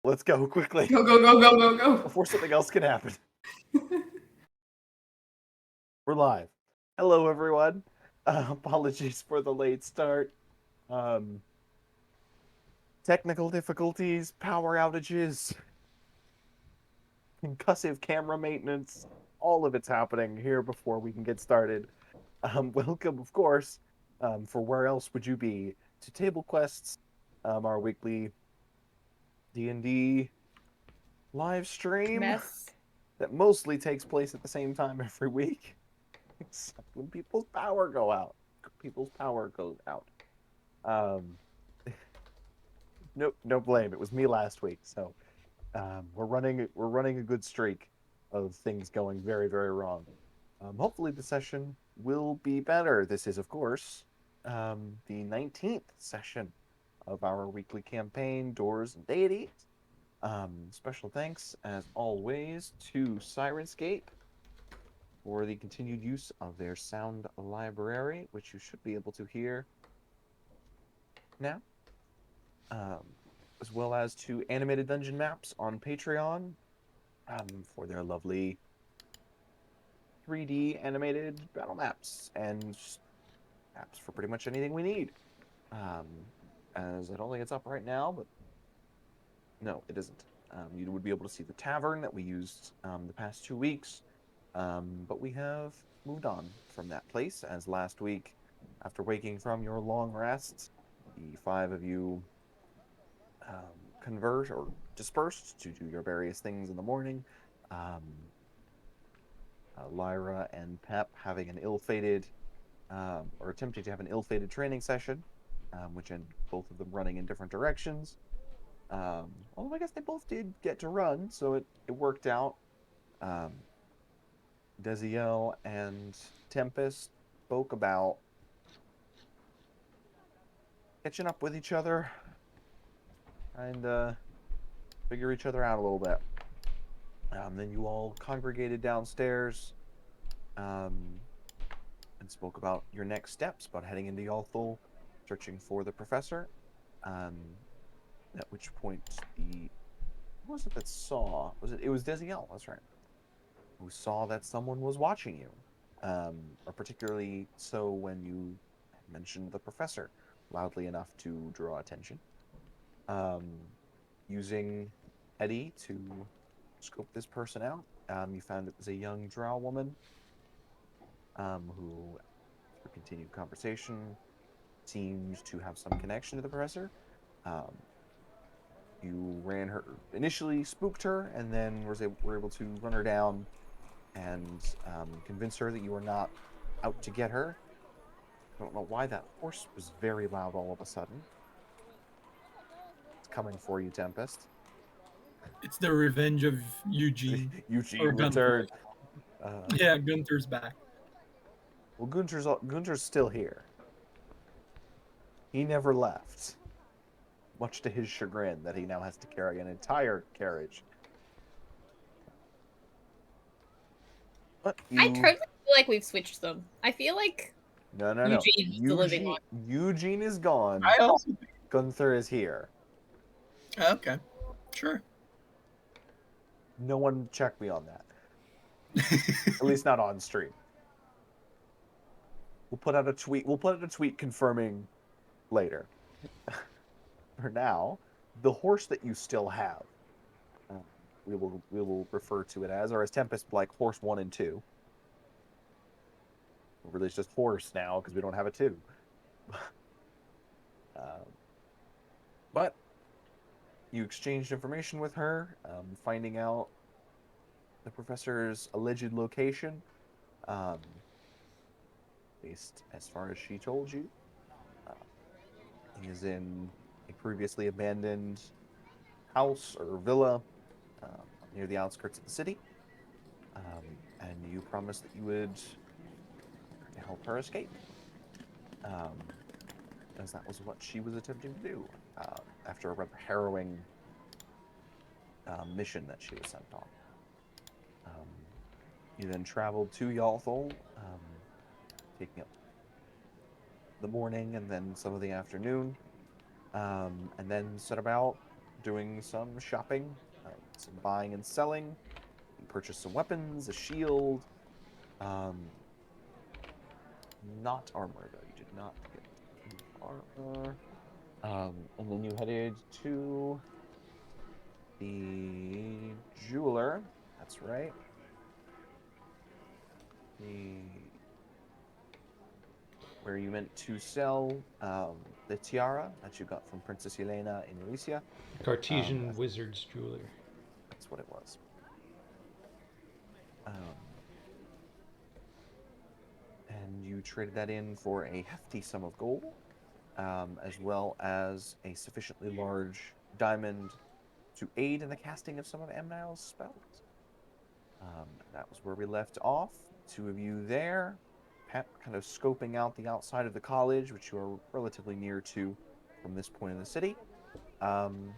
Let's go quickly. Go, go, go, go, go, go. Before something else can happen. We're live. Hello, everyone. Apologies for the late start. Technical difficulties, power outages, concussive camera maintenance. All of it's happening here before we can get started. Welcome, of course, for where else would you be, to Table Quests, our weekly D&D live stream that mostly takes place at the same time every week, except when people's power goes out. No blame. It was me last week, so we're running a good streak of things going very, very wrong. Hopefully the session will be better. This is, of course, the 19th session of our weekly campaign, Doors and Deities. Special thanks, as always, to Syrinscape for the continued use of their sound library, which you should be able to hear now, as well as to Animated Dungeon Maps on Patreon for their lovely 3D animated battle maps and maps for pretty much anything we need. As I don't think it's up right now, but no, it isn't. You would be able to see the tavern that we used the past 2 weeks, but we have moved on from that place, as last week, after waking from your long rest, the 5 of you converge or dispersed to do your various things in the morning. Lyra and Pep having an ill-fated, or attempting to have an ill-fated training session, which ended both of them running in different directions. Although I guess they both did get to run, so it worked out. Desiel and Tempest spoke about catching up with each other and figure each other out a little bit. Then you all congregated downstairs and spoke about your next steps, about heading into Yalthul, searching for the professor. At which point who was it that saw? It was Desiel, that's right. Who saw that someone was watching you. Or particularly so when you mentioned the professor loudly enough to draw attention. Using Eddie to scope this person out, you found it was a young drow woman who, through continued conversation, seems to have some connection to the professor. You initially spooked her, and then were able to run her down and convince her that you were not out to get her. I don't know why that horse was very loud all of a sudden. It's coming for you, Tempest. It's the revenge of Eugene. Eugene returned. Yeah, Gunther's back. Well, Gunther's still here. He never left. Much to his chagrin that he now has to carry an entire carriage. I totally feel like we've switched them. I feel like no. Eugene's the living one. Eugene is gone. I also think. Gunther is here. Okay, sure. No one checked me on that. At least not on stream. We'll put out a tweet confirming later. For now, the horse that you still have, we will refer to it as, or as Tempest like horse 1 and 2. Really, it's just horse now because we don't have a 2. But you exchanged information with her, finding out the professor's alleged location, based as far as she told you. He is in a previously abandoned house or villa near the outskirts of the city, and you promised that you would help her escape, as that was what she was attempting to do after a rather harrowing mission that she was sent on. You then traveled to Yalthul, taking up the morning and then some of the afternoon, and then set about doing some shopping, some buying and selling. You purchased some weapons, a shield. Not armor though. You did not get any armor. And then you headed to the jeweler. That's right. Where you meant to sell the tiara that you got from Princess Helena in Elysia. Cartesian Wizard's Jeweler. That's what it was. And you traded that in for a hefty sum of gold, as well as a sufficiently large diamond to aid in the casting of some of Amnile's spells. That was where we left off. Two of you there, kind of scoping out the outside of the college, which you are relatively near to from this point in the city. And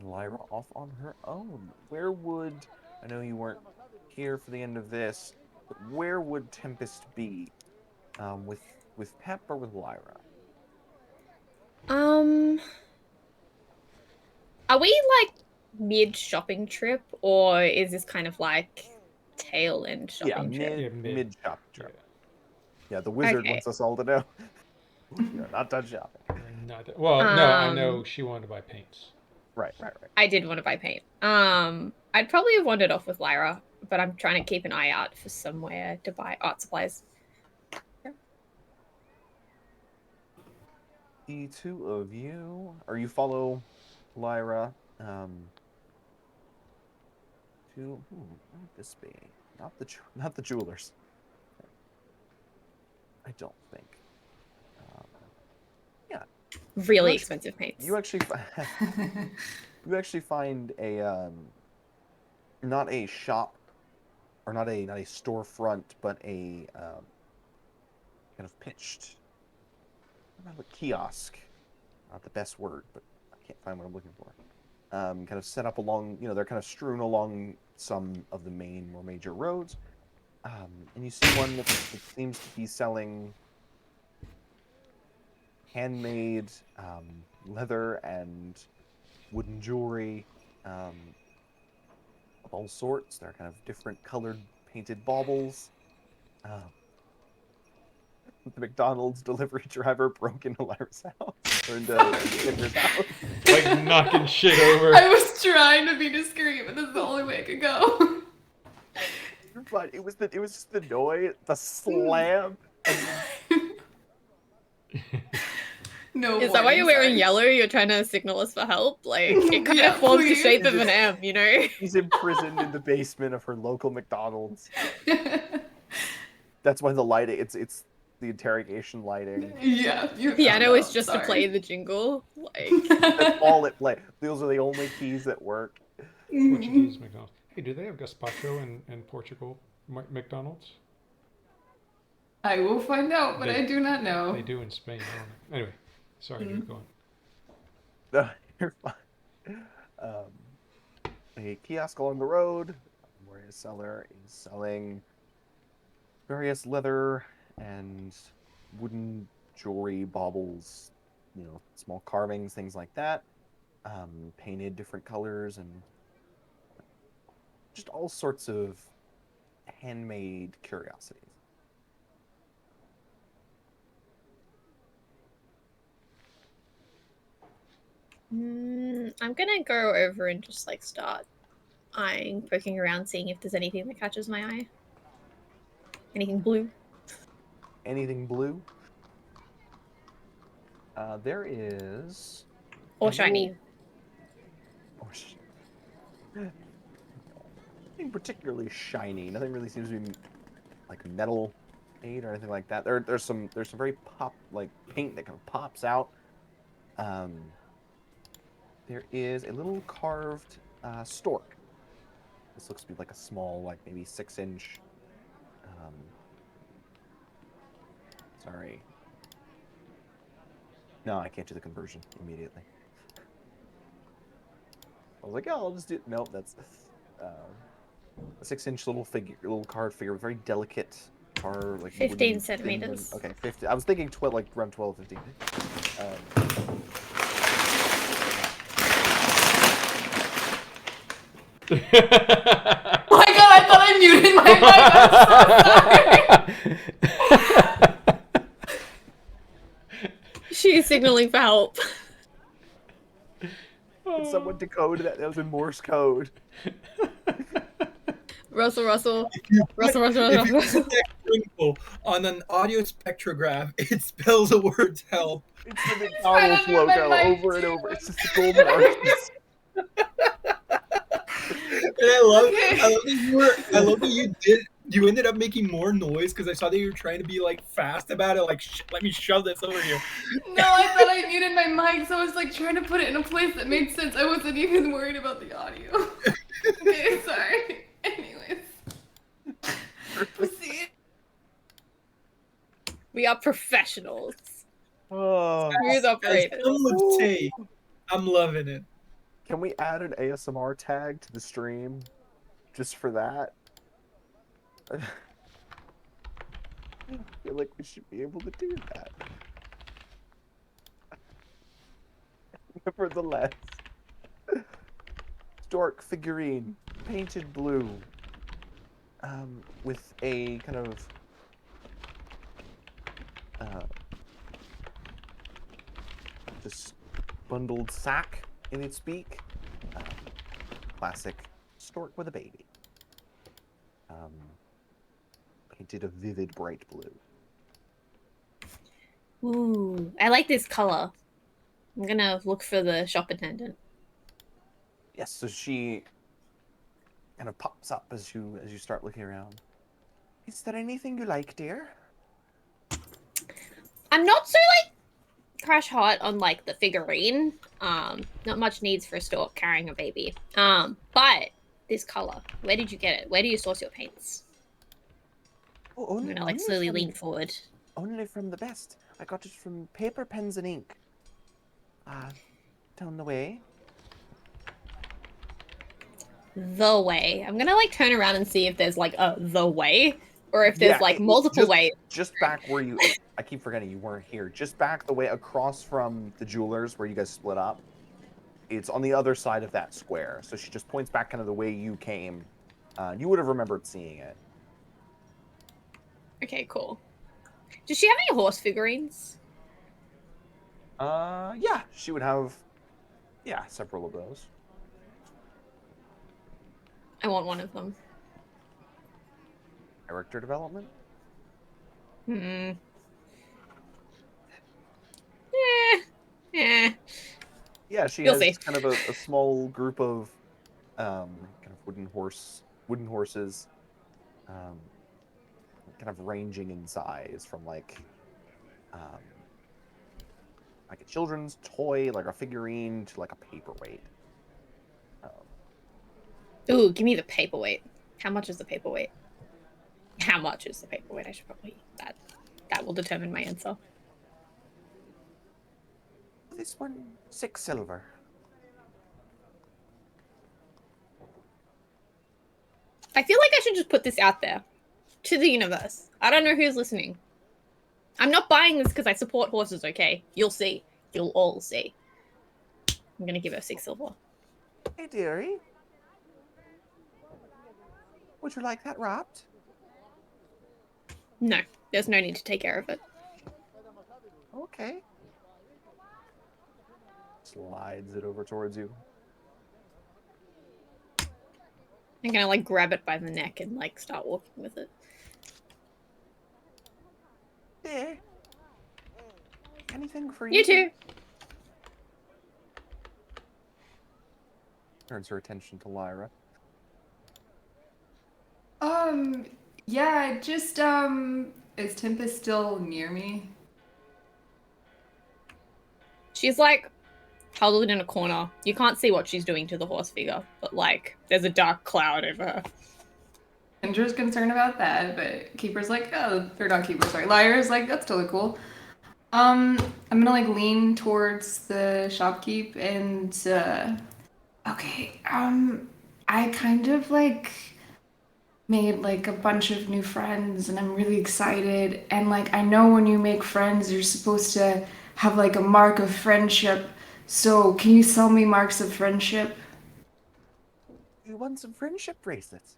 Lyra off on her own. Where would, I know you weren't here for the end of this, but where would Tempest be? With Pep or with Lyra? Are we like mid shopping trip, or is this kind of like tail end shopping trip? Yeah, mid shopping trip. Yeah. Yeah, the wizard Okay. wants us all to know. You're not done shopping. Well, no, I know she wanted to buy paints. Right. I did want to buy paint. I'd probably have wandered off with Lyra, but I'm trying to keep an eye out for somewhere to buy art supplies. The two of you, or you follow Lyra, to who would this be? Not the jewelers. I don't think. Really You actually- expensive paints. You actually find a not a shop or not a storefront, but a kind of pitched, not a kiosk. Not the best word, but I can't find what I'm looking for. Kind of set up along, they're kind of strewn along some of the main, more major roads. And you see one that seems to be selling handmade leather and wooden jewelry of all sorts. They're kind of different colored painted baubles. The McDonald's delivery driver broke into Lyra's house, or into Tinder's house. Like knocking shit over. I was trying to be discreet, but this is the only way I could go. But it was just the noise, the slam. No. Is that why you're wearing yellow? You're trying to signal us for help? Like, it kind of forms the please. shape of an M, you know? He's imprisoned in the basement of her local McDonald's. That's why the lighting, it's the interrogation lighting. Yeah. Piano is just to play the jingle. Like, That's all it plays. Those are the only keys that work. Portuguese McDonald's. Hey, do they have gazpacho in Portugal McDonald's? I will find out, but They- I do not know. They do in Spain. I don't know. Anyway, sorry, you're going. No, you're fine. A kiosk along the road where a seller is selling various leather and wooden jewelry, baubles, small carvings, things like that. Painted different colors and just all sorts of handmade curiosities. I'm gonna go over and just like start eyeing, poking around, seeing if there's anything that catches my eye. Anything blue? Anything blue? There is. Or a shiny? Nothing particularly shiny. Nothing really seems to be like metal made or anything like that. There's some very paint that kind of pops out. There is a little carved stork. This looks to be like a small, like maybe 6-inch. Sorry. No, I can't do the conversion immediately. I was like, oh, I'll just do. Nope, that's a 6-inch little carved figure, with very delicate carved, like 15 wooden centimeters. Okay, 50. I was thinking around 12, 15. Oh my god, I thought I muted my mic. I'm so sorry. She's signaling for help. Did someone decode that? That was in Morse code. Russell. If you put Russell. that twinkle on an audio spectrograph, it spells the words help. It's the right McDonald's under my logo mic, over and too. over. It's just the golden arches. And I love Okay. that you ended up making more noise because I saw that you were trying to be like fast about it, like let me shove this over here. No, I thought I muted my mic, so I was like trying to put it in a place that made sense. I wasn't even worried about the audio. Okay, sorry. Anyways. Proceed. We are professionals. Oh, Smooth As operators. some would say, I'm loving it. can we add an ASMR tag to the stream just for that? I feel like we should be able to do that. Nevertheless, stork figurine, painted blue, with a kind of just bundled sack in its beak. Classic stork with a baby. Painted a vivid bright blue. Ooh, I like this color. I'm gonna look for the shop attendant. Yes, so she kind of pops up as you start looking around. Is there anything you like, dear? I'm not so like crash hot on like the figurine. Not much needs for a stork carrying a baby. But this color, where did you get it? Where do you source your paints? Oh, I'm gonna like slowly lean forward. Only from the best. I got it from Paper, Pens, and Ink. Down the way. The way. I'm gonna like turn around and see if there's like a the way, or if there's Yeah, like multiple ways. Just back where you... I keep forgetting you weren't here. Just back the way across from the jewelers where you guys split up. It's on the other side of that square. So she just points back kind of the way you came. You would have remembered seeing it. Okay, cool. Does she have any horse figurines? Yeah, she would have... Yeah, several of those. I want one of them. Character development? Hmm. Yeah, she You'll has see. just kind of a small group of kind of wooden horses, kind of ranging in size from like a children's toy, like a figurine, to like a paperweight. Ooh, give me the paperweight. How much is the paperweight? How much is the paperweight? I should probably that will determine my answer. This one, 6 silver. I feel like I should just put this out there to the universe. I don't know who's listening. I'm not buying this because I support horses, okay? You'll see. You'll all see. I'm gonna give her 6 silver. Hey, dearie. Would you like that wrapped? No, there's no need to take care of it. Okay. Slides it over towards you. I'm gonna like grab it by the neck and like start walking with it. Dear. Anything for you? You too. Turns her attention to Lyra. Yeah, just, is Tempest still near me? She's like huddled in a corner. You can't see what she's doing to the horse figure, but like there's a dark cloud over her. Kendra's concerned about that, but Keeper's like, oh, or not Keeper, sorry. Lyra's like, that's totally cool. I'm gonna like lean towards the shopkeep and, okay, I kind of like made like a bunch of new friends and I'm really excited. And like, I know when you make friends, you're supposed to have like a mark of friendship. So can you sell me marks of friendship? You want some friendship bracelets?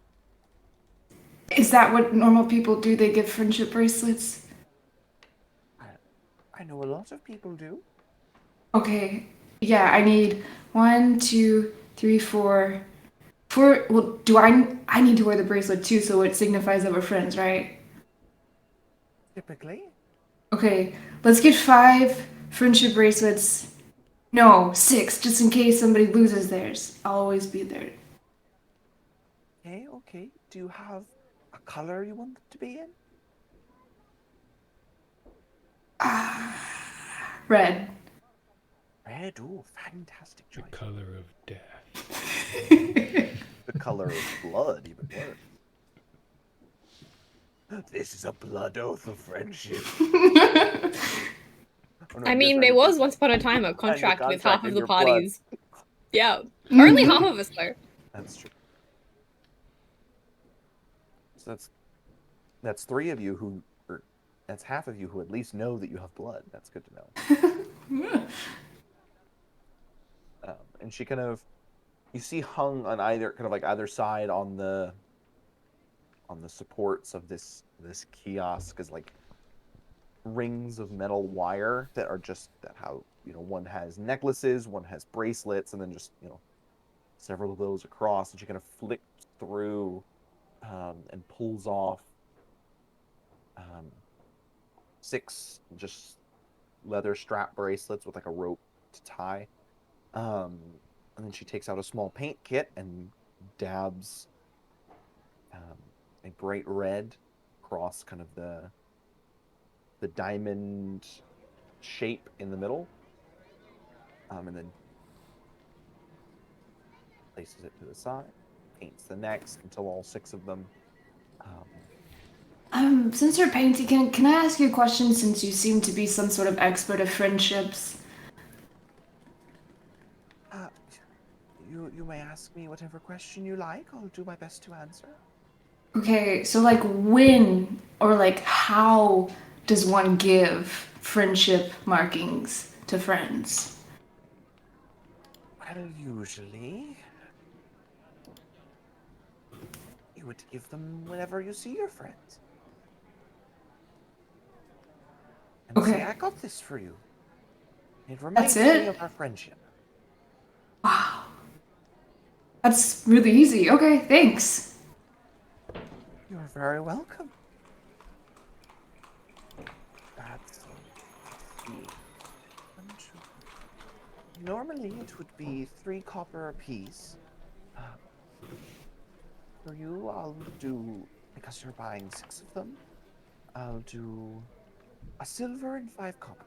Is that what normal people do? They give friendship bracelets? I know a lot of people do. Okay. Yeah, I need 1, 2, 3, 4. Well, I need to wear the bracelet too, so it signifies that we're friends, right? Typically. Okay, let's get 5 friendship bracelets. No, 6, just in case somebody loses theirs. I'll always be there. Okay. Do you have a color you want them to be in? Red. Red. Ooh, fantastic The choice. color of death. The color of blood, even worse. This is a blood oath of friendship. Oh, no, I you're mean, sorry, there you was put- once upon a time a Sign the contract with contract half of in the your blood. parties. Yeah, only half of us though. That's true. So that's 3 of you who, or that's half of you who at least know that you have blood. That's good to know. And she kind of, you see hung on either side on the supports of this kiosk is like rings of metal wire that are just that how one has necklaces, one has bracelets, and then just several of those across. And she kind of flicks through and pulls off 6 just leather strap bracelets with like a rope to tie. And then she takes out a small paint kit and dabs a bright red across kind of the diamond shape in the middle, and then places it to the side, paints the next until all 6 of them. Since you're painting, can I ask you a question since you seem to be some sort of expert of friendships? You may ask me whatever question you like. I'll do my best to answer. Okay, so like when or like how does one give friendship markings to friends? Well, usually you would give them whenever you see your friends. And say, Okay. I got this for you. It That's reminds me it? of our friendship. Wow. That's really easy. Okay, thanks. You're very welcome. Let's see. Normally it would be 3 copper apiece. For you, I'll do, because you're buying 6 of them, I'll do a silver and 5 copper.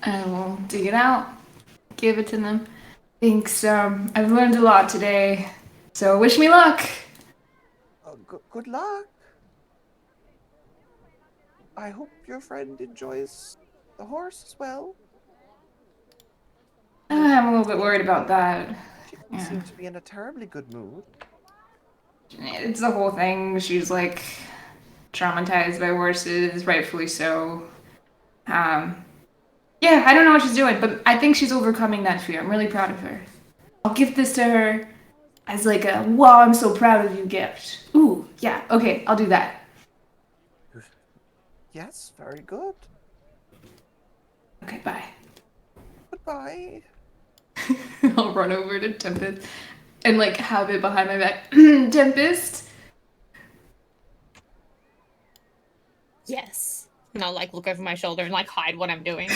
I will dig it out, give it to them. Thanks. I've learned a lot today, so wish me luck. Good luck. I hope your friend enjoys the horse as well. I'm a little bit worried about that. She doesn't seem to be in a terribly good mood. It's the whole thing. She's like traumatized by horses, rightfully so. Yeah, I don't know what she's doing, but I think she's overcoming that fear. I'm really proud of her. I'll give this to her as like a wow, I'm so proud of you gift. Ooh, yeah, okay, I'll do that. Yes, very good. Okay, bye. Goodbye. I'll run over to Tempest and like have it behind my back. Tempest? Yes. And I'll like look over my shoulder and like hide what I'm doing.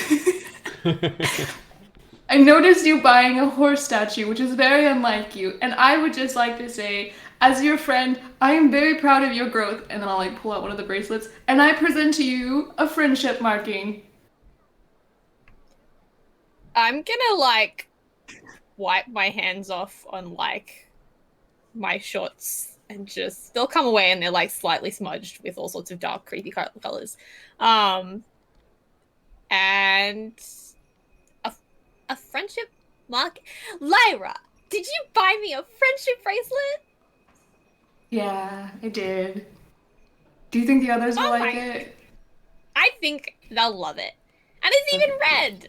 I noticed you buying a horse statue, which is very unlike you, and I would just like to say, as your friend, I am very proud of your growth. And then I'll like pull out one of the bracelets, and I present to you a friendship marking. I'm gonna like wipe my hands off on like my shorts and just they'll come away and they're like slightly smudged with all sorts of dark, creepy colors. And a friendship mark. Lyra, did you buy me a friendship bracelet? Yeah, I did. Do you think the others will Oh like my- it? I think they'll love it. And it's even red.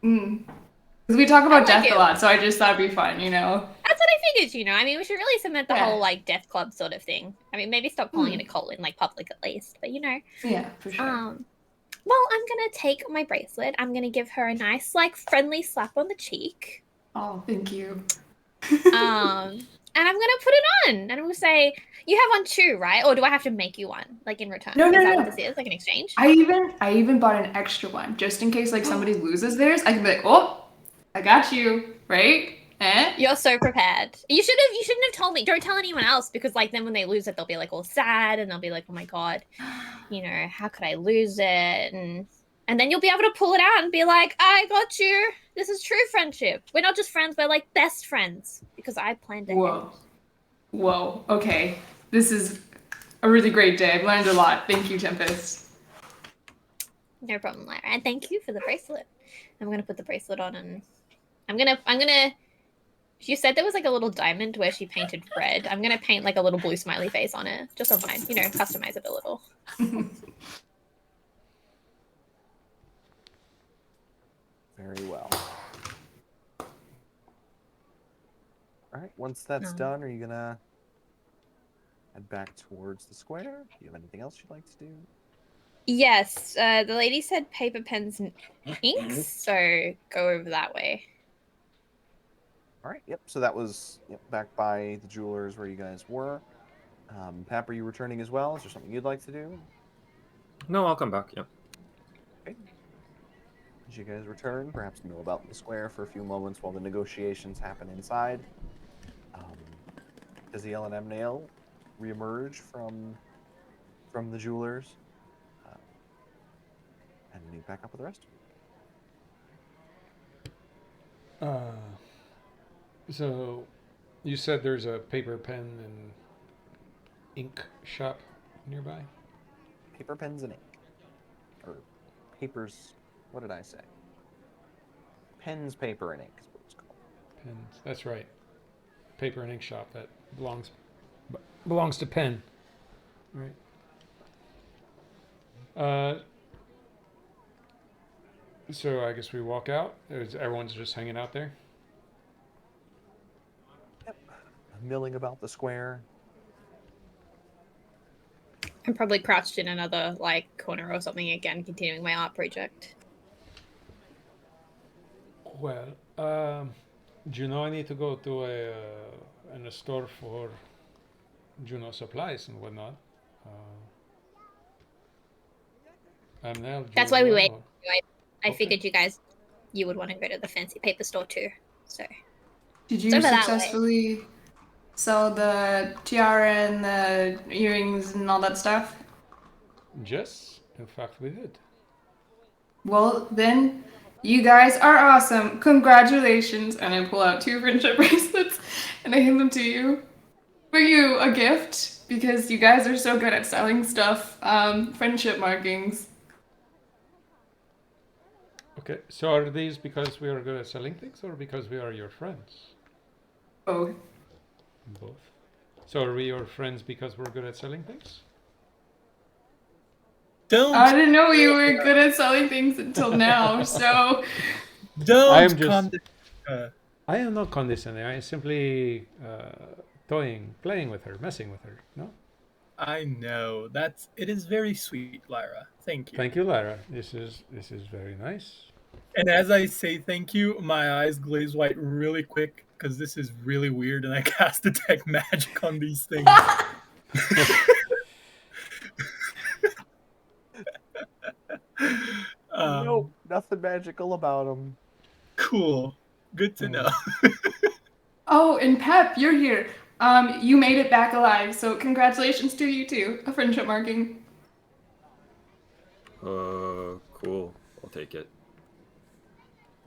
Because we talk about like death it. a lot, so I just thought it'd be fun, you know? That's what I figured, you know. I mean, we should really cement the Yeah. whole like death club sort of thing. I mean, maybe stop calling it a cult in like public at least, but you know. Yeah, for sure. Well, I'm gonna take my bracelet. I'm gonna give her a nice, like, friendly slap on the cheek. Oh, thank you. And I'm gonna put it on, and I'm gonna say, "You have one too, right? Or do I have to make you one, like in return? No, is no, that no. what this is, like an exchange?" I even bought an extra one just in case like somebody loses theirs. I can be like, oh, I got you, right? Eh? You're so prepared. You shouldn't have told me. Don't tell anyone else because like then when they lose it, they'll be like all sad and they'll be like, "Oh my god, you know, how could I lose it?" And then you'll be able to pull it out and be like, "I got you. This is true friendship. We're not just friends, we're like best friends because I planned ahead." Whoa. Okay. This is a really great day. I've learned a lot. Thank you, Tempest. No problem, Lyra. And thank you for the bracelet. I'm gonna put the bracelet on and I'm gonna she said there was like a little diamond where she painted red. I'm gonna paint like a little blue smiley face on it. Just on mine, you know, customize it a little. Very well. Alright, once that's done, are you gonna head back towards the square? Do you have anything else you'd like to do? Yes, the lady said paper, pens, and inks, so go over that way. Alright, yep, so that was back by the jewelers where you guys were. Pap, are you returning as well? Is there something you'd like to do? No, I'll come back, yeah. Okay. As you guys return, perhaps mill about the square for a few moments while the negotiations happen inside. Tiziel and Amnail reemerge from the jewelers and meet back up with the rest of you. So, you said there's a paper, pen, and ink shop nearby? Paper, pens, and ink. Or papers, what did I say? Pens, paper, and ink is what it's called. Pens, that's right. Paper and ink shop that belongs to Pen. Right. So I guess we walk out. Everyone's just hanging out there. Yep. Milling about the square. I'm probably crouched in another like corner or something again, continuing my art project. Well, do you know I need to go to a store for, supplies and whatnot. That's why we wait. Or... I figured you would want to go to the fancy paper store too. So did you successfully sell the tiara and the earrings and all that stuff? Yes, in fact we did. Well, then you guys are awesome. Congratulations. And I pull out 2 friendship bracelets and I hand them to you. For you, a gift, because you guys are so good at selling stuff. Friendship markings. Okay, so are these because we are good at selling things or because we are your friends? Both. Both. So are we your friends because we're good at selling things? I didn't know you were good at selling things until now, so... I am not condescending. I am simply playing with her, messing with her. No? I know. It is very sweet, Lyra. Thank you. Thank you, Lyra. This is very nice. And as I say thank you, my eyes glaze white really quick because this is really weird, and I cast detect magic on these things. Nope, nothing magical about them. Cool. Good to know. Oh, and Pep, you're here. You made it back alive, so congratulations to you too. A friendship marking. Cool. I'll take it.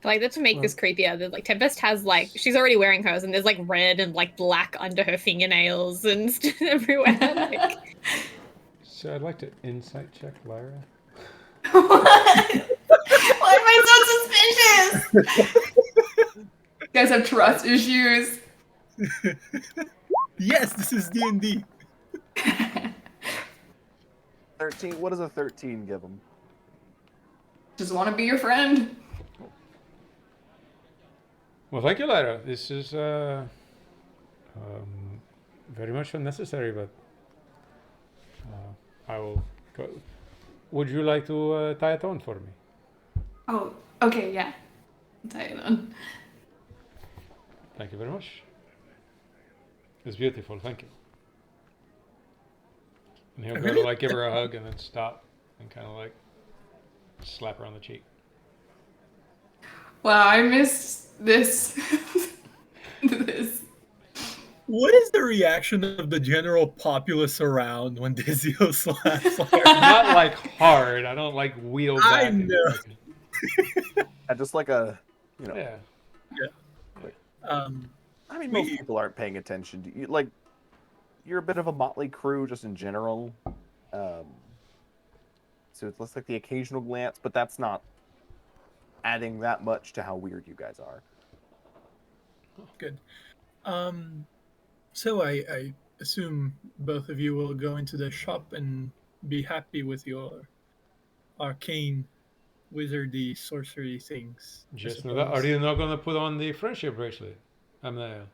Like, that's to make this creepier. There's like Tempest has like she's already wearing hers, and there's like red and like black under her fingernails and everywhere. Like... So I'd like to insight check Lyra. What? Why am I so suspicious? You guys have trust issues. Yes, this is D&D. 13. What does a 13 give them? Just want to be your friend. Well, thank you, Lyra. This is very much unnecessary, but I will go. Would you like to tie it on for me? Oh, okay, yeah. Tie it on. Thank you very much. It's beautiful. Thank you. And he'll go to like give her a hug and then stop and kind of like slap her on the cheek. Wow, I missed this. this. What is the reaction of the general populace around when Dizio slaps Lyra? Not like hard. I don't like wheel back. I and know. fucking- Just like a, Yeah. I mean, most people aren't paying attention to you. Like, you're a bit of a motley crew just in general. So it looks like the occasional glance, but that's not adding that much to how weird you guys are. Good. So I assume both of you will go into the shop and be happy with your arcane, wizardy, sorcery things. I Just know that. Are suppose. you not going to put on the friendship bracelet? I'm there.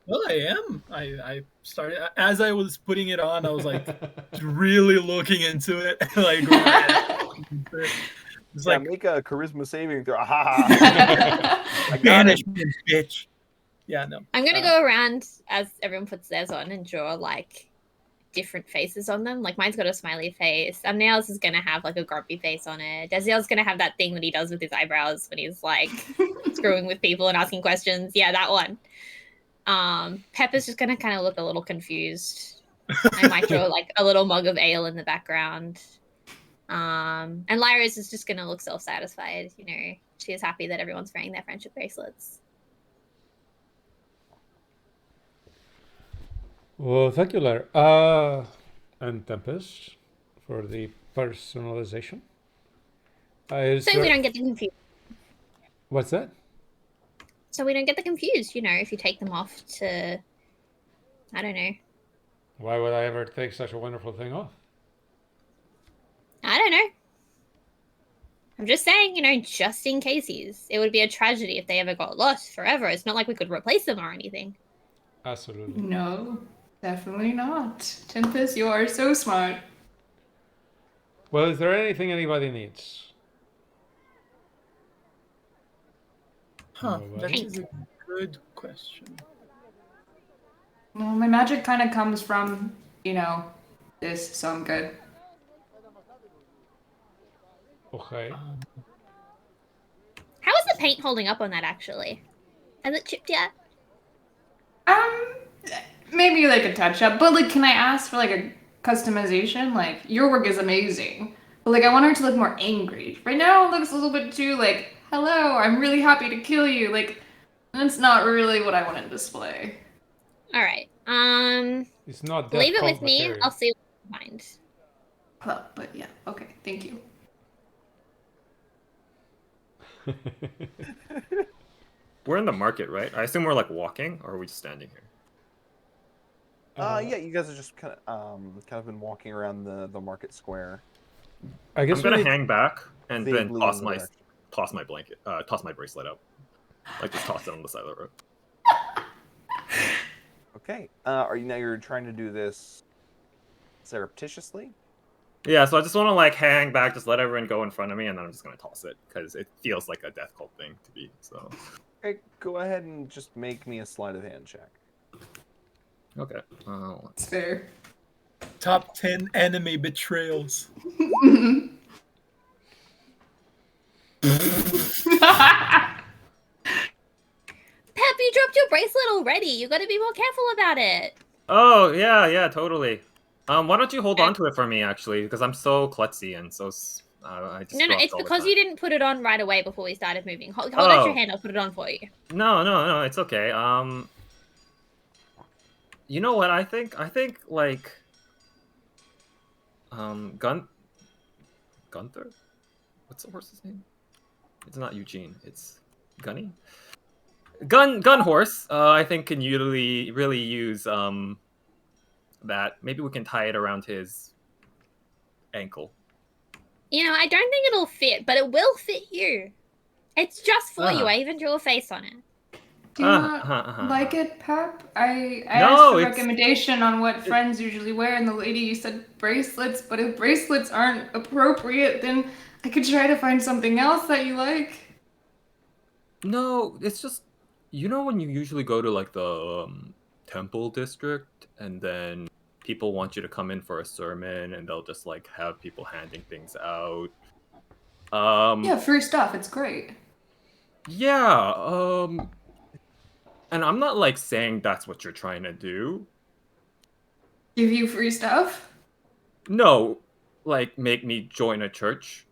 Well, I am. I started as I was putting it on. I was like really looking into it, like it's Yeah, like make a charisma saving throw. I got it. banishment, bitch. Yeah, no. I'm gonna go around as everyone puts theirs on and draw like different faces on them. Like mine's got a smiley face. Nails is gonna have like a grumpy face on it. Desiel's gonna have that thing that he does with his eyebrows when he's like screwing with people and asking questions. Yeah, that one. Pepper's just gonna kind of look a little confused. I might draw like a little mug of ale in the background. And Lyra's is just gonna look self-satisfied. You know, she is happy that everyone's wearing their friendship bracelets. Well, thank you, Lyra. And Tempest for the personalization. Is So we there- don't get the confused. What's that? So we don't get the confused. You know, if you take them off to, I don't know. Why would I ever take such a wonderful thing off? I don't know. I'm just saying, you know, just in cases. It would be a tragedy if they ever got lost forever. It's not like we could replace them or anything. Absolutely. No, definitely not. Tempest, you are so smart. Well, is there anything anybody needs? Huh? That Nobody? is a good question. Well, my magic kind of comes from, you know, this, so I'm good. Okay. How is the paint holding up on that, actually? Has it chipped yet? Maybe like a touch up, but like, can I ask for like a customization? Like, your work is amazing, but like, I want her to look more angry. Right now, it looks a little bit too like, hello, I'm really happy to kill you. Like, that's not really what I want to display. All right. It's not that Leave it cold with me. material. I'll see what I find. Well, but yeah, okay, thank you. We're in the market, right? I assume we're like walking, or are we just standing here? Yeah, you guys are just kind of been walking around the market square. I guess I'm gonna we need- hang back and then Vaguely toss in the my direction. toss my bracelet out. Like just toss it on the side of the road. Okay. You're trying to do this surreptitiously? Yeah, so I just want to like hang back, just let everyone go in front of me, and then I'm just gonna toss it because it feels like a death cult thing to be. So Okay, go ahead and just make me a sleight of hand check. okay. It's fair. Top 10 anime betrayals. Pep, you dropped your bracelet already. You got to be more careful about it. Oh yeah, totally. Why don't you hold on to it for me actually? Because I'm so klutzy and so I just No, dropped it's all the because time. you didn't put it on right away before we started moving. Hold out your Oh. hand. I'll put it on for you. No, it's okay. You know what? I think like Gunther. What's the horse's name? It's not Eugene. It's Gunny. Gun horse. I think can really use that. Maybe we can tie it around his ankle. You know, I don't think it'll fit, but it will fit you. It's just for you. Ah. I even drew a face on it. Do you not like it, Pep? I asked No, for it's- recommendation on what friends usually wear, and the lady you said bracelets, but if bracelets aren't appropriate, then I could try to find something else that you like. No, it's just you know when you usually go to like the temple district and then people want you to come in for a sermon and they'll just like have people handing things out. Yeah, free stuff. It's great. Yeah, and I'm not like saying that's what you're trying to do. Give you free stuff? No, like make me join a church.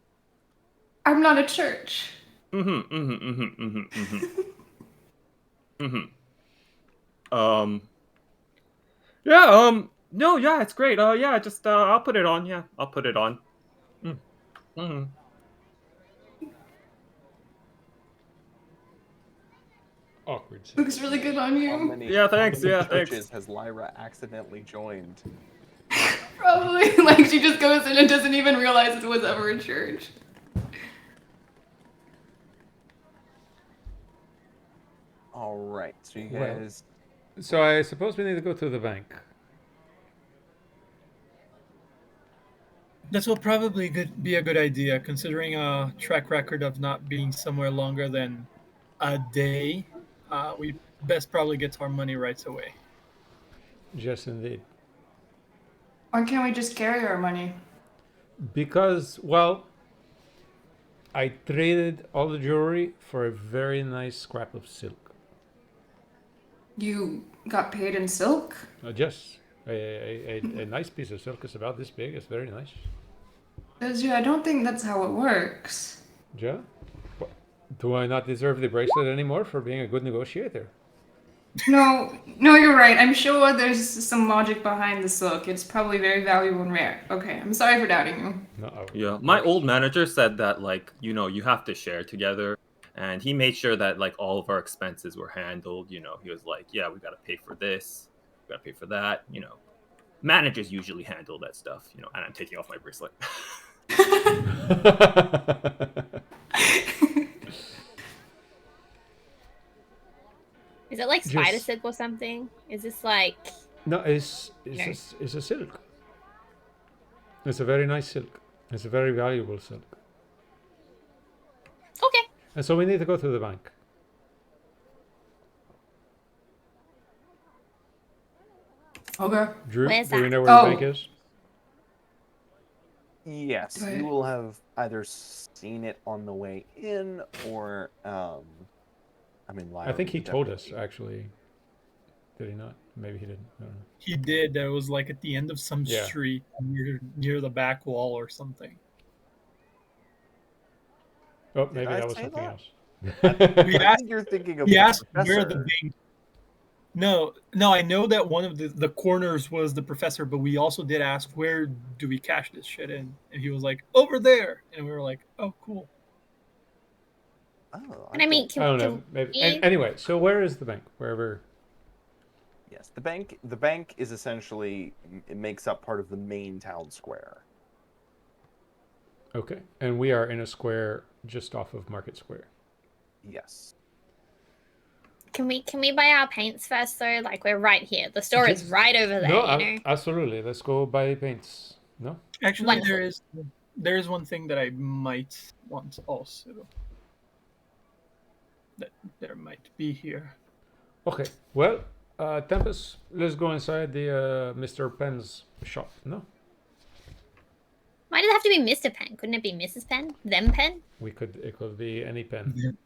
I'm not a church. Mm-hmm, mm-hmm, mm-hmm, mm-hmm, mm-hmm. Mm-hmm. Yeah, no, yeah, it's great. Yeah, just I'll put it on. Yeah, I'll put it on. Mm-hmm. Awkward. Looks really good on How you. many, Yeah, thanks, how many yeah, churches thanks. has Lyra accidentally joined? Probably. Like, she just goes in and doesn't even realize it was ever a church. All right, so you Well. guys. So I suppose we need to go to the bank. This will probably be a good idea, considering a track record of not being somewhere longer than a day. We best probably get our money right away. Yes, indeed. Why can't we just carry our money? Because, well, I traded all the jewelry for a very nice scrap of silk. You got paid in silk? Yes, a nice piece of silk is about this big. It's very nice. Dozu, I don't think that's how it works. Yeah? What? Do I not deserve the bracelet anymore for being a good negotiator? No, you're right. I'm sure there's some logic behind the silk. It's probably very valuable and rare. Okay, I'm sorry for doubting you. No. Yeah, my old manager said that like you have to share together, and he made sure that like all of our expenses were handled. He was like, yeah, we got to pay for this, we got to pay for that. Managers usually handle that stuff. And I'm taking off my bracelet. Is it like spider Just- silk or something? Is this like No, it's No. it's a silk. It's a very nice silk. It's a very valuable silk. okay? And so we need to go to the bank. Okay. Drew, Where's do we that? know where Oh. the bank is? Yes, Go ahead. you will have either seen it on the way in, or I mean, Lyra I think would he told us, definitely- actually. Did he not? Maybe he didn't. I don't know. He did. That was like at the end of some Yeah. street near the back wall or something. Oh, maybe I that was say something that? else. We I asked, think you're thinking of he the asked where professor. the bank. No, I know that one of the corners was the professor, but we also did ask where do we cash this shit in, and he was like over there, and we were like, oh, cool. Oh, And I mean, I don't know. can Maybe. we- Anyway, so where is the bank? Wherever. yes, the bank. The bank is essentially it makes up part of the main town square. Okay. And we are in a square just off of Market Square. Yes. can we buy our paints first though? Like we're right here. The store is Yes. right over there. No, you know. absolutely. Let's go buy paints. No? Actually, Wonderful. there is one thing that I might want also. That there might be here. Okay. Well, Tempest, let's go inside the Mr. Penn's shop. No? Why does it have to be Mr. Pen? Couldn't it be Mrs. Pen? Them Pen? It could be any pen.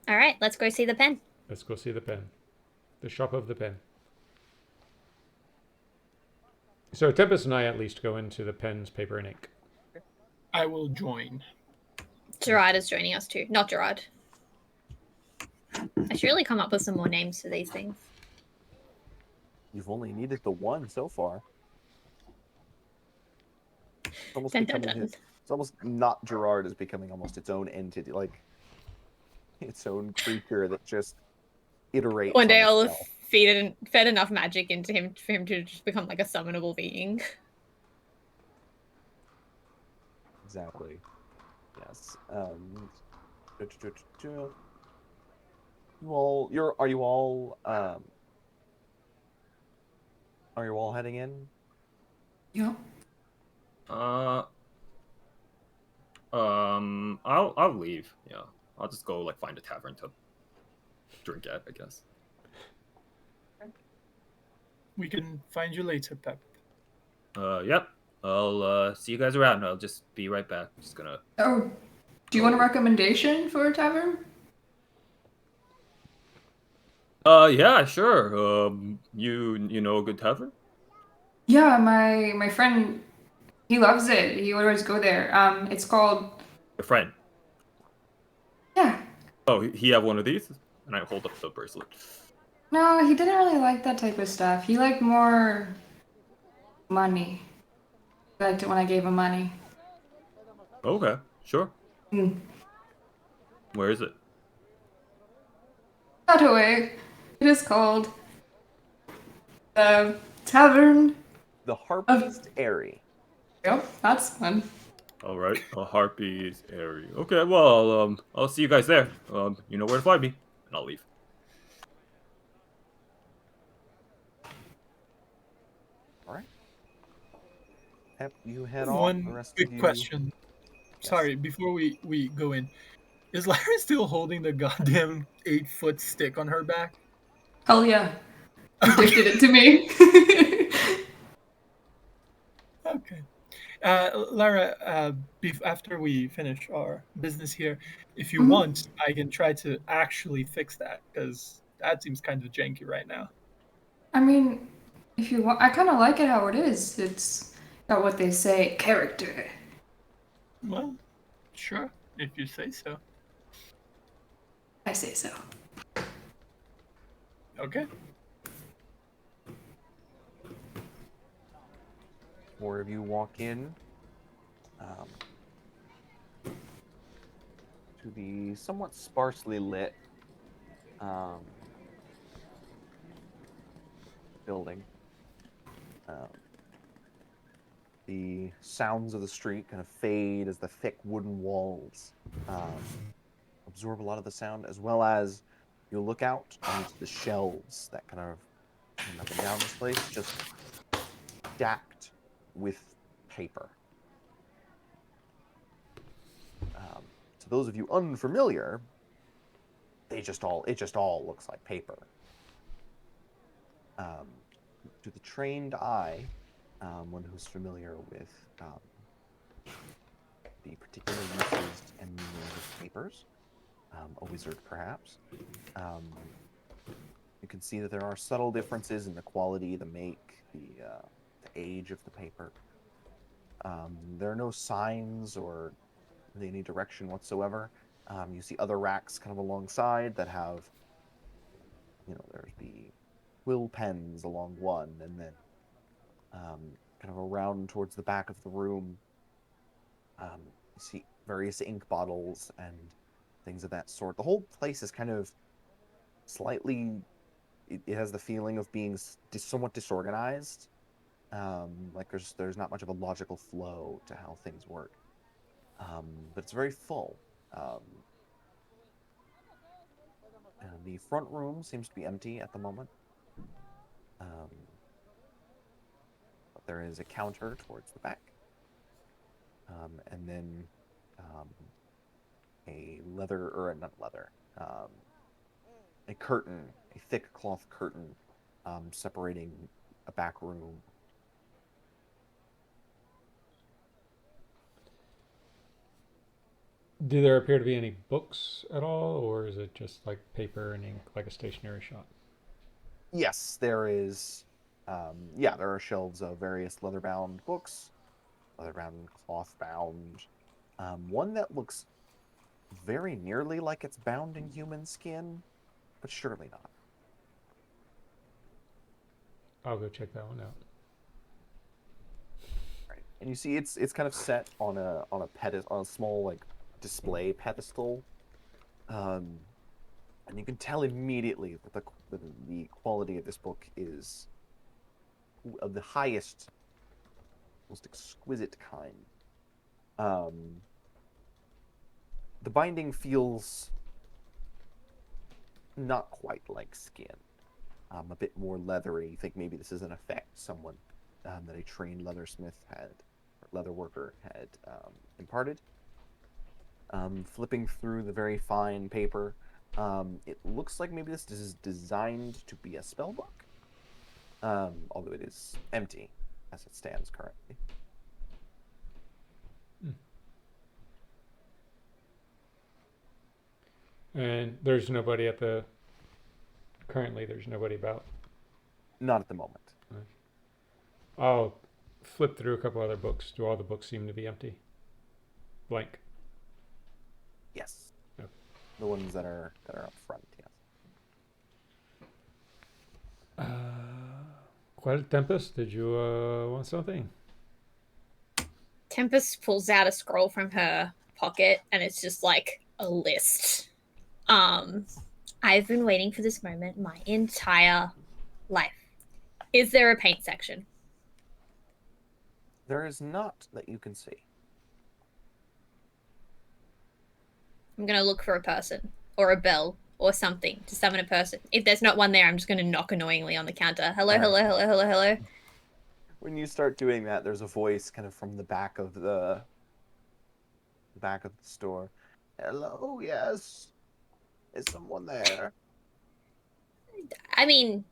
All right, let's go see the pen. Let's go see the pen. The shop of the pen. So Tempest and I at least go into the pens, paper, and ink. I will join. Gerard is joining us too. Not Gerard. I should really come up with some more names for these things. You've only needed the one so far. It's almost Dun, dun, becoming dun. it's almost not Gerard is becoming almost its own entity, like its own creature that just iterates. One day on I'll have itself. fed enough magic into him for him to just become like a summonable being. Exactly. Yes. Are you all heading in? Yeah. I'll leave. Yeah, I'll just go like find a tavern to drink at, I guess. We can find you later, Pep. Yep. I'll see you guys around. I'll just be right back. Just gonna. Oh, do you want a recommendation for a tavern? Yeah, sure. You know a good tavern? Yeah, my friend, he loves it. He would always go there. It's called. A friend. Yeah. Oh, he have one of these, and I hold up the bracelet. No, he didn't really like that type of stuff. He liked more money. He liked it when I gave him money. Okay, sure. Hmm. Where is it? Not away. It is called the Tavern The Harpist Airy. Yep, that's fun. All right, a harpy's area. Okay, well, I'll see you guys there. You know where to find me, and I'll leave. All right. Pep, you head off. The One rest of quick you. question. Yes. Sorry, before we go in, is Lyra still holding the goddamn 8-foot stick on her back? Hell yeah. He gifted it to me. Okay. Lara, after we finish our business here, if you Mhm. want, I can try to actually fix that because that seems kind of janky right now. I mean, if you want, I kind of like it how it is. It's got what they say, character. Well, sure, if you say so. I say so. Okay. Four of you walk in to the somewhat sparsely lit building. The sounds of the street kind of fade as the thick wooden walls absorb a lot of the sound, as well as you look out onto the shelves that kind of run up and down this place, just stacked with paper. To those of you unfamiliar, it just all looks like paper. To the trained eye, one who's familiar with the particular uses and meanings of papers, a wizard perhaps, you can see that there are subtle differences in the quality, the make, the age of the paper. There are no signs or any direction whatsoever. You see other racks kind of alongside that have, there's the quill pens along one, and then kind of around towards the back of the room, you see various ink bottles and things of that sort. The whole place is kind of slightly, it has the feeling of being somewhat disorganized. Like there's not much of a logical flow to how things work. But it's very full. And the front room seems to be empty at the moment. But there is a counter towards the back. And then a leather, or not leather, a curtain, a thick cloth curtain separating a back room. Do there appear to be any books at all, or is it just like paper and ink, like a stationery shop? Yes, there is. There are shelves of various leather-bound books, leather-bound, cloth-bound. One that looks very nearly like it's bound in human skin, but surely not. I'll go check that one out. Right. And you see, it's kind of set on a small like display pedestal, and you can tell immediately that the quality of this book is of the highest, most exquisite kind. The binding feels not quite like skin. A bit more leathery. You think maybe this is an effect someone that a trained leathersmith had, or leather worker had imparted. Flipping through the very fine paper, it looks like maybe this is designed to be a spell book, although it is empty as it stands currently. And there's nobody at the. Currently, there's nobody about. Not at the moment. I'll flip through a couple other books. Do all the books seem to be empty? Blank. Yes. Okay. The ones that are up front, yes. Quite Tempest, did you want something? Tempest pulls out a scroll from her pocket, and it's just like a list. I've been waiting for this moment my entire life. Is there a paint section? There is not that you can see. I'm gonna look for a person or a bell or something to summon a person. If there's not one there, I'm just gonna knock annoyingly on the counter. Hello, hello, hello, hello, hello. When you start doing that, there's a voice kind of from the back of the store. Hello, yes. Is someone there? I mean,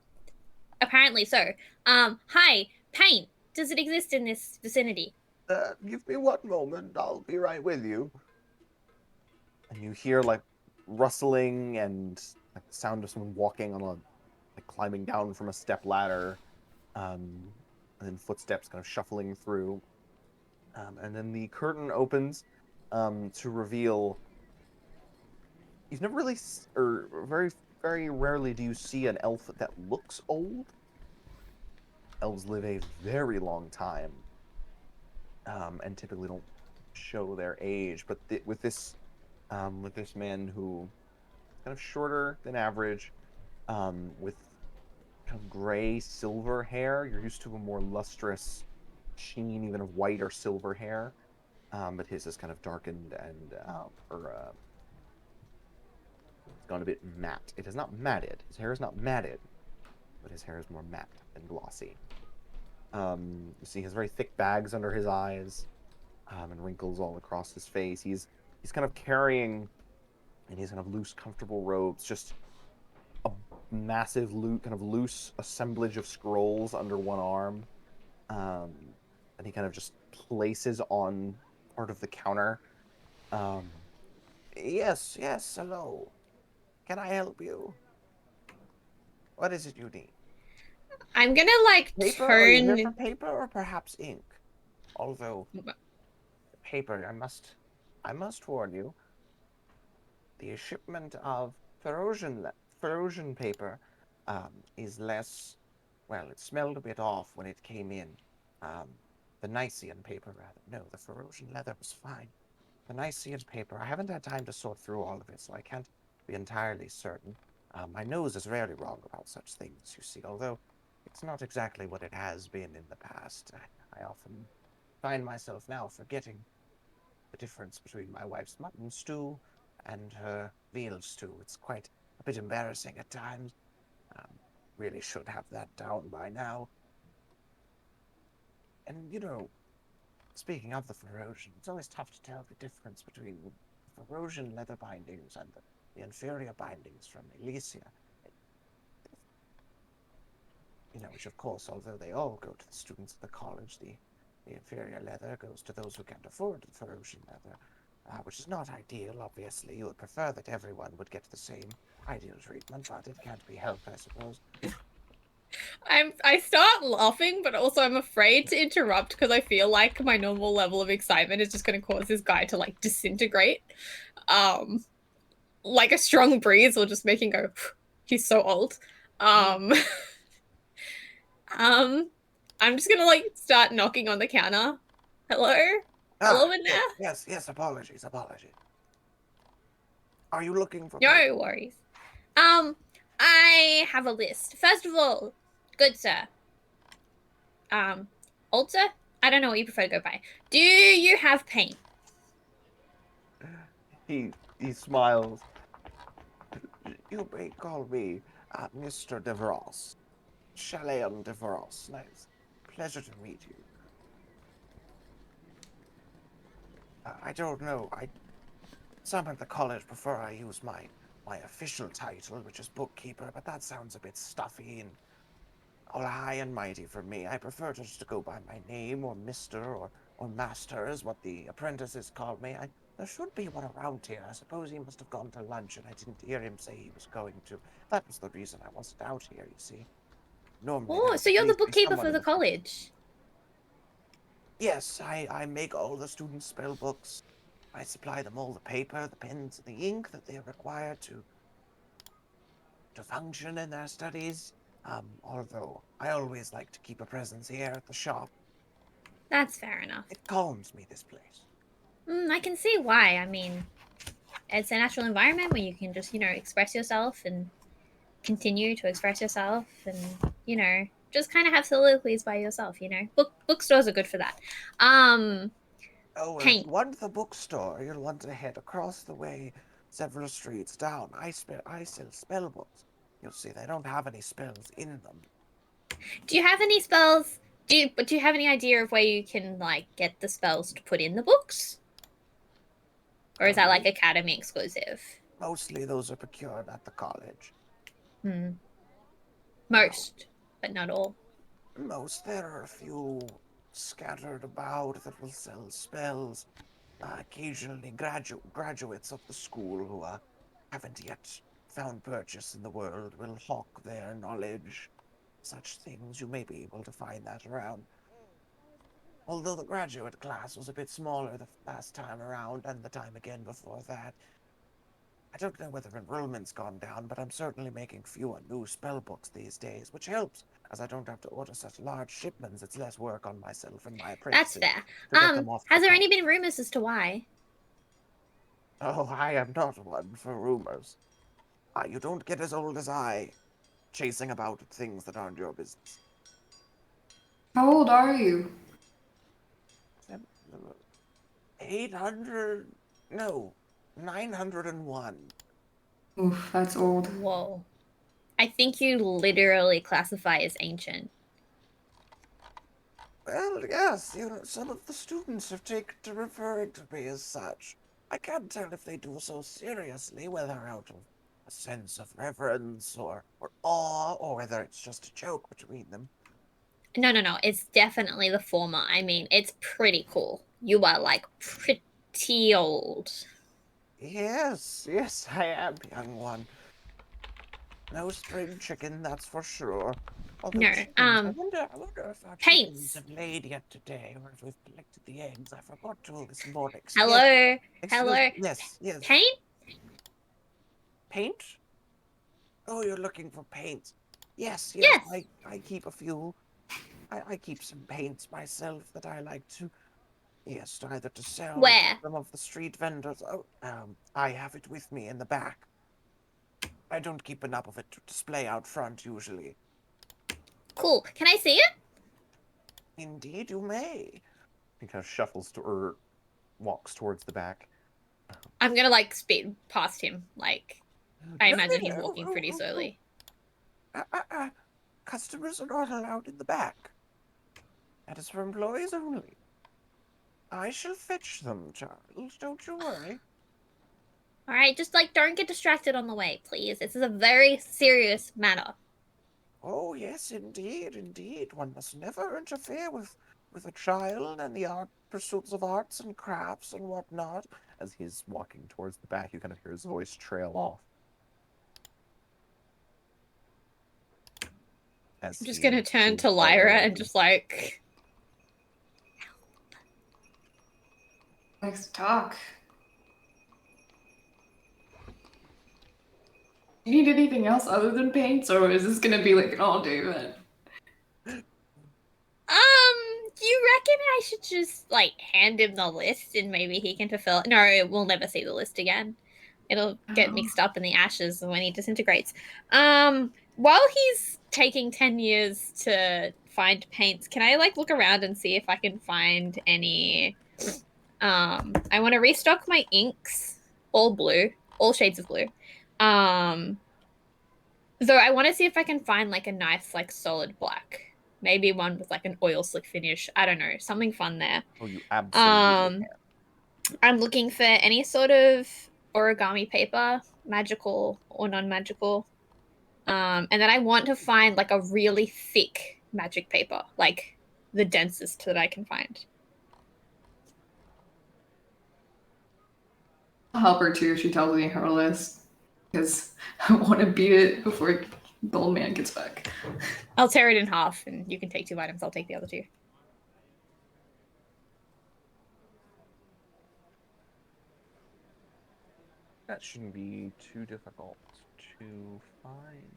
apparently so. Hi, paint. Does it exist in this vicinity? Give me 1 moment. I'll be right with you. And you hear like rustling and like the sound of someone walking on like climbing down from a step ladder, and then footsteps kind of shuffling through. And then the curtain opens to reveal. You've never really, or very, very rarely do you see an elf that looks old. Elves live a very long time, and typically don't show their age. But with this man who is kind of shorter than average, with kind of gray silver hair. You're used to a more lustrous sheen, even of white or silver hair, but his is kind of darkened and it's gone a bit matte. It is not matted. His hair is not matted, but his hair is more matte and glossy. You see, he has very thick bags under his eyes, and wrinkles all across his face. He's kind of carrying, in his kind of loose, comfortable robes, just a massive, loose assemblage of scrolls under one arm, and he kind of just places on part of the counter. Yes, hello. Can I help you? What is it you need? I'm gonna like Paper? Are you turn. here for paper or perhaps ink? Although paper, I must warn you, the shipment of Ferosian paper is less. Well, it smelled a bit off when it came in. The Nicean paper, rather. No, the Ferosian leather was fine. The Nicean paper, I haven't had time to sort through all of it, so I can't be entirely certain. My nose is rarely wrong about such things, you see, although it's not exactly what it has been in the past. I often find myself now forgetting the difference between my wife's mutton stew and her veal stew. It's quite a bit embarrassing at times. Really should have that down by now. And, you know, speaking of the Ferosian, it's always tough to tell the difference between the Ferosian leather bindings and the inferior bindings from Elysia. You know, which of course, although they all go to the students of the college, the inferior leather goes to those who can't afford the Ferosian leather, which is not ideal, obviously. You would prefer that everyone would get the same ideal treatment, but it can't be helped, I suppose. I start laughing, but also I'm afraid to interrupt because I feel like my normal level of excitement is just going to cause this guy to like disintegrate. Like a strong breeze will just make him go, he's so old. I'm just gonna like start knocking on the counter. Hello? Hello in there? Yes, apologies. Are you looking for No worries. I have a list. First of all, good sir. Old sir? I don't know what you prefer to go by. Do you have paint? He smiles. You may call me Mr. DeVros. Chalayan DeVros. Nice. Pleasure to meet you. I don't know. Some at the college prefer I use my official title, which is bookkeeper, but that sounds a bit stuffy and all high and mighty for me. I prefer just to go by my name, or Mr. or Master is what the apprentices call me. There should be one around here. I suppose he must have gone to lunch and I didn't hear him say he was going to. That was the reason I wasn't out here, you see. Normally there Oh, would so at you're the least be bookkeeper someone for in the the college. Yes, I make all the students' spell books. I supply them all the paper, the pens, and the ink that they require to function in their studies. Although I always like to keep a presence here at the shop. That's fair enough. It calms me, this place. I can see why. I mean, it's a natural environment where you can just, express yourself and continue to express yourself and, just kind of have soliloquies by yourself, Bookstores are good for that. Oh, well, if Paint. you want the bookstore, you'll want to head across the way several streets down. I sell spell books. You'll see they don't have any spells in them. Do you have any spells? Do you have any idea of where you can, get the spells to put in the books? Or is that, Academy exclusive? Mostly those are procured at the college. Most, but not all. There are a few scattered about that will sell spells. Occasionally graduates of the school who haven't yet found purchase in the world will hawk their knowledge. Such things, you may be able to find that around. Although the graduate class was a bit smaller the last time around, and the time again before that. I don't know whether enrollment's gone down, but I'm certainly making fewer new spell books these days, which helps, as I don't have to order such large shipments. It's less work on myself and my That's apprentices. fair. To get them off Has the there any cart. been rumors as to why? Oh, I am not one for rumors. You don't get as old as I, chasing about things that aren't your business. How old are you? 800... No, 901. Oof, that's old. Whoa. I think you literally classify as ancient. Well, yes, some of the students have taken to referring to me as such. I can't tell if they do so seriously, whether out of a sense of reverence or awe, or whether it's just a joke between them. No. It's definitely the former. I mean, it's pretty cool. You are, pretty old. Yes, I am, young one. No spring chicken, that's for sure. Although No, chickens, I wonder if our chickens paints. have laid yet today, or if we've collected the eggs. I forgot to this morning. Hello? Yes, Hello? Yes. Paint? Paint? Oh, you're looking for paint. Yes. Yes. I keep a few. I keep some paints myself that I like to, yes, either to sell Where? to some of the street vendors. Oh, I have it with me in the back. I don't keep enough of it to display out front usually. Cool. Can I see it? Indeed, you may. He kind of shuffles to, or walks towards the back. I'm gonna speed past him. I imagine he's walking pretty slowly. Customers are not allowed in the back. That is for employees only. I shall fetch them, Charles. Don't you worry. All right, just don't get distracted on the way, please. This is a very serious matter. Oh, yes, indeed. One must never interfere with a child and the pursuits of arts and crafts and whatnot. As he's walking towards the back, you kind of hear his voice trail off. I'm just gonna turn to Lyra and just Likes to talk. Do you need anything else other than paints, or is this gonna be an all-day event? You reckon I should just hand him the list and maybe he can fulfill it? No, we'll never see the list again. It'll get mixed up in the ashes when he disintegrates. While he's taking 10 years to find paints, can I look around and see if I can find any? I want to restock my inks, all blue, all shades of blue. Though I want to see if I can find like a nice like solid black. Maybe one with like an oil slick finish. I don't know, something fun there. Oh, you absolutely Um, can. I'm looking for any sort of origami paper, magical or non-magical. And then I want to find like a really thick magic paper, like the densest that I can find. I'll help her too if she tells me her list. Because I want to beat it before the old man gets back. I'll tear it in half, and you can take 2 items. I'll take the other 2. That shouldn't be too difficult to find.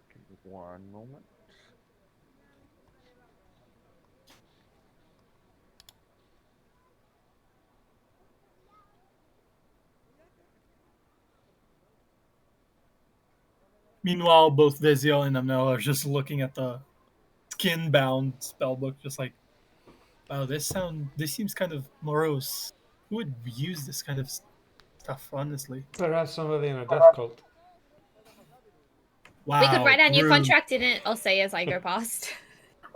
Give me 1 moment. Meanwhile, both Veziel and Amel are just looking at the skin-bound spellbook, just like, wow, this seems kind of morose. Who would use this kind of stuff, honestly? Perhaps somebody in a death cult. Wow. We could write our new rude. contract in it. I'll say as I go past.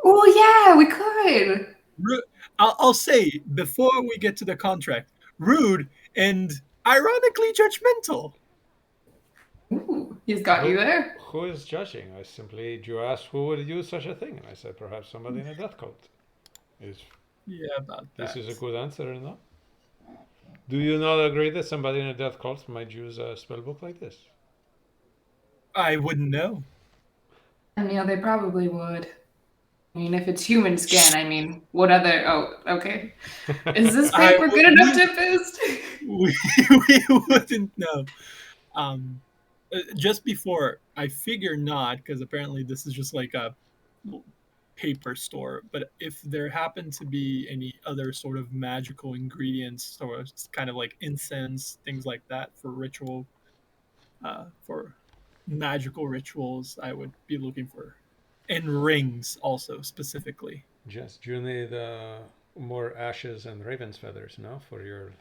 Oh yeah, we could. I'll say before we get to the contract, rude and ironically judgmental. Ooh, he's got you there. Who is judging? You asked who would use such a thing, and I said perhaps somebody in a death cult. Yeah, about that. This is a good answer or not? Do you not agree that somebody in a death cult might use a spellbook like this? I wouldn't know. And they probably would. I mean, if it's human skin, I mean, what other? Oh, okay. Is this paper good enough, Tempest? We wouldn't know. Just before, I figure not, because apparently this is just like a paper store. But if there happen to be any other sort of magical ingredients, or kind of like incense, things like that for for magical rituals, I would be looking for, and rings also specifically. Just you need more ashes and raven's feathers, no, for your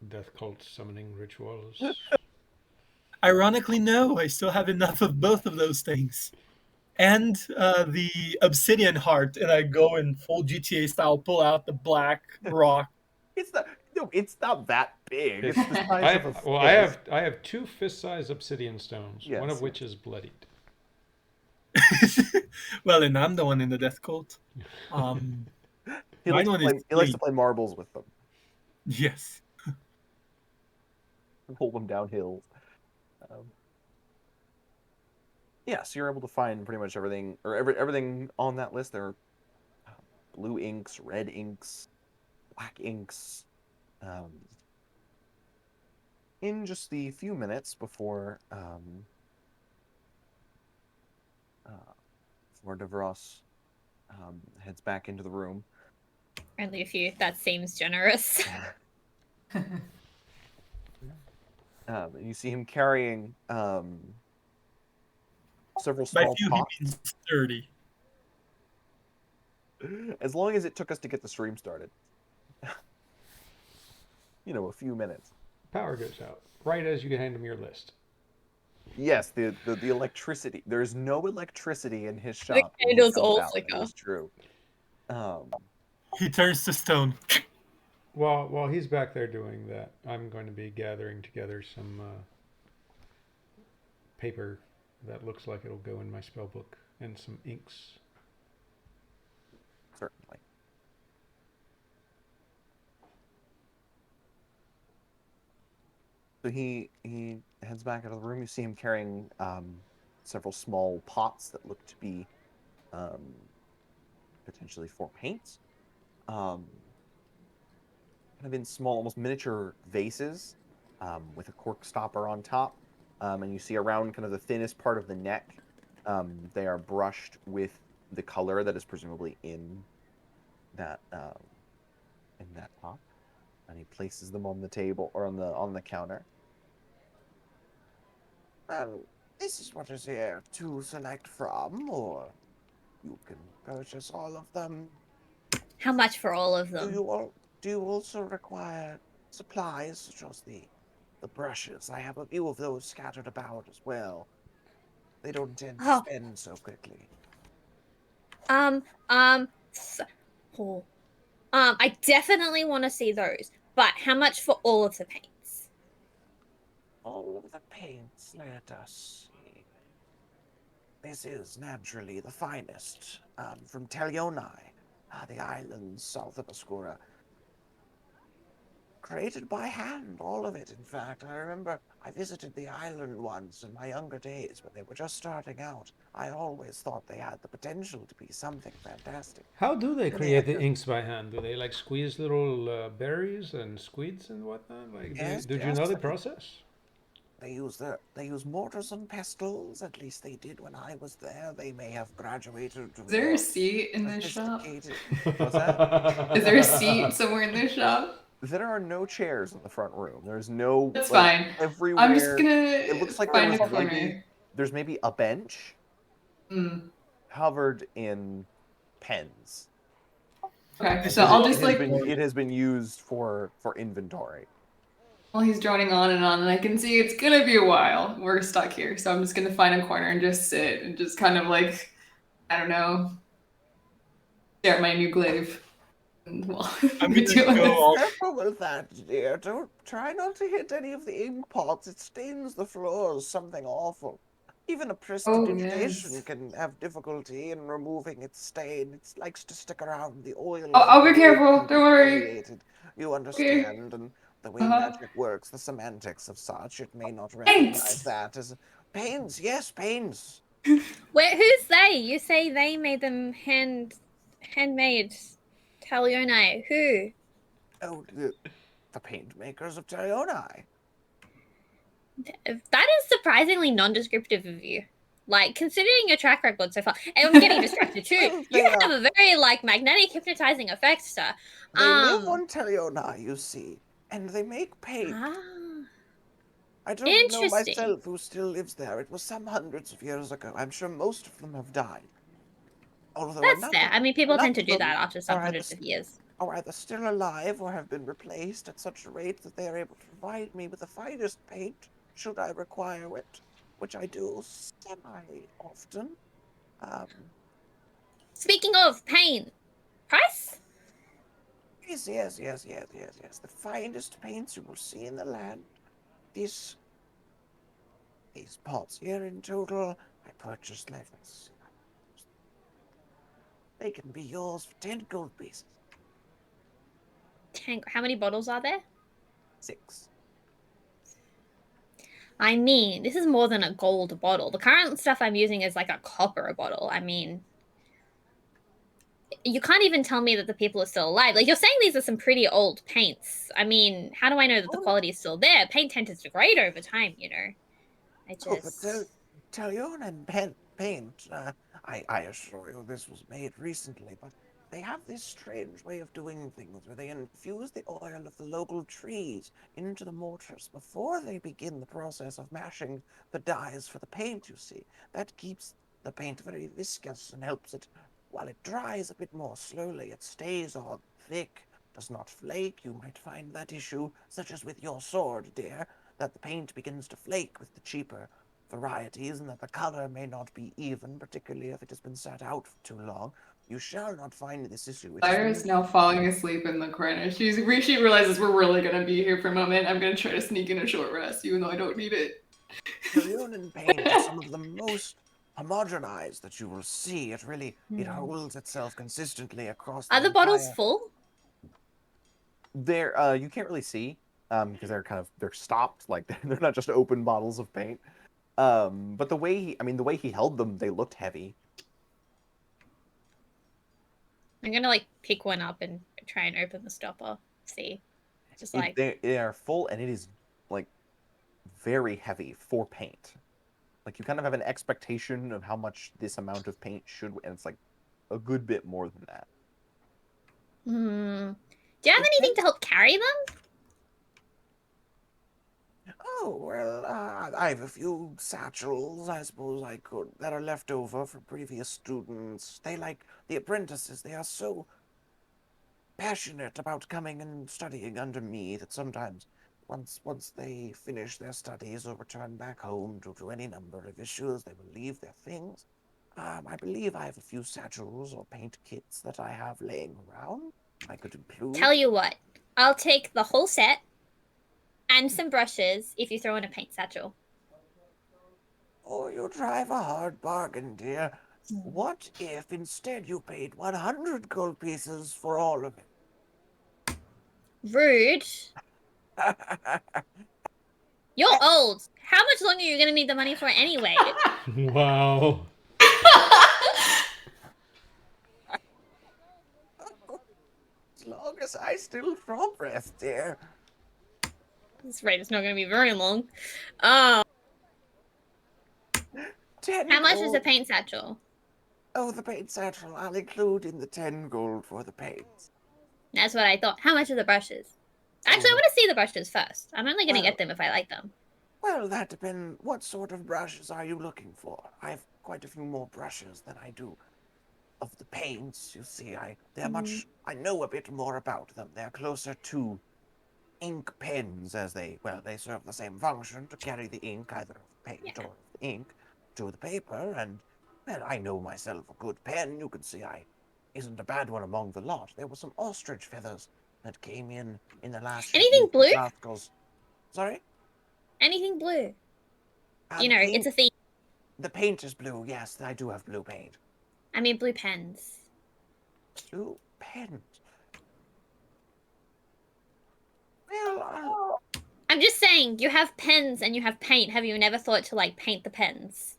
death cult summoning rituals. Ironically, no. I still have enough of both of those things. And the obsidian heart, and I go in full GTA style, pull out the black rock. It's not that big. It's the size of a fist. I have 2 fist-sized obsidian stones, one of which is bloodied. Well, then I'm the one in the death cult. He likes to play marbles with them. Yes. Pull them down hills. Yeah, so you're able to find pretty much everything, or everything on that list. There are blue inks, red inks, black inks. In just the few minutes before DeVros heads back into the room. Only a few. That seems generous. You see him carrying several By small few, pots. he means 30. As long as it took us to get the stream started. A few minutes. Power goes out right as you hand him your list. Yes, the electricity. There's no electricity in his shop. The candles all flicker. It's true. He turns to stone. While he's back there doing that, I'm going to be gathering together some paper that looks like it'll go in my spell book and some inks. Certainly. So he heads back out of the room. You see him carrying several small pots that look to be potentially for paint. Kind of in small, almost miniature vases with a cork stopper on top. And you see around kind of the thinnest part of the neck, they are brushed with the color that is presumably in that pot. And he places them on the table or on the counter. This is what is here to select from, or you can purchase all of them. How much for all of them? Do you also require supplies such as the the brushes. I have a few of those scattered about as well. They don't tend to Oh. spend so quickly. S- oh. I definitely want to see those. But how much for all of the paints? All of the paints, let us see. This is naturally the finest, from Telyonai, the islands south of Ascura. Created by hand, all of it, in fact. I remember I visited the island once in my younger days when they were just starting out. I always thought they had the potential to be something fantastic. How do they Then create had the to- inks by hand? Do they like squeeze little berries and squids and whatnot? Like, Yes, did you yes, know the process? they use mortars and pestles. At least they did when I was there. They may have graduated to Is there a more seat in this shop? sophisticated. What's that? Is there a seat somewhere in this shop? There are no chairs in the front room. There's no That's like fine. everywhere. I'm just gonna It looks like find a there's maybe a bench corner. covered in pens. Okay, so Because I'll just like it has been used for inventory. while he's droning on, and I can see it's gonna be a while. We're stuck here, so I'm just gonna find a corner and just sit and just kind of like, I don't know, stare at my new glaive. Well, I'm we gonna deal with go this. all- Careful with that, dear. Don't try not to hit any of the ink pots. It stains the floors. Something awful. Even a prestidigitation yes. can have difficulty in removing its stain. It likes to stick around the oil. I'll be careful. Don't worry. You understand, and the way Uh-huh. magic works, the semantics of such, it may not Paints. recognize that as pains. Yes, pains. Wait, who's they? You say they made them handmade. Talione. Who? Oh, the paint makers of Telyonai. That is surprisingly non-descriptive of you. Like, considering your track record so far, and I'm getting distracted too. They You have a very like magnetic, hypnotizing effect, sir. They live on Telyonai, you see, and they make paint. Ah, I don't know interesting. myself who still lives there. It was some hundreds of years ago. I'm sure most of them have died. Although That's enough fair. of- I mean, people enough tend to of do them that after some are either hundreds of years. are either still alive or have been replaced at such a rate that they are able to provide me with the finest paint, should I require it, which I do semi-often. Speaking of pain, price? Yes. The finest paints you will see in the land. These pots here in total, I purchased levels. They can be yours for 10 gold pieces. How many bottles are there? 6. I mean, this is more than a gold bottle. The current stuff I'm using is like a copper bottle. I mean, you can't even tell me that the people are still alive. Like, you're saying these are some pretty old paints. I mean, how do I know that the quality is still there? Paint tends to degrade over time, you know. I Oh, but just... Talion and paint, I assure you this was made recently, but they have this strange way of doing things where they infuse the oil of the local trees into the mortars before they begin the process of mashing the dyes for the paint, you see. That keeps the paint very viscous and helps it, while it dries a bit more slowly, it stays on thick, does not flake. You might find that issue, such as with your sword, dear, that the paint begins to flake with the cheaper varieties, and that the color may not be even, particularly if it has been sat out for too long. You shall not find this issue. Lyra is now falling asleep in the corner. She realizes we're really gonna be here for a moment. I'm gonna try to sneak in a short rest, even though I don't need it. Trillion paint is some of the most homogenized that you will see. It really it holds itself consistently across. Are the bottles full? They're you can't really see because they're stopped, like they're not just open bottles of paint. But the way he held them, they looked heavy. I'm gonna like pick one up and try and open the stopper. See, just like They are full, and it is like very heavy for paint. Like you kind of have an expectation of how much this amount of paint should, and it's like a good bit more than that. Do you have anything to help carry them? Oh, well, I have a few satchels, I suppose I could, that are left over from previous students. They like the apprentices. They are so passionate about coming and studying under me that sometimes once they finish their studies or return back home due to any number of issues, they will leave their things. I believe I have a few satchels or paint kits that I have laying around. I could include. Tell you what, I'll take the whole set and some brushes if you throw in a paint satchel. Oh, you drive a hard bargain, dear. What if instead you paid 100 gold pieces for all of Rude. it? You're old. How much longer are you gonna need the money for anyway? Wow. As long as I still draw breath, dear. This rate is not gonna be very long. 10 How much is a gold. paint satchel? Oh, the paint satchel I'll include in the 10 gold for the paints. That's what I thought. How much are the brushes? Actually, I want to see the brushes first. I'm only gonna get them if I like them. Well, that depends. What sort of brushes are you looking for? I have quite a few more brushes than I do of the paints. You see, they're much. I know a bit more about them. They're closer to ink pens, as they serve the same function to carry the ink, either of paint or of the ink, to the paper. And well, I know myself a good pen. You can see I isn't a bad one among the lot. There were some ostrich feathers that came in the last. Anything blue? Rascals. Sorry. Anything blue? You The know, paint- it's a theme. The paint is blue. Yes, I do have blue paint. I mean, blue pens. Blue paint. Well, I'm just saying, you have pens and you have paint. Have you never thought to like paint the pens?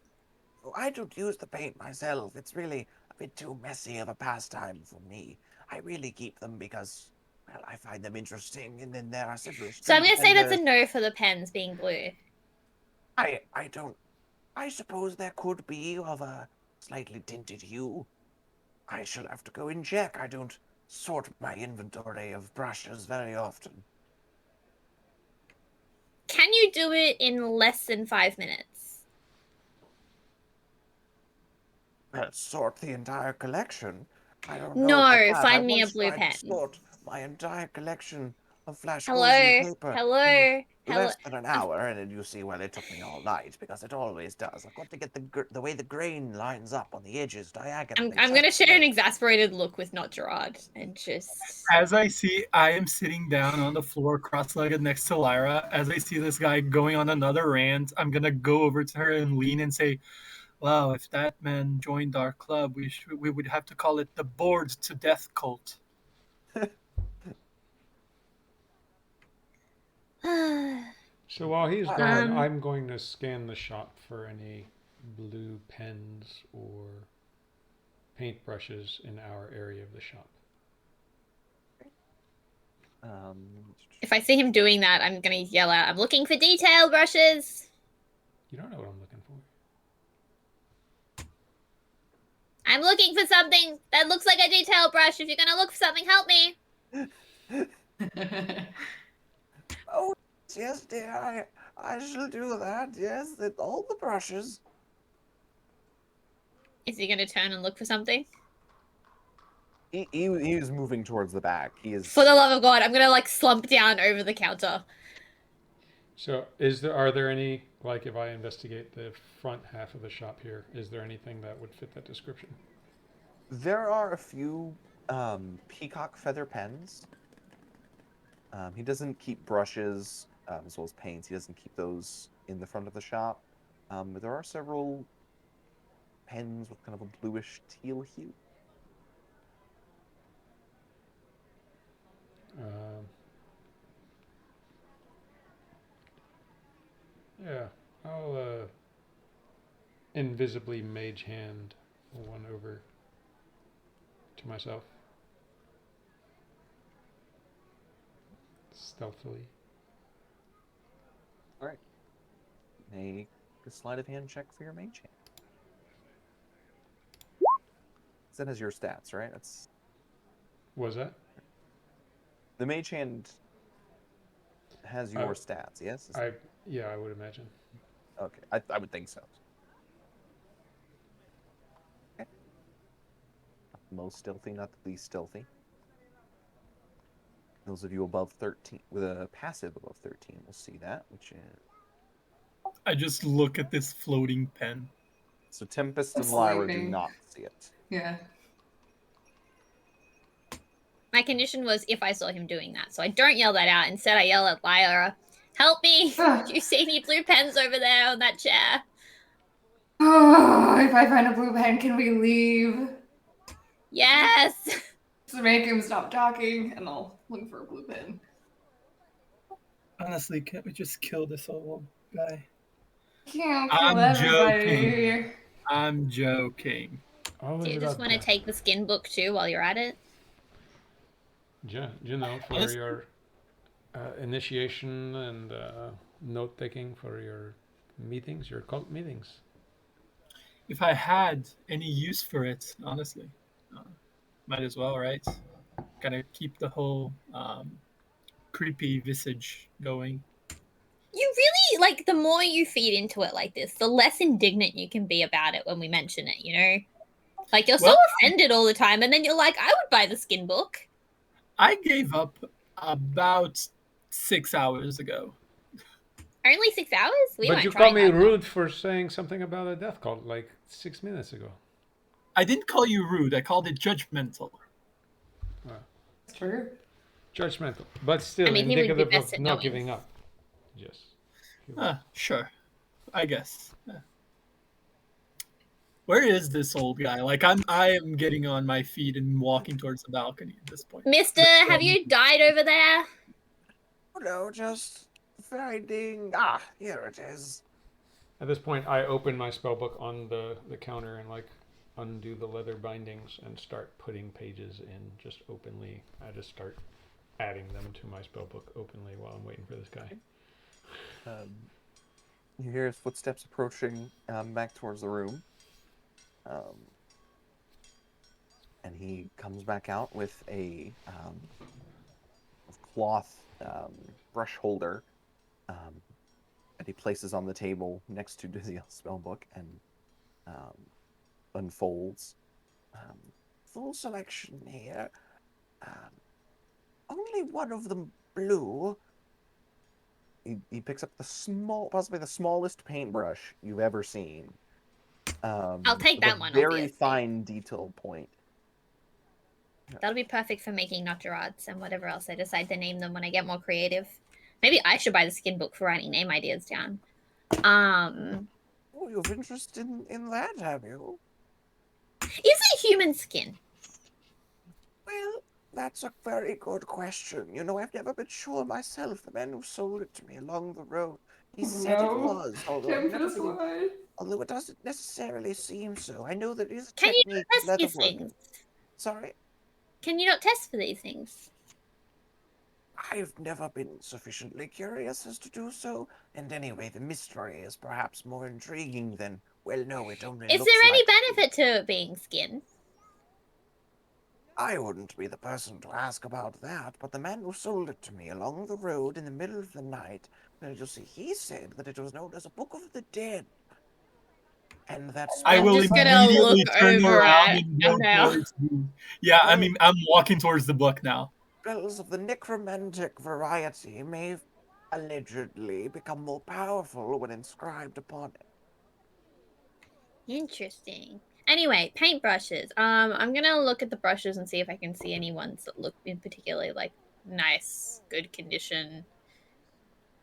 I don't use the paint myself. It's really a bit too messy of a pastime for me. I really keep them because, well, I find them interesting, and then there are several. So I'm gonna say that's a vendors. no for the pens being blue. I don't. I suppose there could be of a slightly tinted hue. I shall have to go and check. I don't sort my inventory of brushes very often. Can you do it in less than 5 minutes? Sort the entire collection. I don't know. No, If I have. find I me a once blue tried pen. to sort my entire collection of flash Hello, paper. hello, hello. Less than an hour, and then you see, well, it took me all night because it always does. I've got to get the way the grain lines up on the edges diagonally. I'm gonna share an exasperated look with not Gerard and just. As I see, I am sitting down on the floor, cross-legged next to Lyra. As I see this guy going on another rant, I'm gonna go over to her and lean and say, "Wow, if that man joined our club, we would have to call it the Bored to Death Cult." So while he's gone, Um, I'm going to scan the shop for any blue pens or paintbrushes in our area of the shop. If I see him doing that, I'm gonna yell out, "I'm looking for detail brushes." You don't know what I'm looking for. I'm looking for something that looks like a detail brush. If you're gonna look for something, help me. Oh, yes, dear. I shall do that. Yes, all the brushes. Is he gonna turn and look for something? He was moving towards the back. He is. For the love of God, I'm gonna like slump down over the counter. So are there any, like if I investigate the front half of the shop here, is there anything that would fit that description? There are a few peacock feather pens. He doesn't keep brushes as well as paints. He doesn't keep those in the front of the shop. But there are several pens with kind of a bluish teal hue. Yeah, I'll invisibly mage hand one over to myself. Stealthily. All right. Make a sleight of hand check for your mage hand. That has your stats, right? That's Was that? the mage hand has your stats. Yes. Yeah, I would imagine. Okay, I would think so. Okay. Not the most stealthy, not the least stealthy. Those of you above 13 with a passive above 13 will see that, which is I just look at this floating pen. so Tempest and That's Lyra do lightning. not see it. Yeah. My condition was if I saw him doing that. So I don't yell that out. Instead, I yell at Lyra, help me! Ah. Do you see any blue pens over there on that chair? Oh, if I find a blue pen, can we leave? Yes! To make him stop talking, and I'll look for a blue pen. Honestly, can't we just kill this old guy? Can't kill I'm everybody. I'm joking. Do Always you just about want to that. take the skin book too while you're at it? You know, for Honestly- your initiation and note taking for your meetings, your cult meetings. If I had any use for it, honestly, might as well, right? Gotta keep the whole creepy visage going. You really, like, the more you feed into it like this, the less indignant you can be about it when we mention it, you know? Like, you're so Well- offended all the time, and then you're like, I would buy the skin book. I gave up about 6 hours ago. Only 6 hours? We But weren't you trying called me that long. rude for saying something about a death cult like 6 minutes ago. I didn't call you rude. I called it judgmental. True. Judgmental, but still I mean, he would be indicative best of at not knowing. giving up. Yes. Sure. I guess. Where is this old guy? Like I am getting on my feet and walking towards the balcony at this point. Mister, have you died over there? Oh no, just finding. Here it is. At this point, I open my spellbook on the counter and like undo the leather bindings and start putting pages in just openly. I just start adding them to my spellbook openly while I'm waiting for this guy. You hear his footsteps approaching back towards the room. And he comes back out with a cloth brush holder that he places on the table next to Diziel's spellbook and unfolds. Full selection here. Only one of them blue. He picks up possibly the smallest paintbrush you've ever seen. I'll take with that a one, very obviously. fine detail point. That'll be perfect for making notcherats and whatever else I decide to name them when I get more creative. Maybe I should buy the skin book for writing name ideas down. Oh, you've interest in that, have you? Is it human skin? Well, that's a very good question. You know, I've never been sure myself. The man who sold it to me along the road, he said it No. was, although I've never Tempest, been, why? although it doesn't necessarily seem so. I know there is a Can you technique not test leather these work. things? Sorry, Can you not test for these things? I've never been sufficiently curious as to do so. And anyway, the mystery is perhaps more intriguing than, well, no, it only Is looks there any like benefit to it being skin? I wouldn't be the person to ask about that, but the man who sold it to me along the road in the middle of the night, well, you see, he said that it was known as a Book of the Dead. And that's I I'm will just gonna immediately look turn over around at and go now. towards you. Yeah, I mean, I'm walking towards the book now. spells of the necromantic variety may allegedly become more powerful when inscribed upon it. Interesting. Anyway, paintbrushes. I'm gonna look at the brushes and see if I can see any ones that look in particularly like nice, good condition.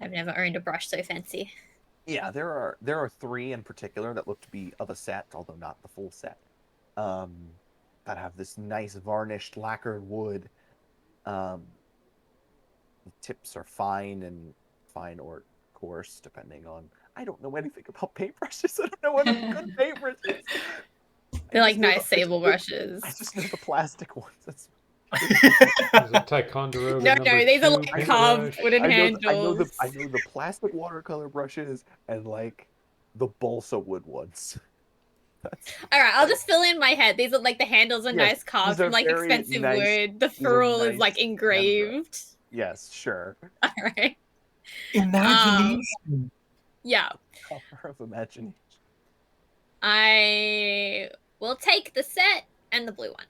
I've never owned a brush so fancy. Yeah, there are three in particular that look to be of a set, although not the full set. That have this nice varnished lacquered wood. The tips are fine or coarse, depending on. I don't know anything about paintbrushes. I don't know what a good paintbrush is. They're I like just know nice sable brushes. I just know the plastic ones. That's There's a Ticonderoga No, these are #2 like I know- carved wooden I know handles. I know the plastic watercolor brushes and like the balsa wood ones. All right, I'll just fill in my head. These are like the handles are Yes, nice carved these are from like very expensive nice- wood. The these are ferrule is nice like hand engraved. Yes, sure. All right. Imagination. Yeah. Power of imagination. I will take the set and the blue one.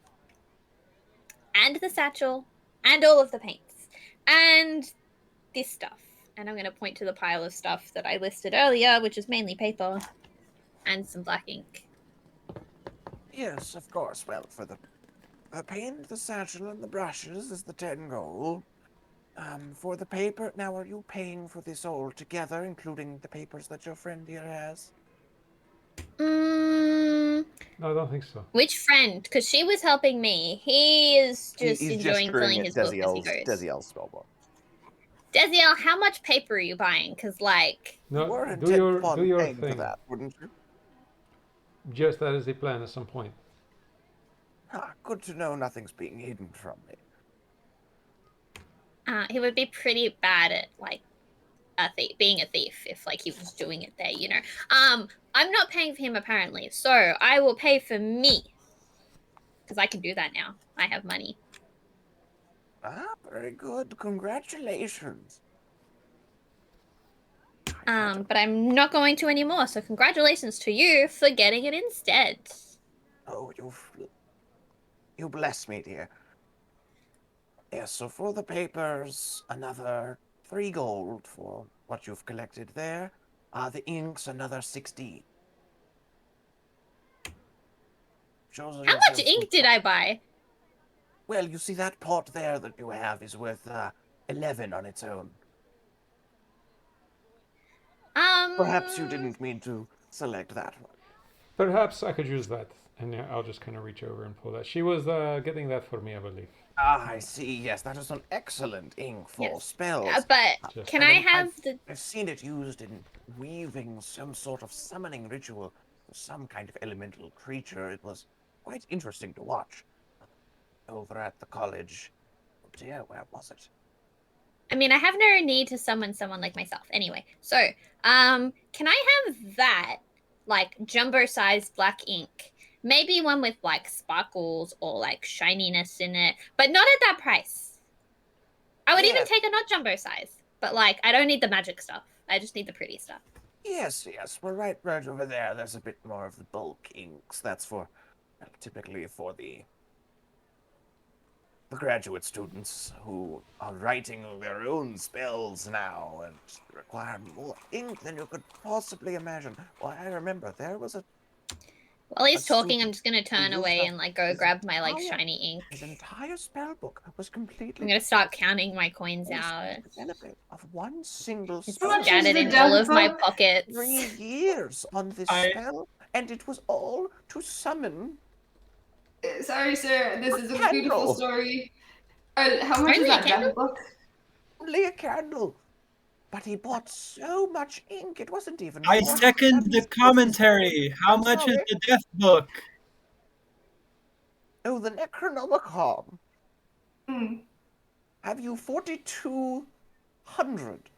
And the satchel. And all of the paints. And this stuff. And I'm going to point to the pile of stuff that I listed earlier, which is mainly paper and some black ink. Yes, of course. Well, for the paint, the satchel, and the brushes is the 10 gold. For the paper, now are you paying for this all together, including the papers that your friend here has? Mm, No, I don't think so. which friend? Because she was helping me. He is just He's enjoying gesturing filling at his book as he goes. Desiel's spellbook. Desiel, how much paper are you buying? Because, like... You were No, intent do upon your paying for thing. that, wouldn't you? Just that is the plan at some point. Ah, good to know nothing's being hidden from me. He would be pretty bad at, like, being a thief if, like, he was doing it there, you know. I'm not paying for him, apparently, so I will pay for me. Because I can do that now. I have money. Ah, very good. Congratulations. But I'm not going to anymore, so congratulations to you for getting it instead. Oh, you bless me, dear. Yes, so for the papers, another 3 gold for what you've collected there. The inks, another 16. How much ink did I buy? Well, you see that pot there that you have is worth 11 on its own. Perhaps you didn't mean to select that one. Perhaps I could use that. And I'll just kind of reach over and pull that. She was getting that for me, I believe. Ah, I see. Yes, that is an excellent ink for Yes. spells. But Just- can I have the... I've seen it used in weaving some sort of summoning ritual for some kind of elemental creature. It was quite interesting to watch. Over at the college. Oh dear, where was it? I mean, I have no need to summon someone like myself. Anyway, so, can I have that, like, jumbo-sized black ink? Maybe one with, like, sparkles or, like, shininess in it, but not at that price. I would even Yes. take a not jumbo-size, but, like, I don't need the magic stuff. I just need the pretty stuff. Yes, we're right over there. There's a bit more of the bulk inks. That's for, typically for the graduate students who are writing their own spells now and require more ink than you could possibly imagine. Well, I remember there was a While he's A talking, I'm student just gonna turn who away used and, like, go his grab my, like, entire- shiny his ink. entire spell book was completely I'm gonna start counting my coins based out. on the benefit of one single It's How much spell. is scattered the in all death of my book? pockets. 3 years on this I- spell, and it was all to summon. Sorry, sir. This is a Candle. beautiful story. How much Only is a that candle? death book? Only a candle. But he bought so much ink, it wasn't even. I 40 second the cents. commentary. How I'm much is sorry. the death book? Oh, the Necronomicon. Hmm. Have you 4,200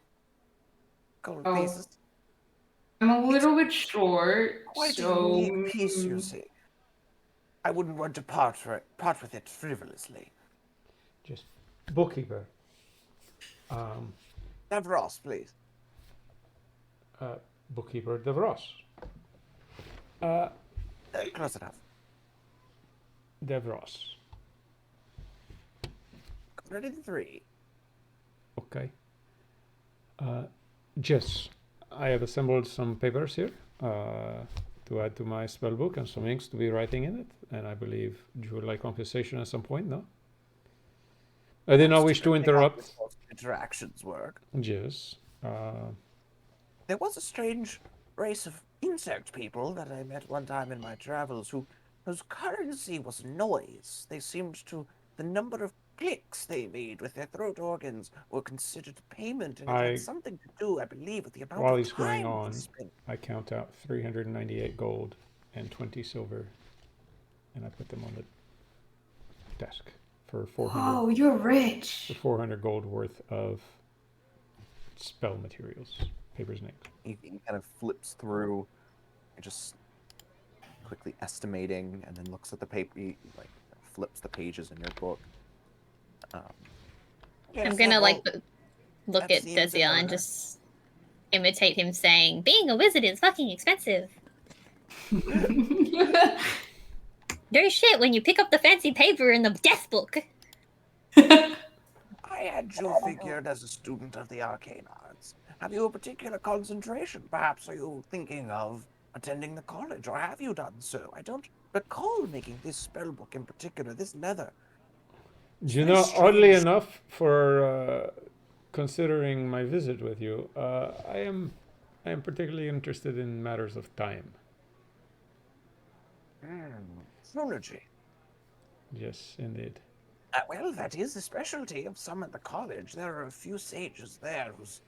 gold Oh. pieces? I'm a little bit short, Quite so a unique piece, you see. I wouldn't want to part with it frivolously. Just bookkeeper. Davros, please. Bookkeeper Devros. Close enough. Devros. Ready to 3. Okay. Yes, I have assembled some papers here to add to my spell book and some inks to be writing in it. And I believe you would like compensation at some point, no? I did not wish to Typically how interrupt. most interactions work. Yes. There was a strange race of insect people that I met one time in my travels whose currency was noise. They seemed to, the number of clicks they made with their throat organs were considered payment, and it I- had something to do, I believe, with the amount While of he's going time on, they spent. I count out 398 gold and 20 silver, and I put them on the desk for 400. Oh, you're rich. For 400 gold worth of spell materials, papers and ink. He kind of flips through, and just quickly estimating, and then looks at the paper, he, like, flips the pages in your book. I'm gonna, like, look that at seems in Desiel and order. just imitate him saying, being a wizard is fucking expensive. No shit when you pick up the fancy paper in the death book. I I had you figured as a student of the arcane arts. Have you a particular concentration? Perhaps are you thinking of attending the college, or have you done so? I don't recall making this spell book in particular, this leather. It's You very know, oddly strange. enough, for considering my visit with you, I am particularly interested in matters of time. Astrology. Yes, indeed. Well, that is the specialty of some at the college. There are a few sages there whose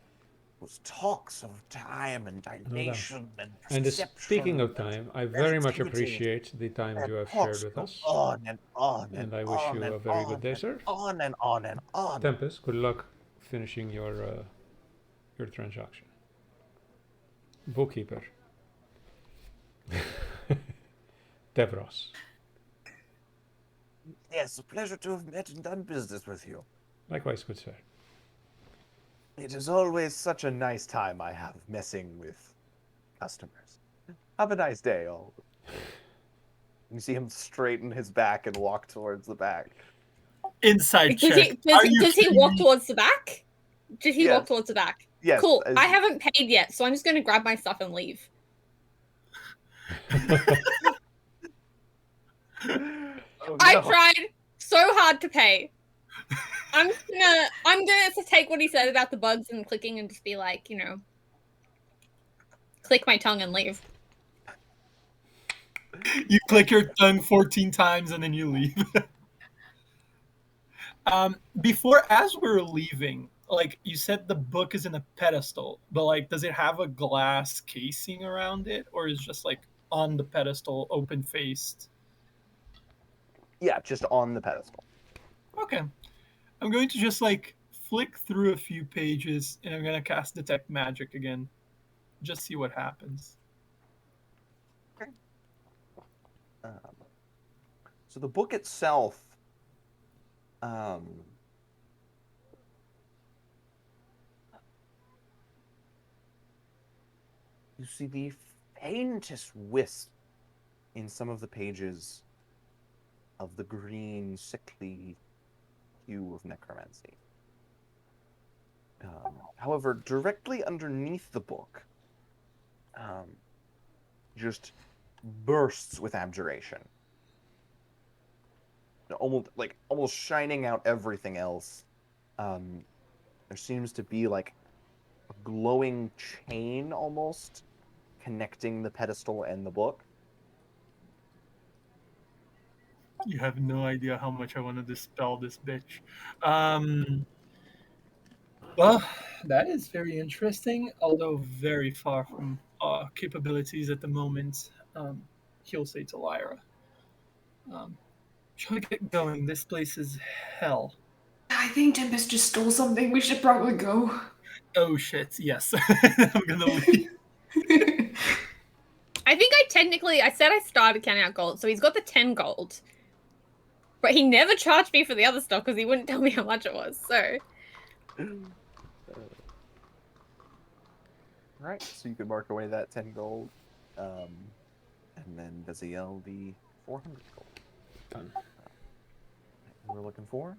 talks of time and No doubt. dilation and And speaking perception of and time, I very much relativity, appreciate the time their you have shared talks with go us. on and on and And I wish on you and a very good on day, and sir. on and on and on. Tempest, good luck finishing your transaction. Bookkeeper. Devros. Yes, a pleasure to have met and done business with you. Likewise, good sir. It is always such a nice time I have messing with customers. Have a nice day, all. You see him straighten his back and walk towards the back. Inside Does check. does he walk me? towards the back? Did he walk Yes. towards the back? Yes. Cool. I haven't paid yet, so I'm just going to grab my stuff and leave. Oh, I no. tried so hard to pay. I'm gonna take what he said about the bugs and clicking and just be like, you know, click my tongue and leave. You click your tongue 14 times and then you leave. Before, as we're leaving, like you said, the book is in a pedestal, but like, does it have a glass casing around it, or is it just like on the pedestal, open faced? Yeah, just on the pedestal. Okay, I'm going to just like flick through a few pages, and I'm gonna cast Detect Magic again, just see what happens. So the book itself, you see the faintest wisp in some of the pages of the green, sickly hue of necromancy. However, directly underneath the book, just bursts with abjuration. Almost shining out everything else. There seems to be like a glowing chain almost connecting the pedestal and the book. You have no idea how much I want to dispel this bitch. Well, that is very interesting, although very far from capabilities at the moment. He'll say to Lyra, shall we get going? This place is hell. I think Tempest just stole something. We should probably go. Oh shit, yes. I'm gonna leave. I think I said I started counting out gold, so he's got the 10 gold. But he never charged me for the other stuff because he wouldn't tell me how much it was, so. Right, so you could mark away that 10 gold, and then Veziel the 400 gold. Done. We're looking for,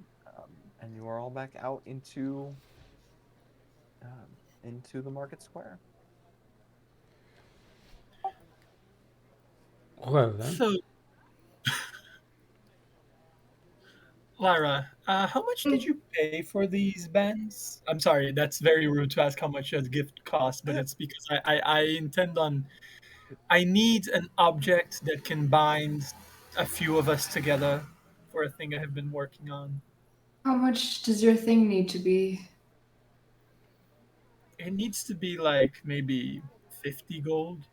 and you are all back out into the market square. Well then. So, Lyra, how much did you pay for these bands? I'm sorry, that's very rude to ask how much a gift costs, but it's because I intend on. I need an object that can bind a few of us together for a thing I have been working on. How much does your thing need to be? It needs to be like maybe 50 gold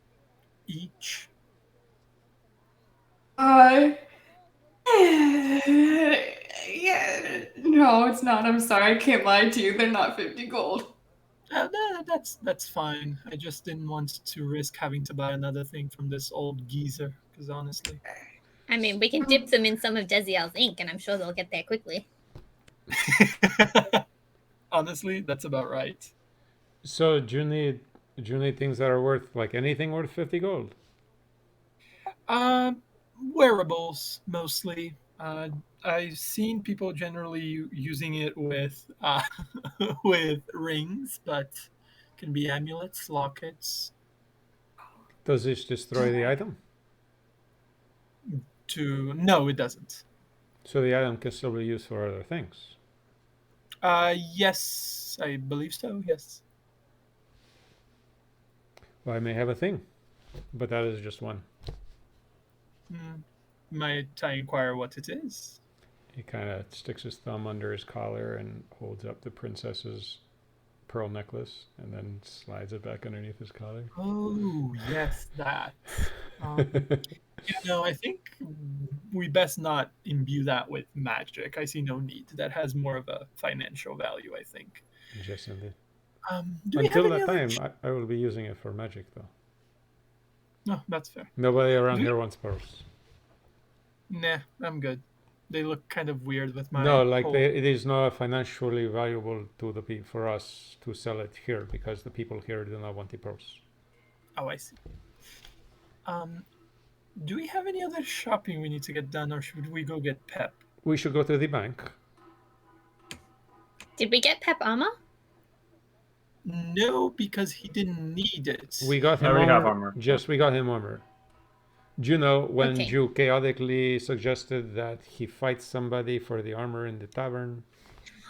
each. Yeah, no, it's not. I'm sorry. I can't lie to you. They're not 50 gold. That's fine. I just didn't want to risk having to buy another thing from this old geezer, because honestly. I mean, we can dip them in some of Desiel's ink, and I'm sure they'll get there quickly. Honestly, that's about right. So do you need things that are worth like anything worth 50 gold? Wearables mostly. I've seen people generally using it with with rings, but can be amulets, lockets. Does this destroy the item? No, it doesn't. So the item can still be used for other things. Yes, I believe so. Yes. Well, I may have a thing, but that is just one. Might I inquire what it is? He kind of sticks his thumb under his collar and holds up the princess's pearl necklace and then slides it back underneath his collar. Oh, yes, that. I think we best not imbue that with magic. I see no need. That has more of a financial value, I think. Just indeed. Do we have Until any that other time, I will be using it for magic, though. No, that's fair. Nobody around Do we- here wants pearls. Nah, I'm good. They look kind of weird with my No, like whole- it is not financially valuable to the for us to sell it here because the people here do not want the pearls. Oh, I see. Do we have any other shopping we need to get done, or should we go get Pep? We should go to the bank. Did we get Pep armor? No, because he didn't need it. We got I him already have armor. armor. Just we got him armor. Do you know when Okay. you chaotically suggested that he fight somebody for the armor in the tavern?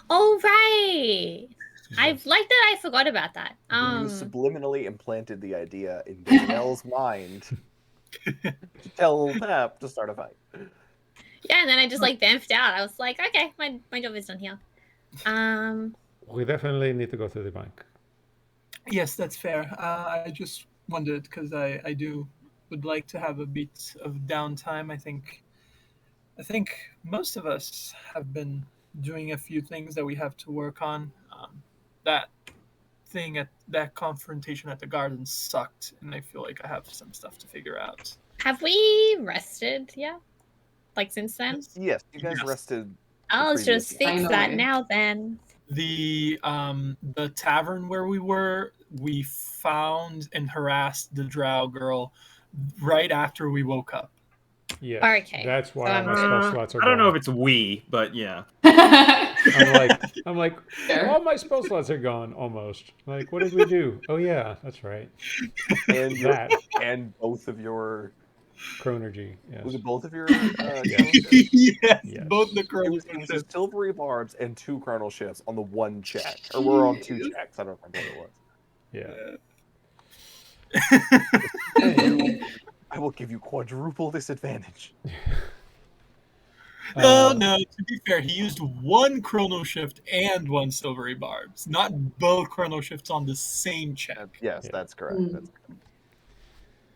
Oh right. I've like that. I forgot about that. You subliminally implanted the idea in Danielle's mind to tell Pep to start a fight. Yeah, and then I just like vamped out. I was like, okay, my job is done here. We definitely need to go to the bank. Yes, that's fair. I just wondered because I would like to have a bit of downtime. I think most of us have been doing a few things that we have to work on. That thing at that confrontation at the garden sucked, and I feel like I have some stuff to figure out. Have we rested? Yeah, like since then. Yes, you guys Yes. rested. I'll previous just night. fix that Finally. now then. The tavern where we were, we found and harassed the drow girl right after we woke up. Yes. Okay, That's why so all I'm my good. spell slots are I don't know gone. if it's we, but yeah. I'm like, Fair. all my spell slots are gone almost. Like, what did we do? Oh yeah, that's right. And That and both of your chronergy. was Yes. it both of your Yes, Yes. both the it girls. was the silvery barbs and 2 chronal shifts on the one check, or we're on 2 checks. I don't remember what Yeah. it was. I will give you quadruple disadvantage. Oh no, to be fair, he used one chrono shift and one silvery barbs, not both chrono shifts on the same check. Yes, Yeah. that's correct. Mm. That's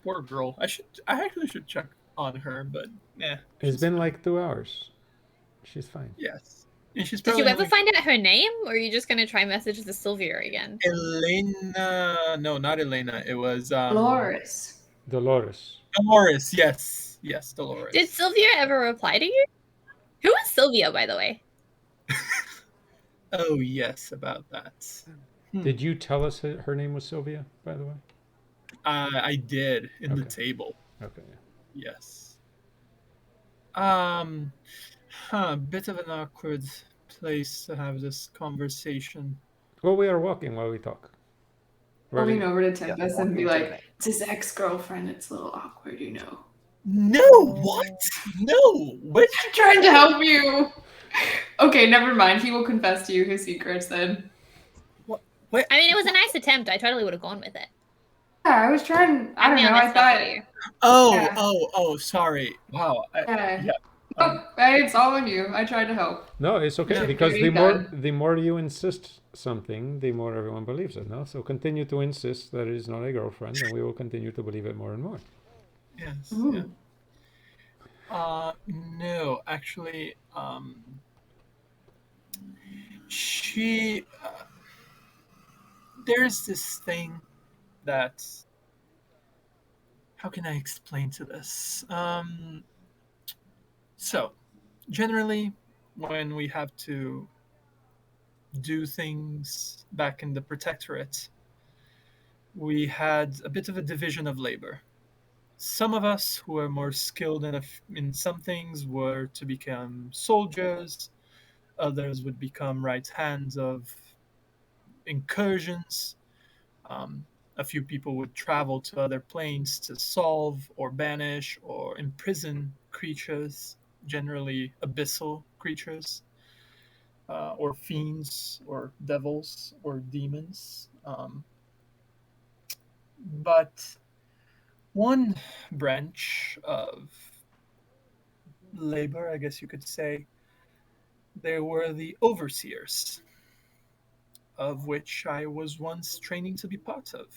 Poor girl. I actually should check on her, but It's she's been fine. like 2 hours. She's fine. Yes. And she's Did probably you ever only- find out her name, or are you just gonna try message the Sylvia again? Elena? No, not Elena. It was Dolores. Dolores. Dolores. Yes, Dolores. Did Sylvia ever reply to you? Who is Sylvia, by the way? Oh yes, about that. Did you tell us her name was Sylvia, by the way? I did in the Okay. table. Okay. Yes. Bit of an awkward place to have this conversation. Well, we are walking while we talk. I'll lean Right? over to Tempest and be walking to the like, bank. it's his ex-girlfriend. It's a little awkward, you know. No, what? No. What? I'm trying to help you. Okay, never mind. He will confess to you his secrets then. What? I mean, it was a nice attempt. I totally would have gone with it. Yeah, I was trying. I don't Maybe know. I messed up thought. for you. Oh, Yeah. oh, sorry. Wow. Yeah. Yeah. Oh, hey, it's all on you. I tried to help. No, it's okay Yeah, because very the more you insist something, the more everyone believes it. No, so continue to insist that it is not a girlfriend, and we will continue to believe it more and more. Yes. Ooh. Yeah. No, actually, she. There's this thing that. How can I explain to this? So, generally, when we have to do things back in the Protectorate, we had a bit of a division of labor. some of us who are more skilled in some things were to become soldiers. Others would become right hands of incursions. Um, a few people would travel to other planes to solve or banish or imprison creatures, generally abyssal creatures, or fiends, or devils, or demons. But one branch of labor, I guess you could say, there were the overseers, of which I was once training to be part of.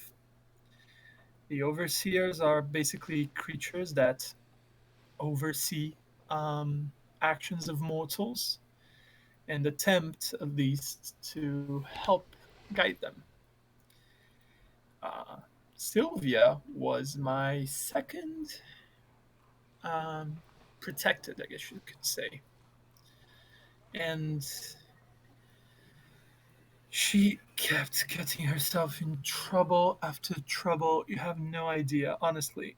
The overseers are basically creatures that oversee um, actions of mortals and attempt at least to help guide them. Uh, Sylvia was my second um, protected, I guess you could say. And she kept getting herself in trouble after trouble. You have no idea, honestly.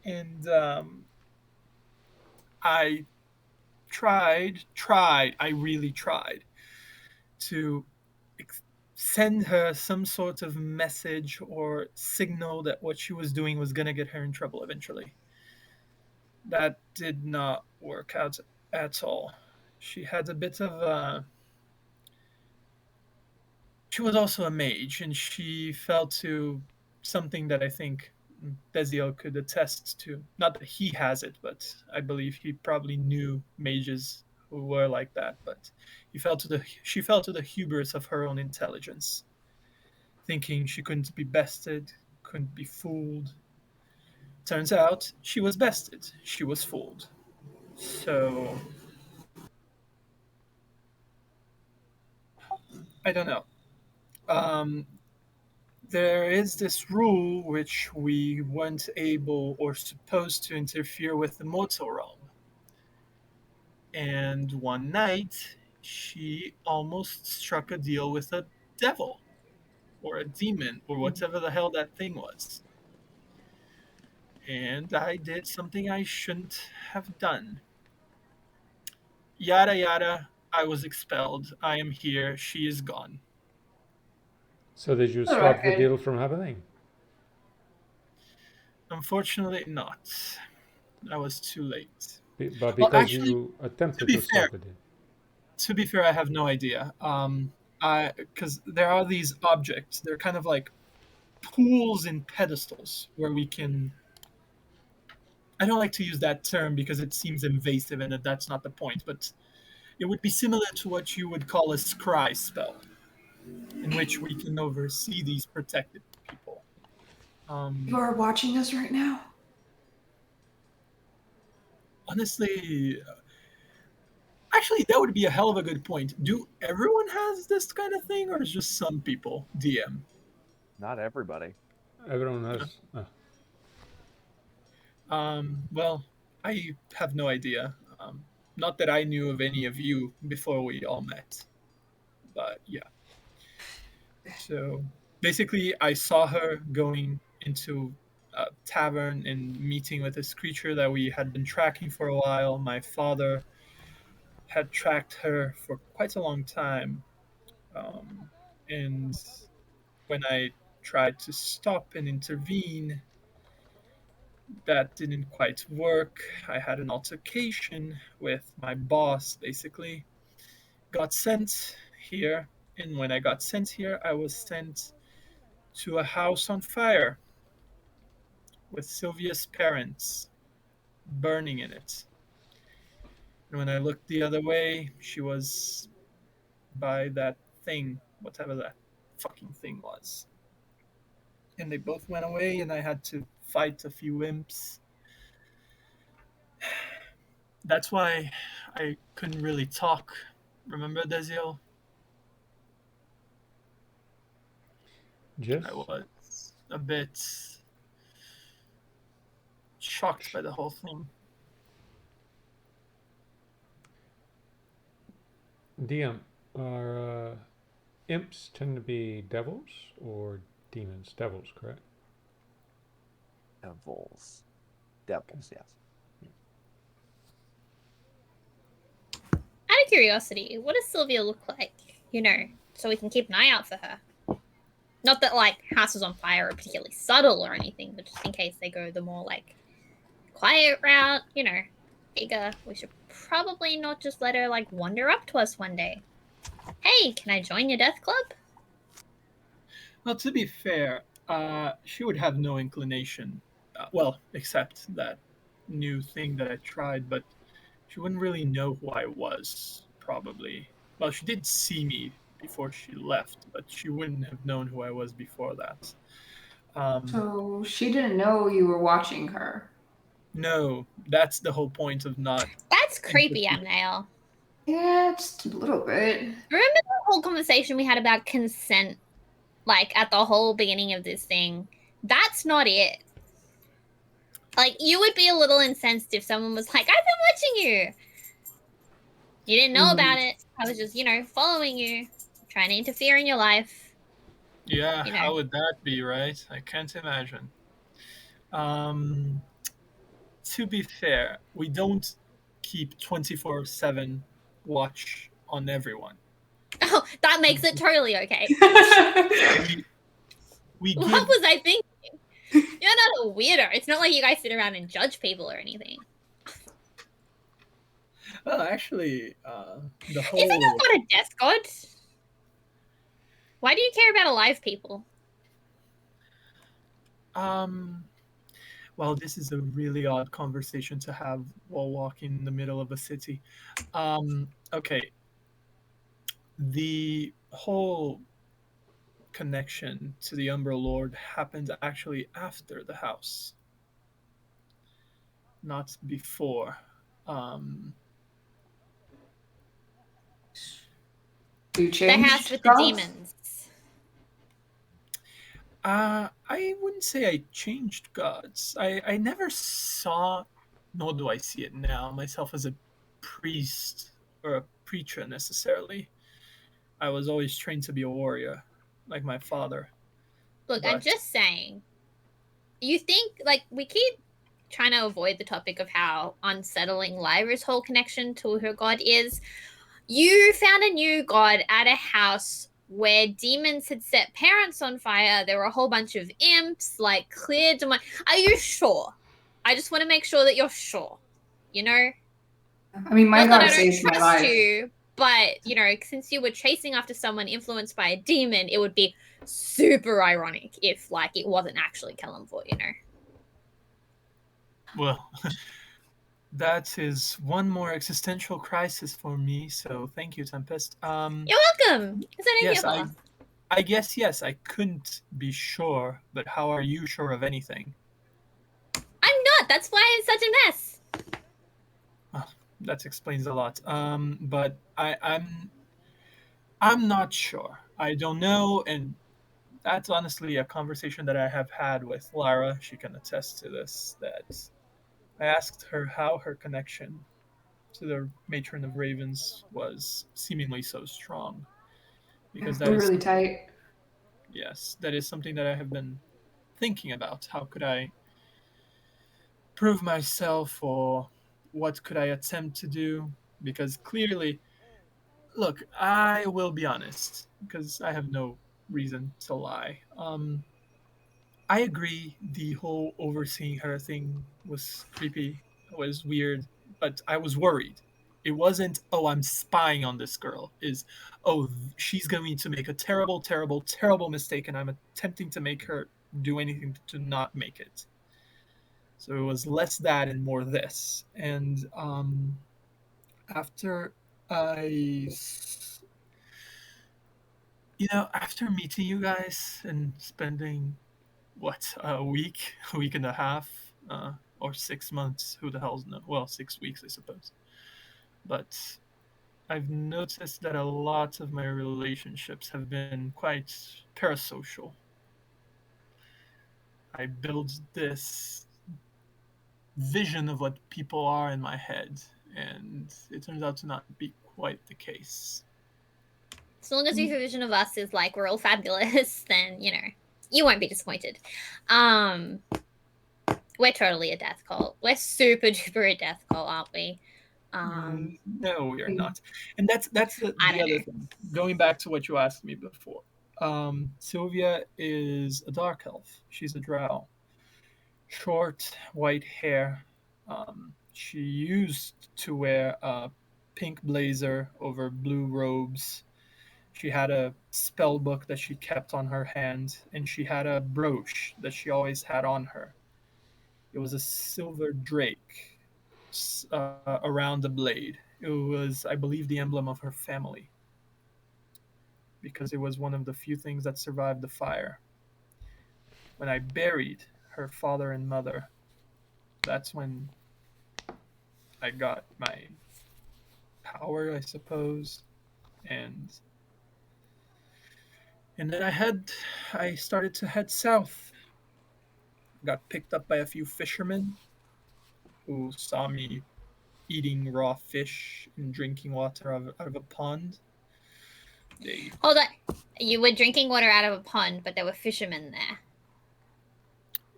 And I I really tried to send her some sort of message or signal that what she was doing was going to get her in trouble eventually. That did not work out at all. She had a bit of a. She was also a mage, and she fell to something that I think Desiel could attest to. Not that he has it, but I believe he probably knew mages who were like that. But she fell to the hubris of her own intelligence, thinking she couldn't be bested, couldn't be fooled. Turns out she was bested. She was fooled. So I don't know. Um, there is this rule which we weren't able or supposed to interfere with the mortal realm. And one night, she almost struck a deal with a devil or a demon or whatever the hell that thing was. And I did something I shouldn't have done. Yada yada, I was expelled. I am here. She is gone. So did you For the stop the record, deal from happening? Unfortunately, not. I was too late. But Well, because actually, you to attempted be to fair, stop the deal. I have no idea. I because there are these objects. They're kind of like pools and pedestals where we can. I don't like to use that term because it seems invasive and that's not the point. But it would be similar to what you would call a scry spell, in which we can oversee these protected people. you Um, are watching us right now. Honestly, actually, that would be a hell of a good point. Do everyone has this kind of thing, or is just some people DM? Not everybody. Everyone has. Well, I have no idea. Not that I knew of any of you before we all met, but yeah. So basically, I saw her going into a tavern and meeting with this creature that we had been tracking for a while. My father had tracked her for quite a long time. And when I tried to stop and intervene, that didn't quite work. I had an altercation with my boss, basically. Got sent here, and when I got sent here, I was sent to a house on fire with Sylvia's parents burning in it. And when I looked the other way, she was by that thing, whatever that fucking thing was. And they both went away, and I had to fight a few imps. That's why I couldn't really talk. Remember, Desiel? I Yes. was a bit shocked by the whole thing. DM, are imps tend to be devils or demons? Devils, correct? Devils. Devils, yes. Out of curiosity, what does Sylvia look like? You know, so we can keep an eye out for her. Not that like houses on fire are particularly subtle or anything, but just in case they go the more like quiet route, you know, figure we should probably not just let her like wander up to us one day. Hey, can I join your death club? Well, to be fair, she would have no inclination. Well, except that new thing that I tried, but she wouldn't really know who I was, probably. Well, she did see me before she left, but she wouldn't have known who I was before that. So she didn't know you were watching her. No, that's the whole point of not. That's creepy, Amnail. Yeah, just a little bit. Remember the whole conversation we had about consent, like at the whole beginning of this thing? That's not it. Like, you would be a little incensed if someone was like, I've been watching you. You didn't know about it. I was just, you know, following you, trying to interfere in your life. Yeah, You know. how would that be, right? I can't imagine. To be fair, we don't keep 24/7 watch on everyone. Oh, that makes it totally okay. We What give was I thinking? You're not a weirdo. It's not like you guys sit around and judge people or anything. well, actually, the Isn't your whole god a death god? Why do you care about alive people? well, this is a really odd conversation to have while walking in the middle of a city. Okay, the whole connection to the Umbra Lord happened actually after the house, not before. You The changed house with the gods? demons. I wouldn't say I changed gods. I never saw, nor do I see it now, myself as a priest or a preacher necessarily. I was always trained to be a warrior, like my father. Look, I'm But just saying. You think, like, we keep trying to avoid the topic of how unsettling Lyra's whole connection to her god is. You found a new god at a house where demons had set parents on fire. There were a whole bunch of imps, like clear demon. Are you sure? I just want to make sure that you're sure. You know, I mean, my not that god I don't saved my trust life. you, but you know, since you were chasing after someone influenced by a demon, it would be super ironic if, like, it wasn't actually Kellamfort. You know. well, that is one more existential crisis for me. So thank you, Tempest. You're welcome. Is that Yes, anything? I guess yes. I couldn't be sure, but how are you sure of anything? I'm not. That's why it's such a mess. That explains a lot. But I'm not sure. I don't know, and that's honestly a conversation that I have had with Lara. She can attest to this. That I asked her how her connection to the matron of ravens was seemingly so strong, because that We're is really tight. yes, that is something that I have been thinking about. How could I prove myself, or what could I attempt to do? Because clearly, look, I will be honest, because I have no reason to lie. I agree the whole overseeing her thing was creepy, was weird, but I was worried. It wasn't, oh, I'm spying on this girl. Is, oh, she's going to make a terrible, terrible, terrible mistake, and I'm attempting to make her do anything to not make it. So it was less that and more this. And after I, after meeting you guys and spending what, a week, a week and a half, or 6 months, who the hell's know? Well, 6 weeks, I suppose. But I've noticed that a lot of my relationships have been quite parasocial. I build this vision of what people are in my head, and it turns out to not be quite the case. As long as your vision of us is like we're all fabulous, then you know you won't be disappointed. we're totally a death cult. We're super duper a death cult, aren't we? No, we are not. And that's I the don't other know. thing. Going back to what you asked me before. Sylvia is a dark elf. She's a drow. Short white hair. She used to wear a pink blazer over blue robes. She had a spell book that she kept on her hand, and she had a brooch that she always had on her. It was a silver drake around the blade. It was, I believe, the emblem of her family because it was one of the few things that survived the fire. When I buried her father and mother, that's when I got my power, I suppose, and then I started to head south. Got picked up by a few fishermen who saw me eating raw fish and drinking water out of a pond. They Hold on. You were drinking water out of a pond, but there were fishermen there.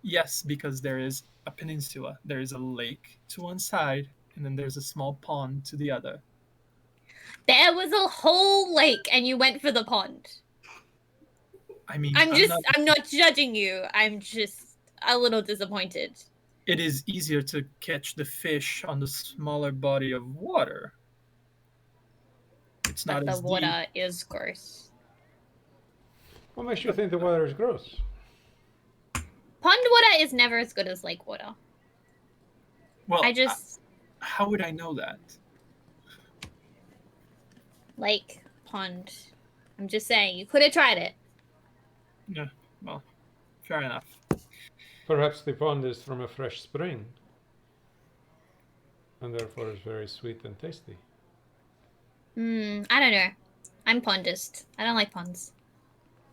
Yes, because there is a peninsula. There is a lake to one side, and then there's a small pond to the other. There was a whole lake, and you went for the pond. I mean, I'm not judging you. I'm just a little disappointed. It is easier to catch the fish on the smaller body of water. It's not But the as deep. water is gross. What makes you think the water is gross? Pond water is never as good as lake water. Well, how would I know that? Lake, pond. I'm just saying, you could have tried it. Yeah, well, fair enough. Perhaps the pond is from a fresh spring, and therefore is very sweet and tasty. I don't know. I'm pondist. I don't like ponds.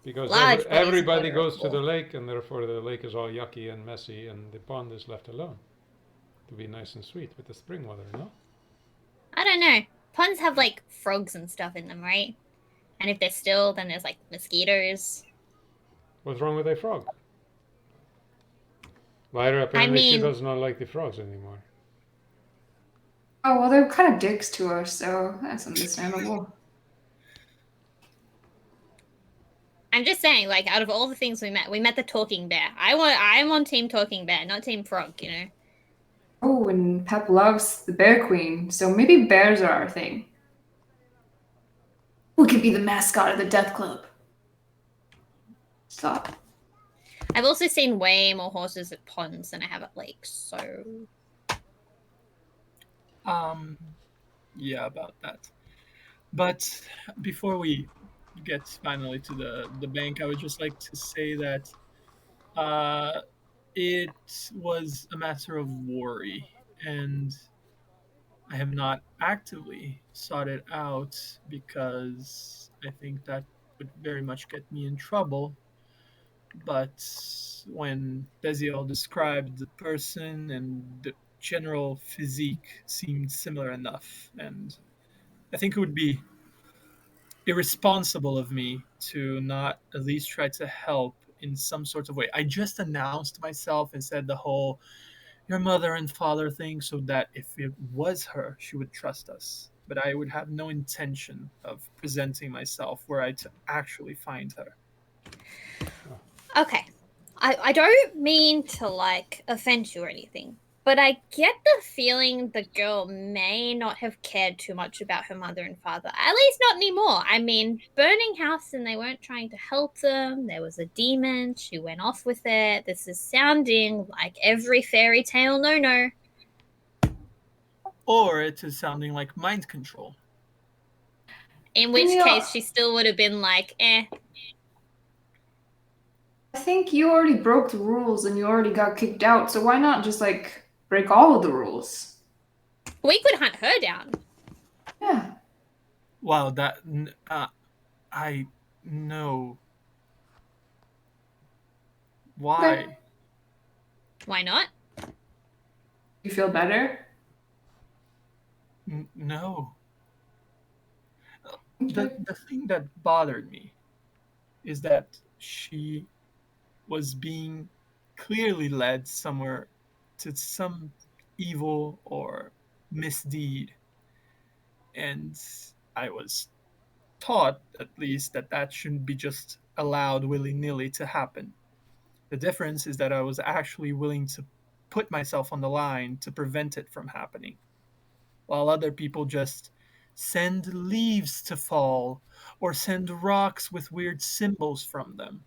Because Large bodies of everybody water are goes to the cool. lake, and therefore the lake is all yucky and messy, and the pond is left alone to be nice and sweet with the spring water, no? I don't know. Ponds have like frogs and stuff in them, right? And if they're still, then there's like mosquitoes. What's wrong with a frog? Lyra, apparently she mean- does not like the frogs anymore. Oh, well, they're kind of dicks to us, so that's understandable. I'm just saying, like, out of all the things we met the talking bear. I'm on team talking bear, not team frog, you know? Oh, and Pep loves the Bear Queen, so maybe bears are our thing. Who could be the mascot of the Death Club? Stop. I've also seen way more horses at ponds than I have at lakes, so Yeah, about that. But before we get finally to the bank, I would just like to say that it was a matter of worry, and I have not actively sought it out because I think that would very much get me in trouble. But when Beziel described the person and the general physique seemed similar enough, and I think it would be irresponsible of me to not at least try to help in some sort of way. I just announced myself and said the whole your mother and father thing so that if it was her, she would trust us. But I would have no intention of presenting myself were I to actually find her. okay. I don't mean to like offend you or anything, but I get the feeling the girl may not have cared too much about her mother and father. At least not anymore. I mean, burning house and they weren't trying to help them. There was a demon. She went off with it. This is sounding like every fairy tale no. Or it is sounding like mind control. In which Yeah. case she still would have been like, eh. I think you already broke the rules and you already got kicked out, so why not just, like, break all of the rules? We could hunt her down. Yeah. Wow, that I know. Why? Okay. Why not? You feel better? No. Okay. The thing that bothered me is that she was being clearly led somewhere to some evil or misdeed. And I was taught, at least, that that shouldn't be just allowed willy-nilly to happen. The difference is that I was actually willing to put myself on the line to prevent it from happening, while other people just send leaves to fall or send rocks with weird symbols from them.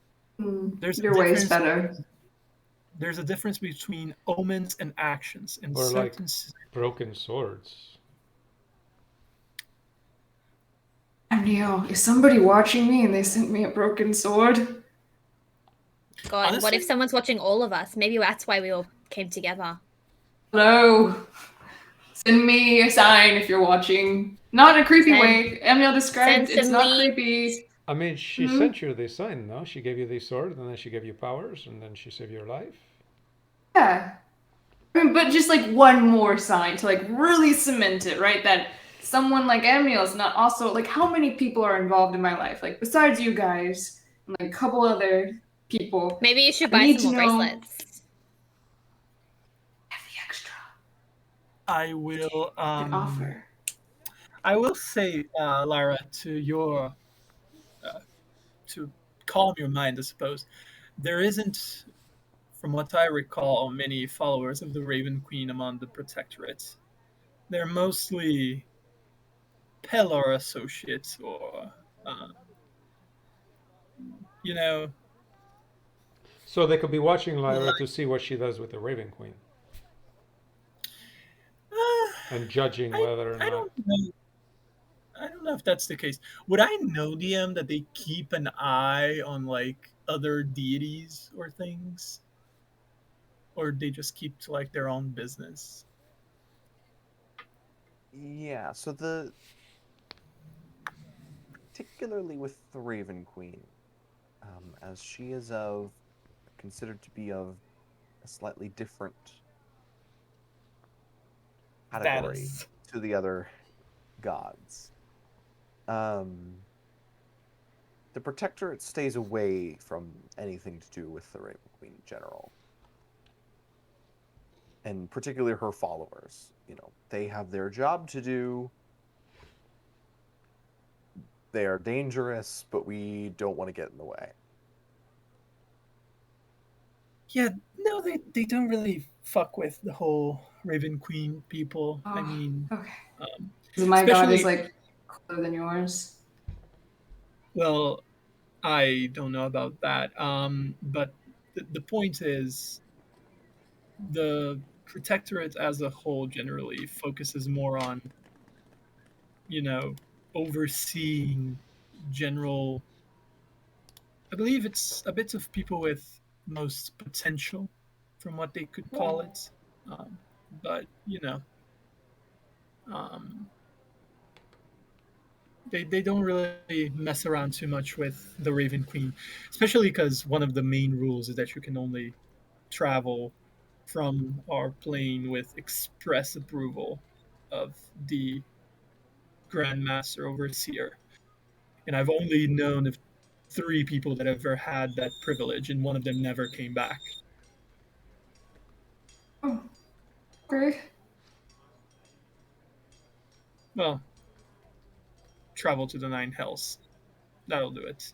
There's a Your way's difference. better. There's a difference between omens and actions, and Or like certain broken swords. Neo, is somebody watching me and they sent me a broken sword? God, what Honestly- if someone's watching all of us? Maybe that's why we all came together. Hello. Send me a sign if you're watching. Not in a creepy Send- way. Emil described send it's some not leaves. creepy. I mean, she Mhm. sent you this sign, no? She gave you this sword, and then she gave you powers, and then she saved your life. Yeah. I mean, but just like one more sign to like really cement it, right? That someone like Emil is not also like how many people are involved in my life? Like besides you guys and like a couple other people. Maybe you should I buy need some to more know- bracelets. Have the extra. I will An offer. I will say, Lara, to your to calm your mind, I suppose, there isn't, from what I recall, many followers of the Raven Queen among the Protectorate. They're mostly Pelor associates, or you know, So they could be watching Lyra Like- to see what she does with the Raven Queen uh, and judging whether or I not. don't know. I don't know if that's the case. Would I know DM that they keep an eye on like other deities or things, or they just keep to like their own business? Yeah, so particularly with the Raven Queen, as she is considered to be of a slightly different category Status. to the other gods. The Protectorate stays away from anything to do with the Raven Queen in general. And particularly her followers. You know, they have their job to do. They are dangerous, but we don't want to get in the way. Yeah, no, they don't really fuck with the whole Raven Queen people. I Oh, mean, Okay. um, 'Cause my god is especially- like cooler than yours. well, I don't know about that. But the point is, the Protectorate as a whole generally focuses more on, you know, overseeing general. I believe it's a bit of people with most potential, from what they could call it. But you know, um, they don't really mess around too much with the Raven Queen, especially because one of the main rules is that you can only travel from our plane with express approval of the Grand Master Overseer. And I've only known of 3 people that have ever had that privilege, and one of them never came back. Oh, okay. Well, travel to the Nine Hells. That'll do it.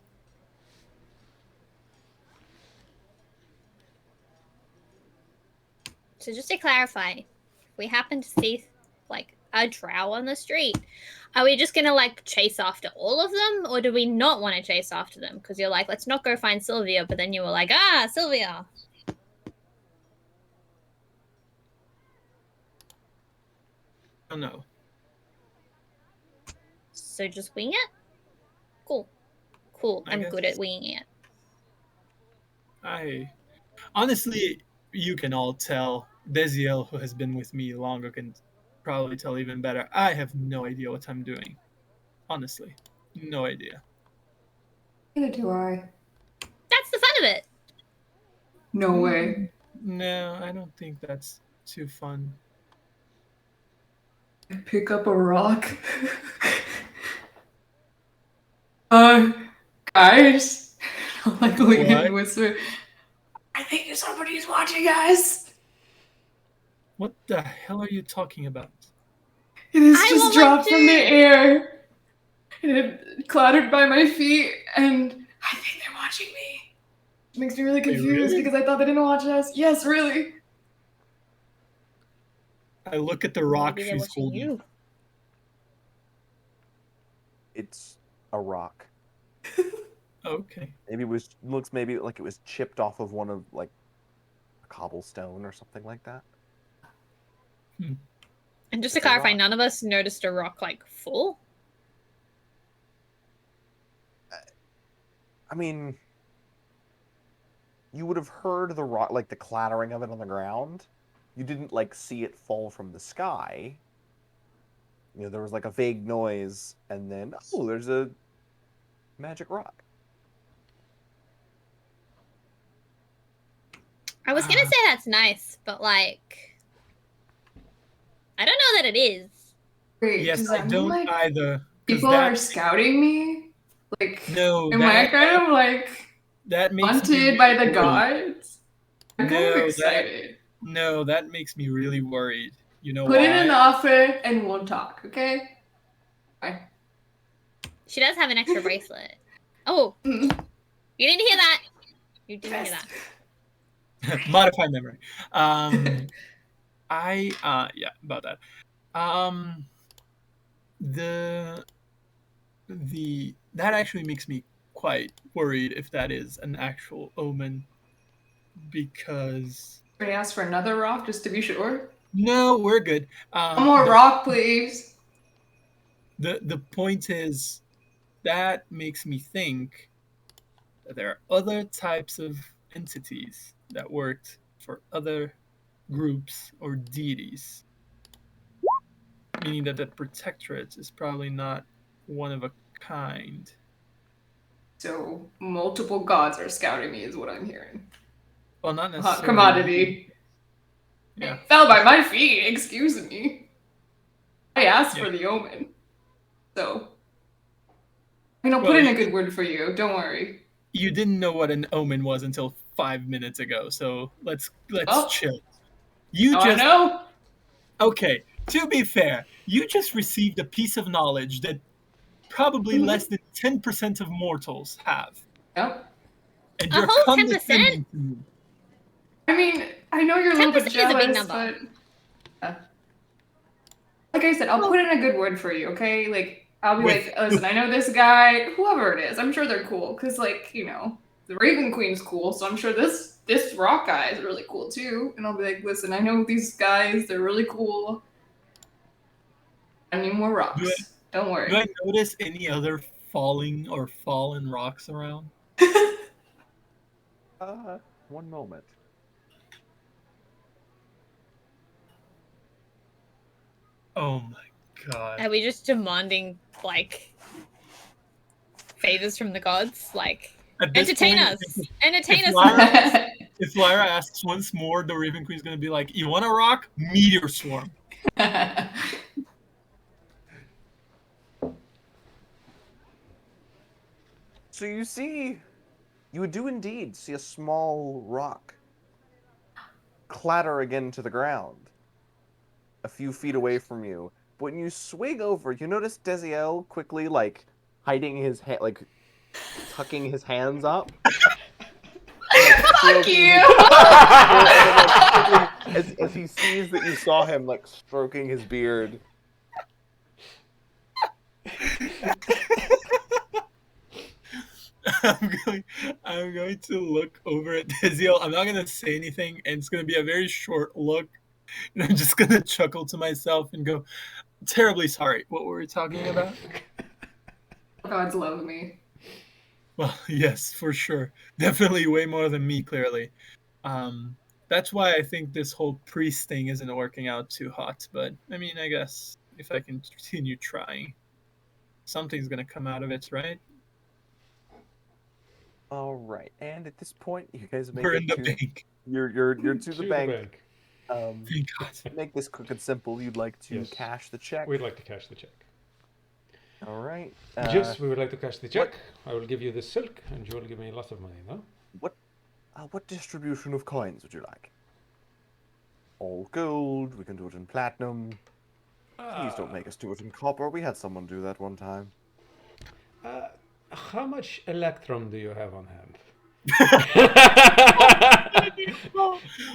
So just to clarify, if we happen to see like a drow on the street, are we just gonna like chase after all of them, or do we not want to chase after them? Because you're like, let's not go find Sylvia, but then you were like, ah, Sylvia. Oh no. So just wing it. Cool, cool. I I'm good at guess. winging it. I honestly, you can all tell. Desiel, who has been with me longer, can probably tell even better. I have no idea what I'm doing. Honestly, no idea. Neither do I. That's the fun of it. No way. No, I don't think that's too fun. Pick up a rock. Guys. I'll, like, lean in What? and whisper. I think somebody's watching us. What the hell are you talking about? This I just want one dropped from the too. air. And it clattered by my feet, and I think they're watching me. It makes me really Wait, confused really? because I thought they didn't watch us. Yes, really. I look at the rock Maybe they're she's watching holding. you. It's a rock. Okay. Maybe it was looks maybe like it was chipped off of one of like a cobblestone or something like that. And just to It's a clarify, rock. none of us noticed a rock like fall. I mean, you would have heard the rock, like the clattering of it on the ground. You didn't like see it fall from the sky. You know, there was like a vague noise, and then oh, there's a magic rock. I was gonna say that's nice, but like, I don't know that it is. Wait, Yes, does I that mean don't like either. 'Cause people are scouting me? Like, No, am I kind of like that makes me haunted by the worried. gods? I'm kind of No, excited. No, that makes me really worried. You know Put why? it in the offer and we'll talk, okay? Bye. She does have an extra bracelet. Oh, Mm. you didn't hear that. You didn't hear that. Modify memory. Yeah, about that. That actually makes me quite worried if that is an actual omen, because Can I ask for another rock just to be sure? no, we're good. One more rock, please. The point is that makes me think that there are other types of entities that worked for other groups or deities, meaning that the protectorate is probably not one of a kind. So multiple gods are scouting me, is what I'm hearing. Well, not Hot necessarily. commodity. Yeah. It fell by my feet. Excuse me. I asked Yeah. for the omen, so I mean, I'll Well, put in a good word for you. Don't worry. You didn't know what an omen was until 5 minutes ago, so let's Oh. chill. You Now I just know. Okay, to be fair, you just received a piece of knowledge that probably less than 10% of mortals have. Yep. And A you're whole 10%? condescending to me. I mean, I know you're a little 10% bit is a big jealous, number. but like I said, I'll put in a good word for you. Okay, like I'll be With- like, listen, I know this guy, whoever it is. I'm sure they're cool, cause like the Raven Queen's cool, so I'm sure this rock guy is really cool too. And I'll be like, listen, I know these guys, they're really cool. I need more rocks. Don't Do worry. I notice any other falling or fallen rocks around? One moment. Oh my god. Are we just demanding like favors from the gods? Like, At this entertain point, us. Entertain if us. Lyra- If Lyra asks once more, the Raven Queen's gonna be like, "You want a rock? Meteor swarm." So you do indeed see a small rock clatter again to the ground, a few feet away from you. But when you swing over, you notice Desiel quickly, like, hiding his hand, like, tucking his hands up. Fuck you! As he sees that you saw him, like, stroking his beard. I'm going to look over at Desiel. I'm not gonna say anything, and it's gonna be a very short look. And I'm just gonna chuckle to myself and go, "Terribly sorry. What were we talking about?" Gods love me. Well, yes, for sure. Definitely way more than me, clearly. That's why I think this whole priest thing isn't working out too hot. But I mean, I guess if I can continue trying, something's gonna come out of it, right? All right, and at this point, you guys make We're it in the to bank. you're to the bank. Thank God. Make this quick and simple. You'd like to Yes. cash the check. We'd like to cash the check. All right. Yes, we would like to cash the check. I will give you the silk, and you will give me lots of money, no? What distribution of coins would you like? all gold. We can do it in platinum. Please don't make us do it in copper. We had someone do that one time. How much electrum do you have on hand?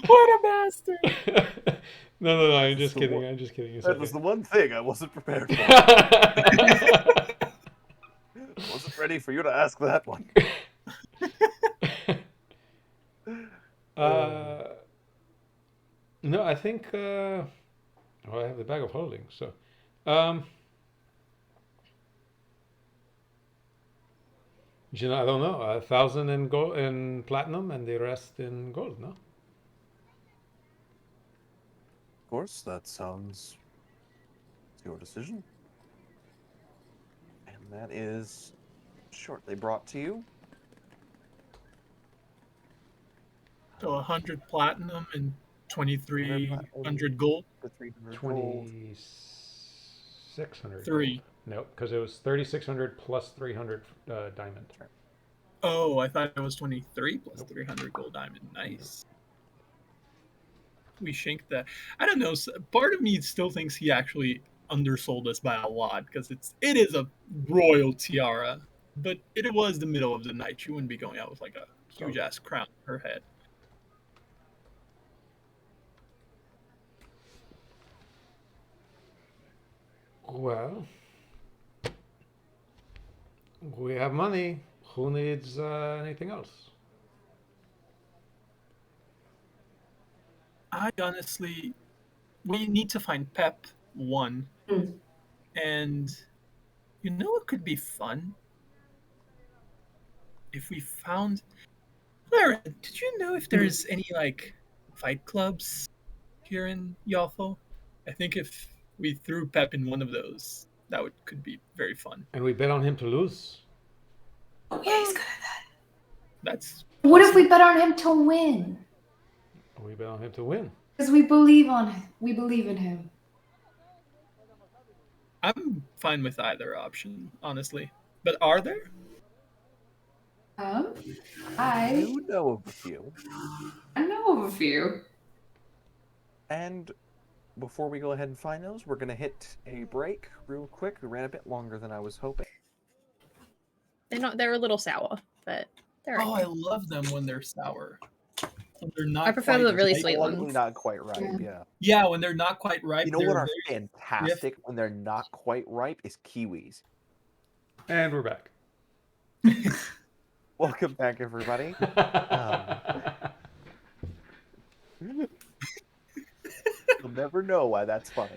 What a bastard! No, I'm just the kidding. one- I'm just kidding. It's That okay. was the one thing I wasn't prepared for. Wasn't ready for you to ask that one. No, I think. I have the bag of holding. So, I don't know. 1,000 in gold, in platinum, and the rest in gold. No. Of course, that sounds. It's your decision. And that is shortly brought to you. So 100 platinum and 2,300 gold. The 300 gold. 2,600. Three. No, because it was 3,600 plus 300 diamond. Oh, I thought it was 23 plus 300 gold diamond. Nice. We shanked that. I don't know. Part of me still thinks he actually undersold us by a lot because it is a royal tiara, but it was the middle of the night. She wouldn't be going out with like a huge ass crown on her head. Well, we have money. Who needs anything else? I honestly, we need to find Pep one, and you know what could be fun if we found. Lara, did you know if there's any like fight clubs here in Yalfo? I think if we threw Pep in one of those, could be very fun. And we bet on him to lose. Oh, yeah, he's good at that. That's What if we bet on him to win? We bet on him to win. Because we believe on him. We believe in him. I'm fine with either option, honestly. But are there? I You know of a few. know of a few. And before we go ahead and find those, we're going to hit a break real quick. We ran a bit longer than I was hoping. They're a little sour, but they're Oh, okay. I love them when they're sour. When they're not I prefer quite the really ripe. sweet Slightly ones. not quite ripe, Yeah. yeah. Yeah, when they're not quite ripe. You know they're what are very fantastic when they're not quite ripe is kiwis. And we're back. Welcome back, everybody. You'll never know why that's funny.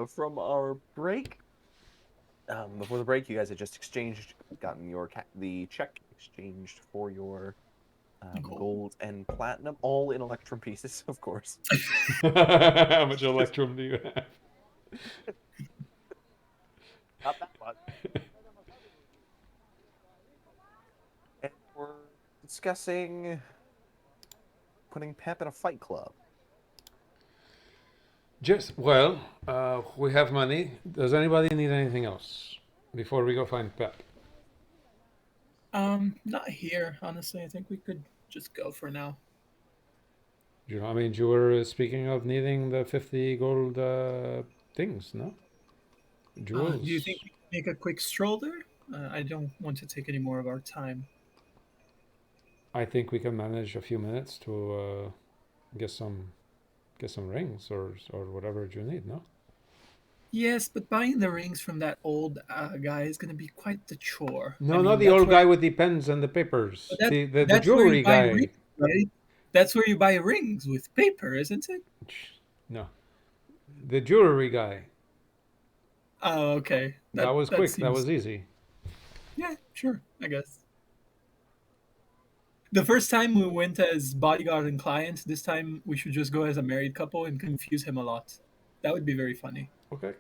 From our break, before the break, you guys had just gotten the check exchanged for your gold and platinum, all in electrum pieces, of course. How much electrum do you have? Not that much. And we're discussing putting Pep in a fight club. We have money. Does anybody need anything else before we go find Pep? Not here, honestly. I think we could just go for now. You were speaking of needing the 50 gold things, no? Jewels. Do you think we can make a quick stroll there? I don't want to take any more of our time. I think we can manage a few minutes to get some rings or whatever you need, no? Yes, but buying the rings from that old guy is going to be quite the chore. No, not the old guy with the pens and the papers. The That's where jewelry you buy guy. rings, right? That's where you buy rings with paper, isn't it? No. The jewelry guy. Oh, okay. That was quick. That seems- was easy. Yeah, sure, I guess. The first time we went as bodyguard and client, this time we should just go as a married couple and confuse him a lot. That would be very funny. Okay.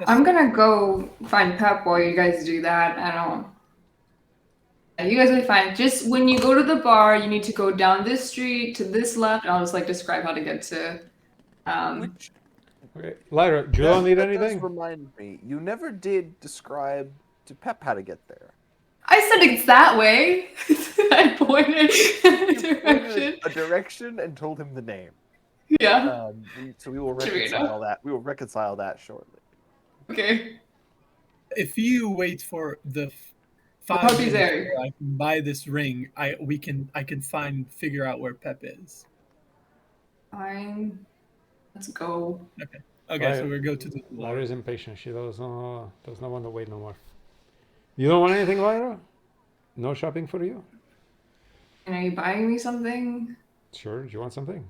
I'm gonna go find Pep while you guys do that. I don't. You guys will be fine. Just when you go to the bar, you need to go down this street to this left. And I'll just describe how to get to. Okay. Lyra, do you all need that anything? does remind me, you never did describe to Pep how to get there. I said it's that way. I pointed You direction. pointed a direction and told him the name. Yeah. So we will Should we reconcile that. We will reconcile that shortly. Okay. If you wait for the The 5 puppy's minutes there. where I can buy this ring, I can figure out where Pep is. Fine. Let's go. Okay, so we go to the Lyra door. is impatient. She does not want to wait no more. You don't want anything, Lyra? No shopping for you? And are you buying me something? Sure. Do you want something?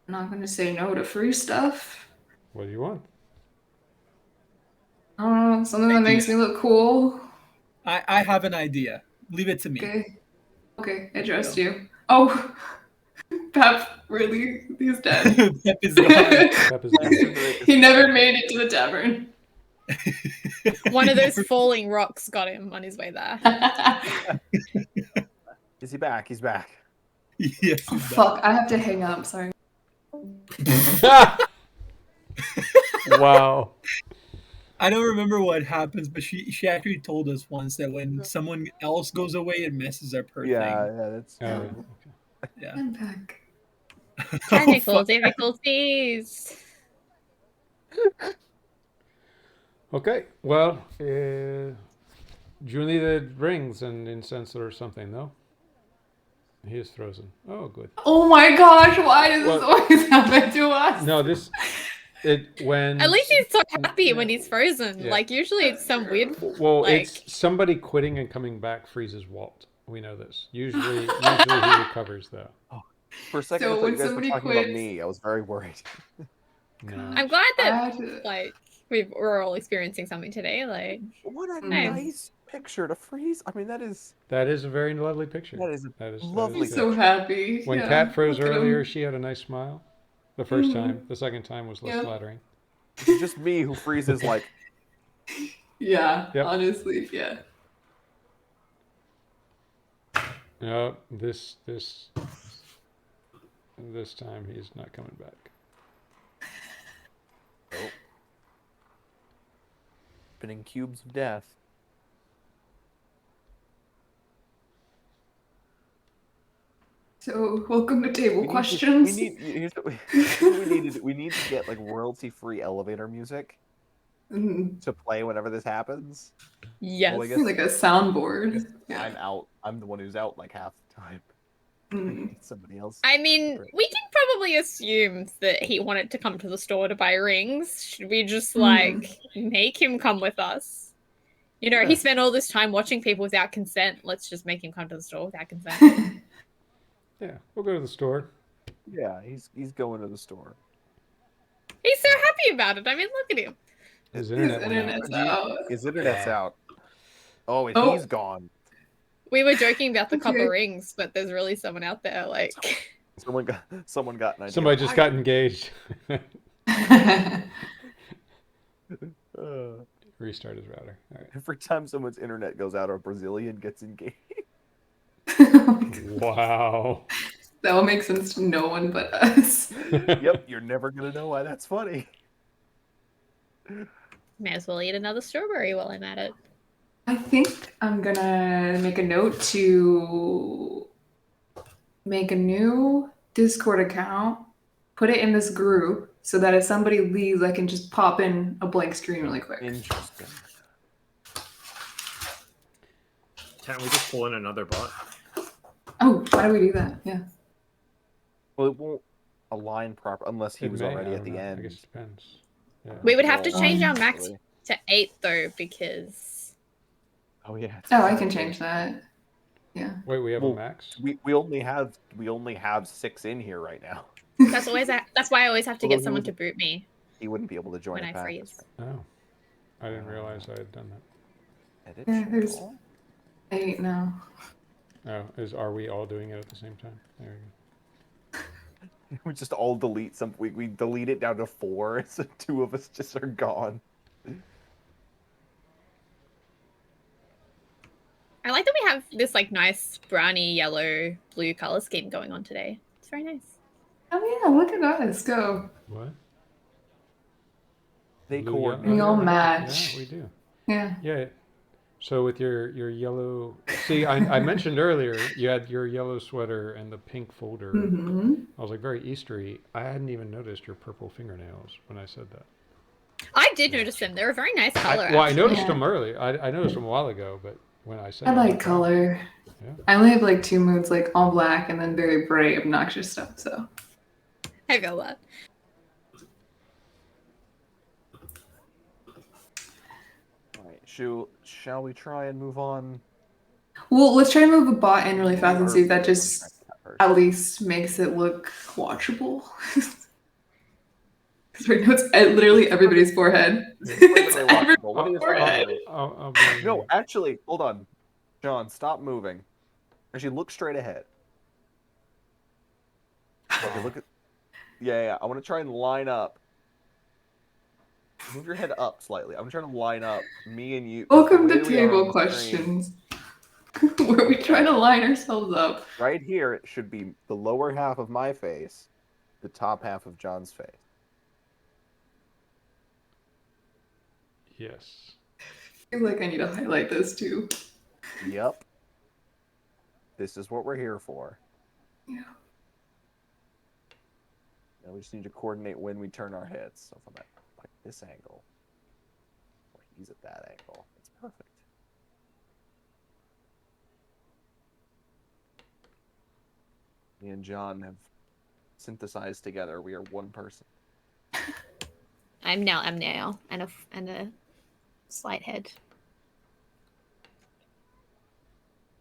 I'm not gonna say no to free stuff. What do you want? I don't know, something that makes me look cool. I have an idea. Leave it to me. Okay. Okay, I trust you. Oh, Pep, really? He's dead. Pep is gone. Pep is gone. He never made it to the tavern. One of those falling rocks got him on his way there. Is he back? He's back. Yes. Oh, fuck, I have to hang up, sorry. Wow. I don't remember what happens, but she actually told us once that when someone else goes away, it messes up her Yeah, thing. yeah, that's Oh, true. Yeah. I'm back. Technical Oh, fuck. difficulties. Okay. Well, you needed rings and incense or something, no? He is frozen. Oh, good. Oh my gosh, why does this Well- always happen to us? No, when At least he's so happy when he's frozen. Yeah. Like usually it's some weird. well, like- it's somebody quitting and coming back freezes Walt. We know this. Usually he recovers though. For a second, So I thought when you guys were somebody talking about quits- me. I was very worried. No. I'm glad I that had to- like we're all experiencing something today. Like What a Nice. nice picture to freeze. I mean, that is That is a very lovely picture. that is That is lovely. He's so happy. When Yeah, Kat froze look at him. earlier, she had a nice smile. The first Mhm. time. The second time was less Yeah. flattering. It's just me who freezes like Yeah, Yep. honestly, yeah. No, this time he's not coming back. spinning cubes of death. So, welcome to Table We need to- Questions. here's what we need to get like royalty-free elevator music Mhm. to play whenever this happens. yes. Well, I guess- Like a soundboard. Yeah. I'm out. I'm the one who's out like half the time. Mhm. Somebody else. I mean, we can probably assume that he wanted to come to the store to buy rings. Should we just like make him come with us? You know, Yeah. he spent all this time watching people without consent. Let's just make him come to the store without consent. Yeah, we'll go to the store. Yeah, he's going to the store. He's so happy about it. I mean, look at him. His His internet went out. internet's out. His internet's out. Oh, and Oh. he's gone. We were joking about the copper Okay. rings, but there's really someone out there. Like, Someone got an idea. Somebody just got engaged. Uh, Restart his router. All right. every time someone's internet goes out, a Brazilian gets engaged. Wow. That will make sense to no one but us. Yep, you're never gonna know why that's funny. may as well eat another strawberry while I'm at it. I think I'm gonna make a note to make a new Discord account, put it in this group, so that if somebody leaves, I can just pop in a blank screen really quick. Interesting. Can't we just pull in another bot? Oh, how do we do that? Yeah. Well, it won't align proper unless he It was may, already I at don't the know. I end. guess it depends. Yeah. We would have to Well, change our max actually. to 8 though, because Oh yeah. it's Oh, I can possible. change that. Yeah. Wait, we have Well, a max? We only have 6 in here right now. that's why I always have to Although get he someone would- to boot me He wouldn't be able to join when it I back. freeze. Oh. I didn't realize I had done that. Edit Yeah, there's- schedule? 8 now. Oh, are we all doing it at the same time? There you We just all delete some. We delete it down to 4, so 2 of us just are gone. I like that we have this like nice browny yellow blue color scheme going on today. It's very nice. Oh yeah, look at us go. go. What? They Blue, coordinate. We all yeah, match. Yeah, we do. Yeah. Yeah. So with your yellow, see, I mentioned earlier you had your yellow sweater and the pink folder. Mm-hmm. I was like very Eastery. I hadn't even noticed your purple fingernails when I said that. I did notice them. They're a very nice color. I actually. noticed Yeah. them earlier. I noticed them a while ago, but when I said I it, like wow. color. Yeah. I only have like 2 moods, like all black and then very bright, obnoxious stuff. So I feel that. All right, shall we try and move on? well, let's try to move a bot in really fast and see if that Or- just at least makes it look watchable. Because right now it's at literally everybody's forehead. It's It's perfectly everybody's watchable. What are you forehead. saying? I'll be No, actually, hold on. John, stop moving. Actually, look straight ahead. Okay, look at. Yeah. I want to try and line up. Move your head up slightly. I'm trying to line up me and you. Welcome the to way we are on table the questions, where we try to line ourselves up. screen. Right here, it should be the lower half of my face, the top half of John's face. yes. I feel like I need to highlight this too. Yep. This is what we're here for. Yeah. Now we just need to coordinate when we turn our heads. So if I'm at like this angle, or he's at that angle, it's perfect. Me and John have synthesized together. We are one person. I'm now and a slight head.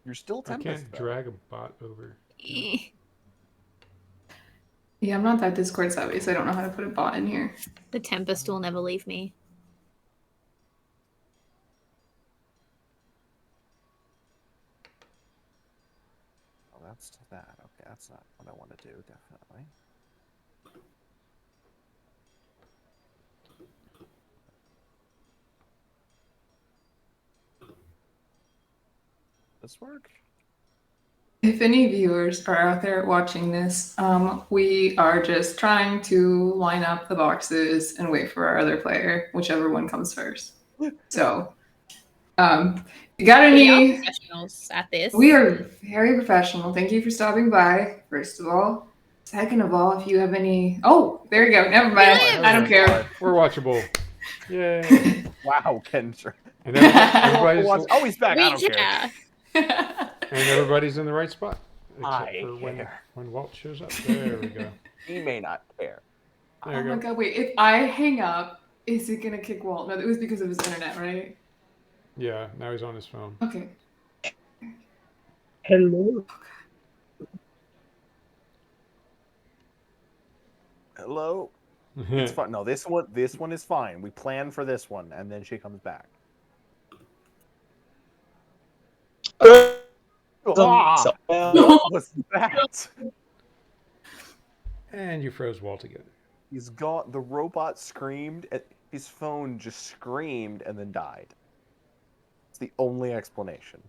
You're still I Tempest. can't though. drag a bot over. Eh. Yeah, I'm not that Discord savvy, so I don't know how to put a bot in here. The Tempest will never leave me. Oh, that's to that. Okay, that's not what I want to do. Definitely. This work? If any viewers are out there watching this, we are just trying to line up the boxes and wait for our other player, whichever one comes first. So, you got We are any? professionals at this. We are very professional. Thank you for stopping by, first of all. Second of all, if you have any. Oh, there you go. Never mind. Yeah. I don't care. We're watchable. Yay. Wow, Kendra. And everybody's Oh, he's back. I don't care. Yeah. and everybody's in the right spot. Except I for care. when Walt shows up. There we go. He may not care. There Oh you my go. god, wait. If I hang up, is it gonna kick Walt? No, it was because of his internet, right? Yeah, now he's on his phone. Okay. Hello. Hello. It's fine. No, this one is fine. We plan for this one, and then she comes back. Ah, what was that? And you froze Walt again. He's gone. The robot screamed. His phone just screamed and then died. It's the only explanation.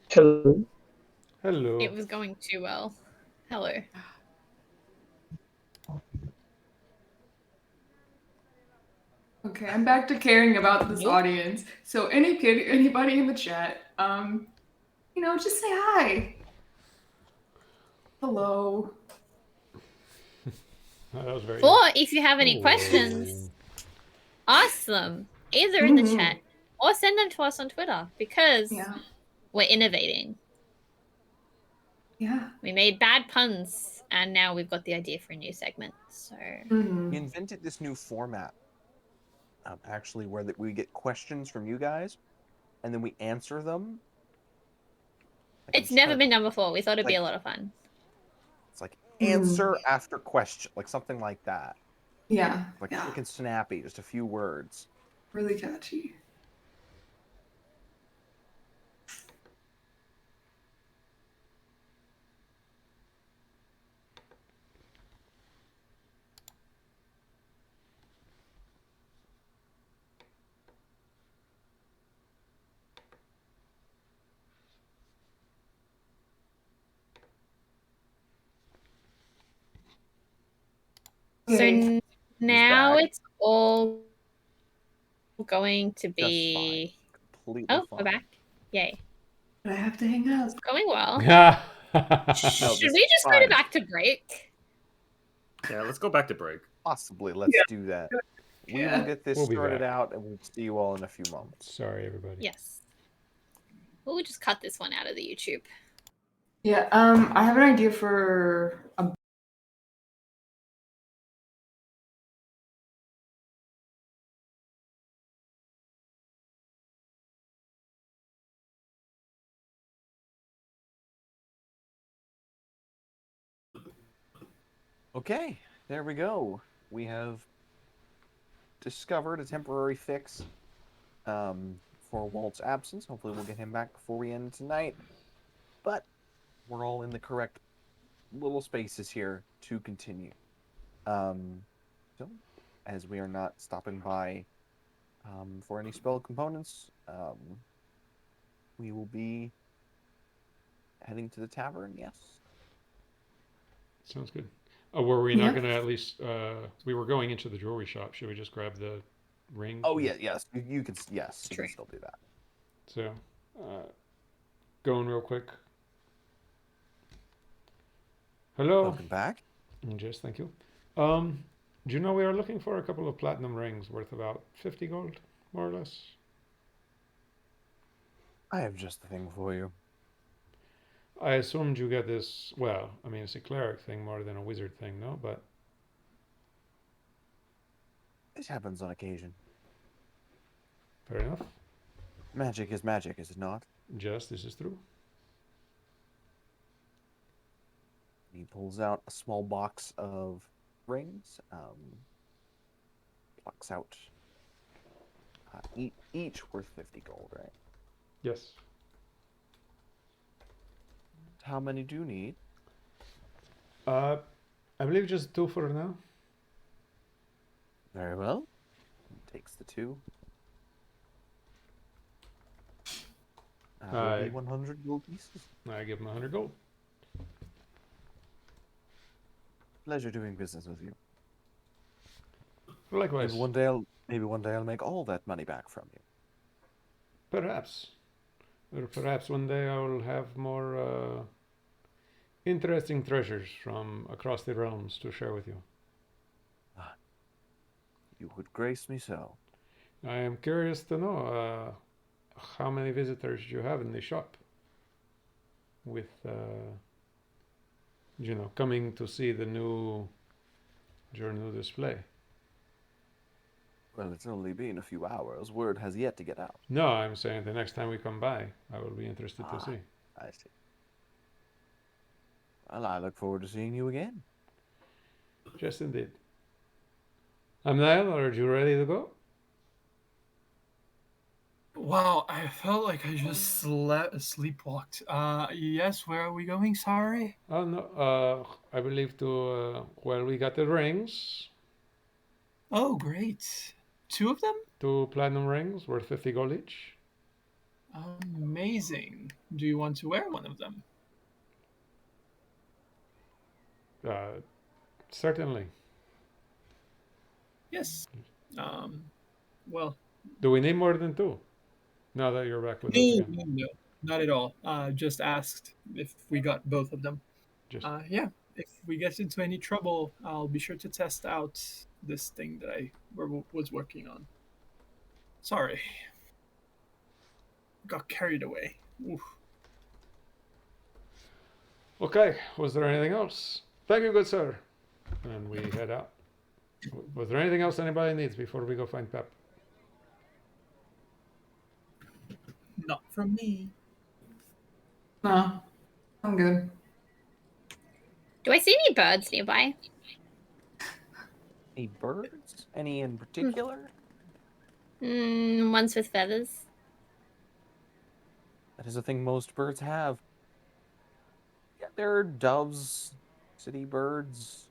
Hello. Hello. It was going too well. Hello. Okay, I'm back to caring about this Nope. audience. So anybody in the chat, just say hi. Hello. Oh, that was very. Or if you have any Ooh. questions, ask them either in the Mhm. chat or send them to us on Twitter because Yeah. we're innovating. Yeah. We made bad puns and now we've got the idea for a new segment. So Mhm. We invented this new format, actually, where we get questions from you guys, and then we answer them. Like, I'm it's just never trying been done before. We thought it'd be like- a lot of fun. It's like answer after question, like something like that. Yeah. Like Yeah. quick and snappy, just a few words. Really catchy. So Okay. now back. it's all going to Just be. fine. Completely Oh, fine. we're back. Yay. I have to hang up. It's going well. No, Should this we is just go fine. back to break? Yeah, let's go back to break. Possibly. Let's do that. We will get this We'll be started back. out, and we'll see you all in a few moments. Sorry, everybody. Yes. We'll just cut this one out of the YouTube. Yeah, I have an idea for a Okay, there we go. We have discovered a temporary fix for Walt's absence. Hopefully we'll get him back before we end tonight. But we're all in the correct little spaces here to continue. So, as we are not stopping by for any spell components, we will be heading to the tavern, yes? Sounds good. Were we not Yeah. going to at least? We were going into the jewelry shop. Should we just grab the ring? Oh, yeah, yes. You can, yes, you True. can still do that. So, going real quick. Hello. Welcome back. Yes, thank you. Do you know we are looking for a couple of platinum rings worth about 50 gold, more or less? I have just the thing for you. I assumed you get this. Well, I mean, it's a cleric thing more than a wizard thing, no? But It happens on occasion. fair enough. Magic, is it not? Just this is true. He pulls out a small box of rings. Plucks out each worth 50 gold, right? Yes. How many do you need? I believe just 2 for now. Very well. Takes the 2. Will be 100 gold pieces. I give him 100 gold. Pleasure doing business with you. Likewise. Maybe one day I'll make all that money back from you. Perhaps. Or perhaps one day I will have more interesting treasures from across the realms to share with you. You would grace me so. I am curious to know how many visitors you have in the shop with, coming to see your new display. Well, it's only been a few hours. Word has yet to get out. No, I'm saying the next time we come by, I will be interested to see. I see. Well, I look forward to seeing you again. Just indeed. Amnael, are you ready to go? Wow, I felt like I just sleepwalked. Yes, where are we going? Sorry. Oh no, I believe we got the rings, Oh, great. 2 of them? 2 platinum rings worth 50 gold each. Amazing. Do you want to wear one of them? Certainly. Yes. Well, Do we need more than 2? Now that you're back with us no, again. no, not at all. Just asked if we got both of them. Just Yeah, if we get into any trouble, I'll be sure to test out this thing that I was working on. Sorry. Got carried away. Oof. okay. Was there anything else? Thank you, good sir. And we head out. Was there anything else anybody needs before we go find Pep? Not from me. No, I'm good. Do I see any birds nearby? Any birds? Any in particular? Ones with feathers. That is a thing most birds have. Yeah, there are doves, city birds,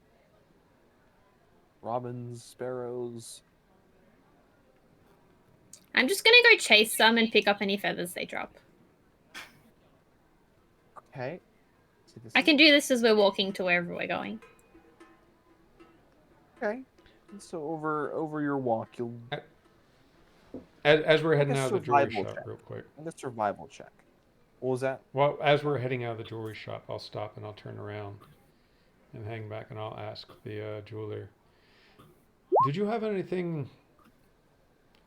robins, sparrows. I'm just gonna go chase some and pick up any feathers they drop. Okay. I can do this as we're walking to wherever we're going. Okay. So over your walk, you'll As we're heading Make a out of the jewelry survival shop, check. real quick. Make a survival check. What was that? Well, as we're heading out of the jewelry shop, I'll stop and I'll turn around and hang back and I'll ask the jeweler, did you have anything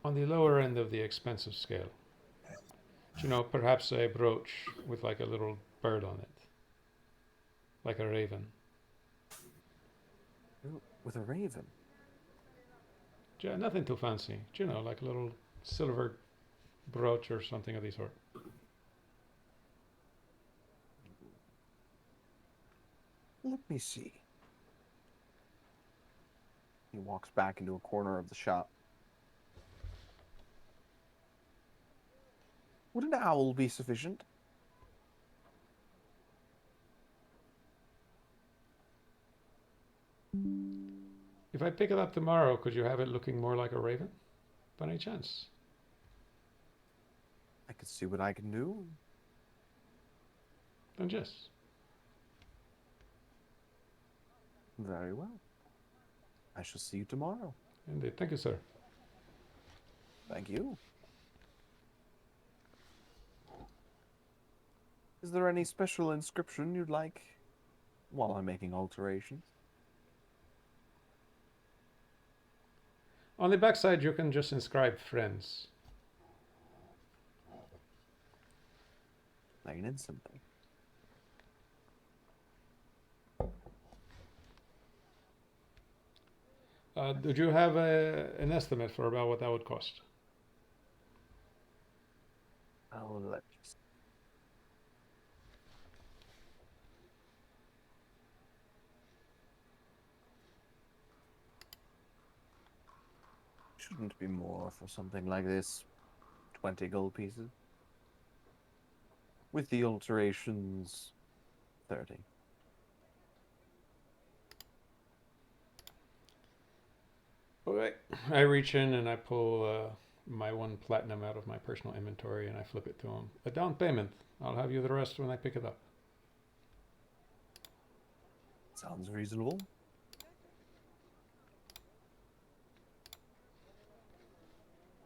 on the lower end of the expensive scale? You know, perhaps a brooch with like a little bird on it, like a raven. Ooh, with a raven. Yeah, nothing too fancy. You know, like a little silver brooch or something of the sort. Let me see. He walks back into a corner of the shop. Would an owl be sufficient? If I pick it up tomorrow, could you have it looking more like a raven? By any chance? I could see what I can do. Then yes. Very well. I shall see you tomorrow. Indeed. Thank you, sir. Thank you. Is there any special inscription you'd like while I'm making alterations? On the backside, you can just inscribe friends. Plain and simple. Did you have an estimate for about what that would cost? I'll let you see. Shouldn't be more for something like this. 20 gold pieces. With the alterations, 30. Okay. I reach in and I pull my 1 platinum out of my personal inventory and I flip it to him. A down payment. I'll have you the rest when I pick it up. Sounds reasonable.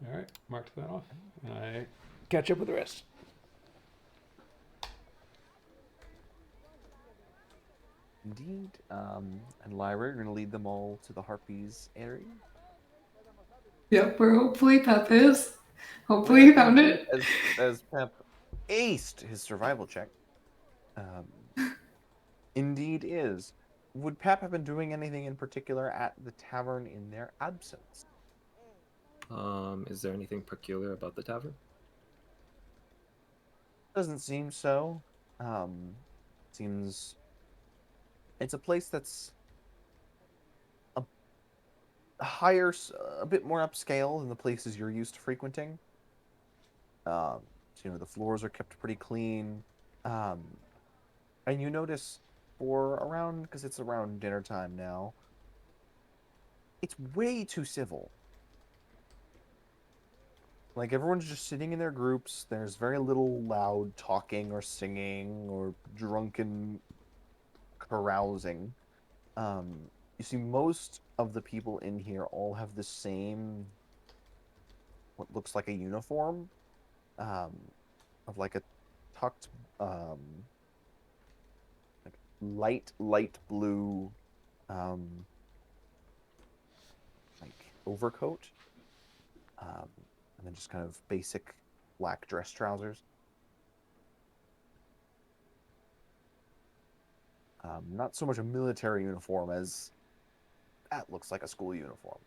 All right, mark that off. And I catch up with the rest. Indeed. And Lyra, you're going to lead them all to the Harpies area? Yep, where hopefully Pep is. Hopefully he found it. As Pep aced his survival check. Indeed is. Would Pep have been doing anything in particular at the tavern in their absence? Is there anything peculiar about the tavern? Doesn't seem so. Seems it's a place that's a bit more upscale than the places you're used to frequenting. So, the floors are kept pretty clean. And you notice because it's around dinner time now, it's way too civil. Like, everyone's just sitting in their groups. There's very little loud talking or singing or drunken carousing. You see, most of the people in here all have the same, what looks like a uniform, of like a tucked, like light blue, like overcoat, and then just kind of basic black dress trousers. Not so much a military uniform as that looks like a school uniform.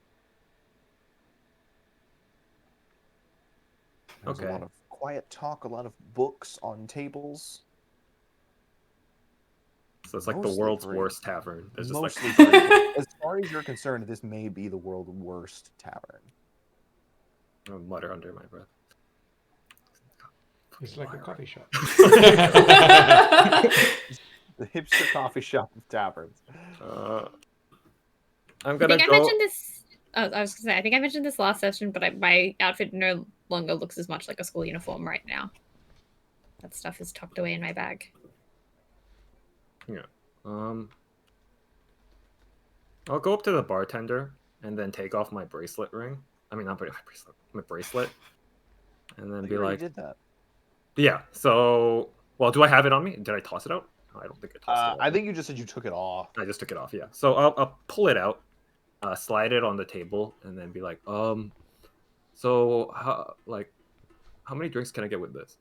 There's Okay. a lot of quiet talk, a lot of books on tables. So it's like the Mostly world's free. worst tavern. There's just Mostly like free. As far as you're concerned, this may be the world's worst tavern. I mutter under my breath. It's like a coffee shop. The hipster coffee shop of taverns. I'm I gonna think I go. mentioned this. Oh, I was gonna say, I think I mentioned this last session, but my outfit no longer looks as much like a school uniform right now. That stuff is tucked away in my bag. Yeah. I'll go up to the bartender and then take off my bracelet ring I mean, not bracelet. My bracelet, and then I be already like, did that. yeah. So, well, do I have it on me? Did I toss it out? I don't think I tossed it out. I think you just said you took it off. I just took it off. Yeah. So I'll pull it out, slide it on the table, and then be like, so how many drinks can I get with this?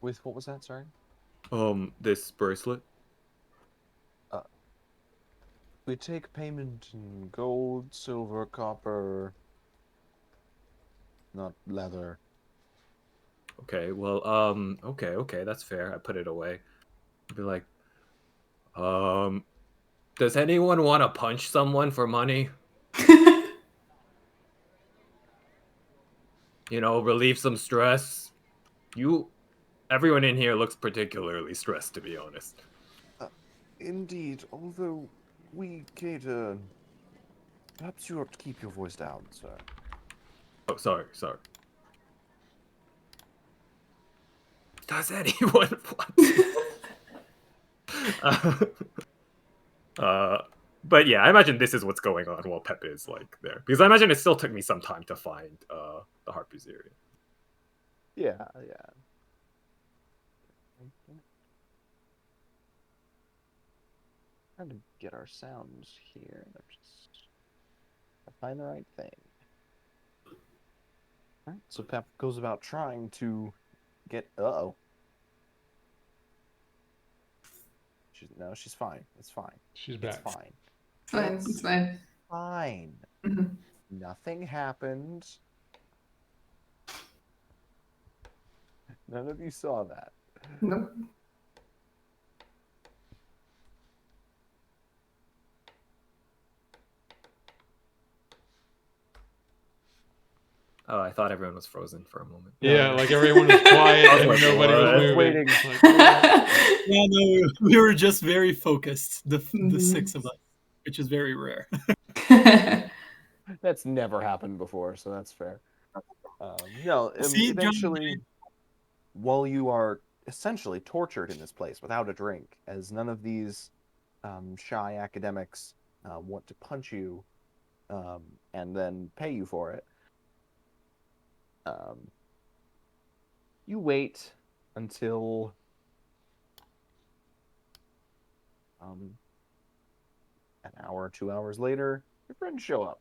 With what was that? Sorry. This bracelet. We take payment in gold, silver, copper, not leather. Okay. Well, okay, that's fair. I put it away. Be like, does anyone want to punch someone for money? You know, relieve some stress. Everyone in here looks particularly stressed, to be honest. Indeed, although we cater. Perhaps you ought to keep your voice down, sir. Oh, sorry. Does anyone want? But yeah, I imagine this is what's going on while Pep is like there, because I imagine it still took me some time to find the Harpies area. Yeah. Trying to get our sounds here. I'm just find the right thing. All right, so Pep goes about trying to get. She's fine. It's fine. She's It's back. fine. It's fine. It's fine. Fine. Mhm. Nothing happened. None of you saw that. Nope. Oh, I thought everyone was frozen for a moment. Yeah, like everyone was quiet I was and like, nobody what? was I was moving. waiting. Like, Yeah, no, we were just very focused, the Mhm. 6 of us, which is very rare. That's never happened before, so that's fair. No, See, John, eventually, while you are essentially tortured in this place without a drink, as none of these shy academics want to punch you and then pay you for it, you wait until an hour or 2 hours later, your friends show up.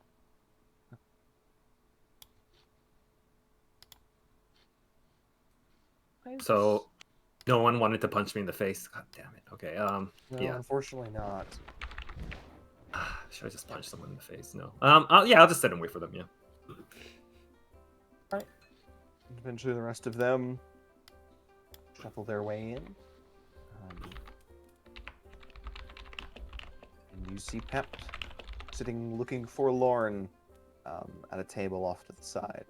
So, no one wanted to punch me in the face. God damn it. Okay. No, Yeah. unfortunately not. Should I just punch someone in the face? No. I'll just sit and wait for them. Yeah. All right. Eventually, the rest of them shuffle their way in. And you see Pep sitting looking forlorn at a table off to the side.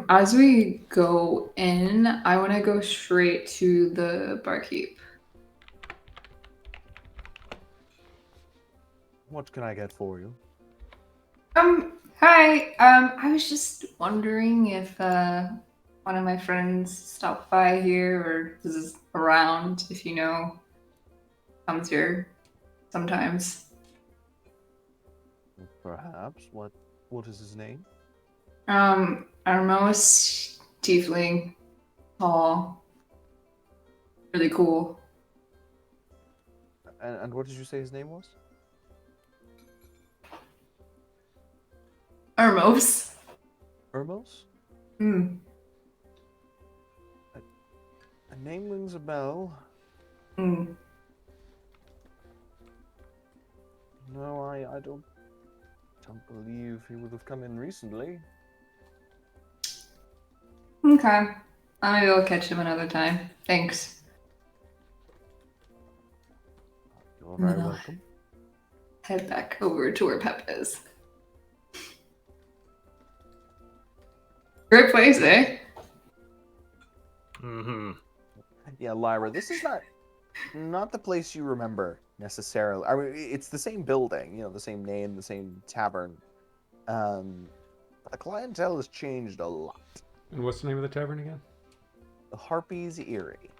As we go in, I want to go straight to the barkeep. What can I get for you? Hi. I was just wondering if one of my friends stopped by here or is around, if you know, comes here sometimes. Perhaps. What is his name? Armos tiefling, tall, really cool. And what did you say his name was? Armos. Hermos? Hmm. A name rings a bell. Hmm. No, I don't believe he would have come in recently. Okay. Maybe I'll catch him another time. Thanks. You're very No. welcome. Head back over to where Pep is. Great place, eh? Mm-hmm. Yeah, Lyra, this is not the place you remember necessarily. I mean, it's the same building, the same name, the same tavern. But the clientele has changed a lot. and what's the name of the tavern again? The Harpies Eerie.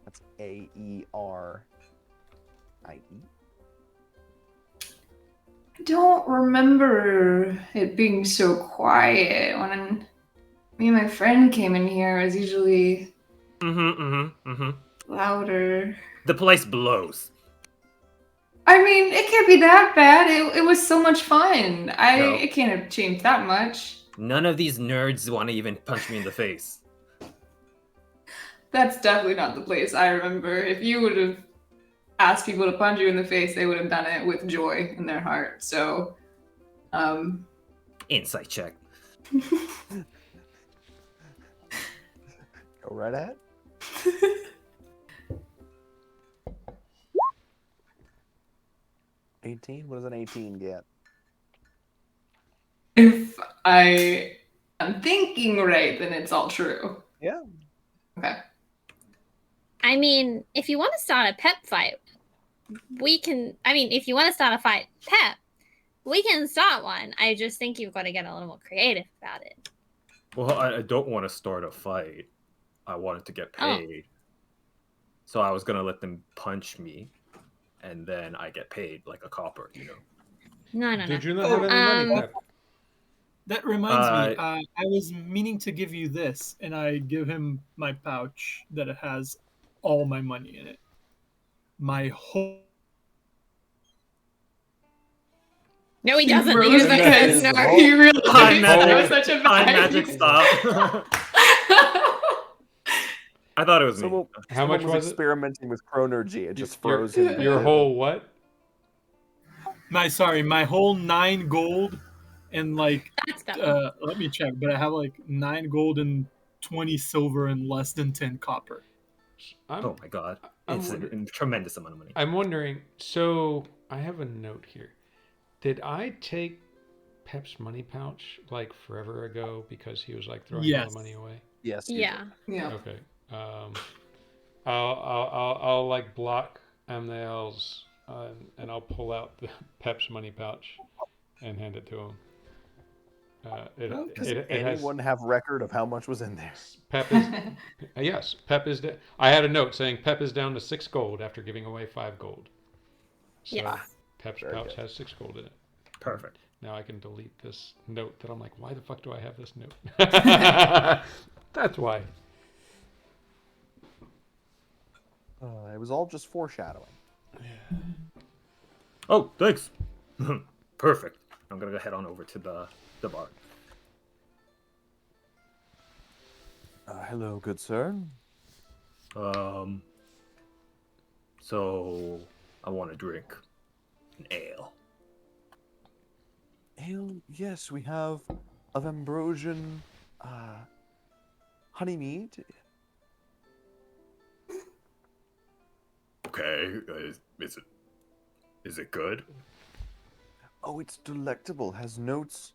That's AERIE. I don't remember it being so quiet when me and my friend came in here. It was usually louder. The place blows. I mean, it can't be that bad. It was so much fun. No. It can't have changed that much. None of these nerds want to even punch me in the face. That's definitely not the place I remember. If you would have asked people to punch you in the face, they would have done it with joy in their heart. So, Insight check. Go right ahead. $18? What does an 18 get? if I am thinking right, then it's all true. Yeah. Okay. I mean, if you want to start a pep fight, we can. I mean, if you want to start a fight, pep, we can start one. I just think you've got to get a little more creative about it. Well, I don't want to start a fight. I wanted to get paid. So I was going to let them punch me, and then I get paid like a copper, you know? No. Did you not have any money, Pep? That reminds me, I was meaning to give you this, and I give him my pouch that it has all my money in it. My whole. No, he doesn't. Rose He was because like, no. he realized Time that was magic. such a Time bad magic, idea. stop. I thought it was me. Someone, How much someone was it? experimenting with chronergy. It just Your- froze him. Your whole what? My whole 9 gold and like that's better. let me check, but I have like 9 gold and 20 silver and less than 10 copper. Oh my god. I'm It's a wondering- tremendous amount of money. I'm wondering. So I have a note here. Did I take Pep's money pouch like forever ago because he was like throwing all Yes. the money away? Yes. you Yeah. Yeah. Okay. I'll like block ML's and I'll pull out the Pep's money pouch and hand it to him. Does It has anyone have record of how much was in there? Pep is yes. Pep is. I had a note saying Pep is down to 6 gold after giving away 5 gold. So Yes. Pep's Very pouch good. has 6 gold in it. Perfect. Now I can delete this note that I'm like, why the fuck do I have this note? That's why. It was all just foreshadowing. Oh, thanks. Perfect. I'm gonna go head on over to the bar. Hello, good sir. So I want to drink an ale. Ale, yes, we have of Ambrosian honey mead. Okay, is it good? Oh, it's delectable. Has notes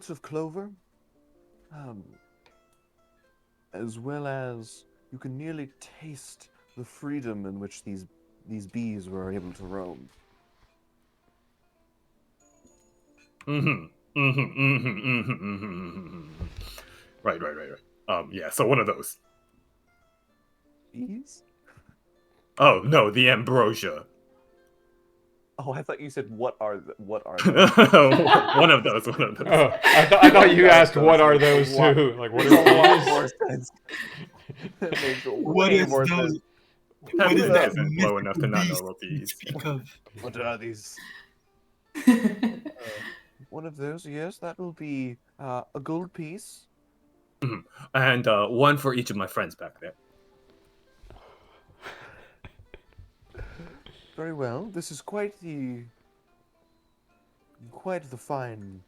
of clover, as well as you can nearly taste the freedom in which these bees were able to roam. Right. Yeah. So one of those. Bees? Oh no, the ambrosia. Oh, I thought you said what are those? One of those. Oh, I thought you asked what are those What? too? Like what Makes a lot are more these? sense. That makes What way is more those? sense. What is That that isn't low enough to not know beast about you these. speak of? What are these? One of those, yes, that will be a gold piece. And one for each of my friends back there. Very well. This is quite the fine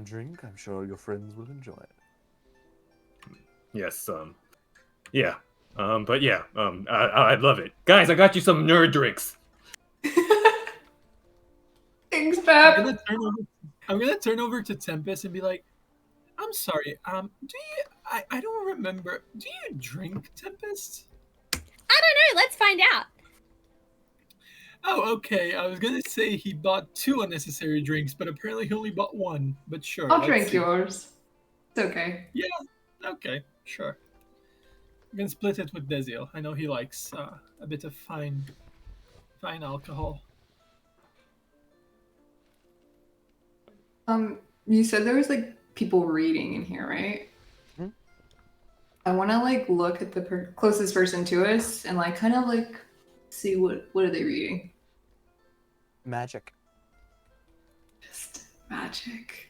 drink. I'm sure your friends will enjoy it. Yes. Yeah. But yeah. I'd love it, guys. I got you some nerd drinks. Thanks, I'm Pep. gonna turn over to Tempest and be like, I'm sorry. Do you? I don't remember. Do you drink, Tempest? I don't know. Let's find out. Oh, okay. I was gonna say he bought 2 unnecessary drinks, but apparently he only bought 1. But sure. I'll let's drink see. yours. It's okay. Yeah. Okay. Sure. I'm gonna split it with Desiel. I know he likes a bit of fine alcohol. You said there was like people reading in here, right? Hmm? I want to like look at the closest person to us and like kind of like see what are they reading. Magic. Just magic.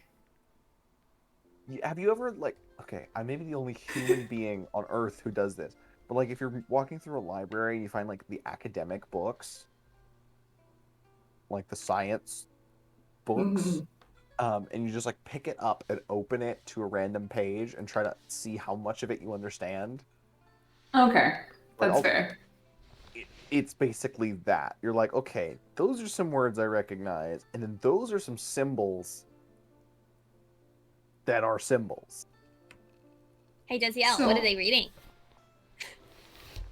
Have you ever like? Okay, I may be the only human being on Earth who does this, but like if you're walking through a library and you find like the academic books, like the science books. Mhm. And you just like pick it up and open it to a random page and try to see how much of it you understand. Okay, Like, that's fair. It's basically that. You're like, okay, those are some words I recognize, and then those are some symbols that are symbols. Hey, Desiel, So- what are they reading?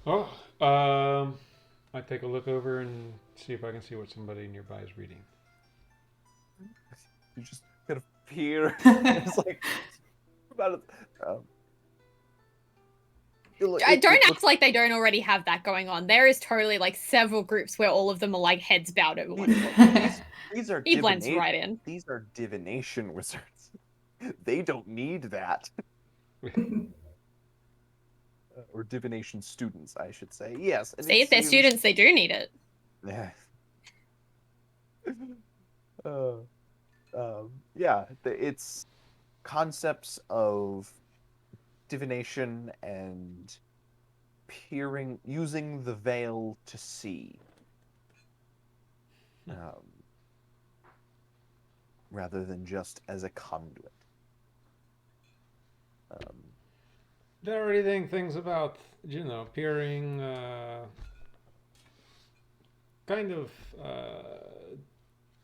Oh, I take a look over and see if I can see what somebody nearby is reading. You just kind of peer. It's like about it. Don't act like they don't already have that going on. There is totally like several groups where all of them are like heads bowed over one book. These are He blends right in. These are divination wizards. They don't need that. Or divination students, I should say. Yes. And See, if they're students, they do need it. Yeah. Yeah, it's concepts of divination and peering, using the veil to see, rather than just as a conduit. They're reading things about, peering, kind of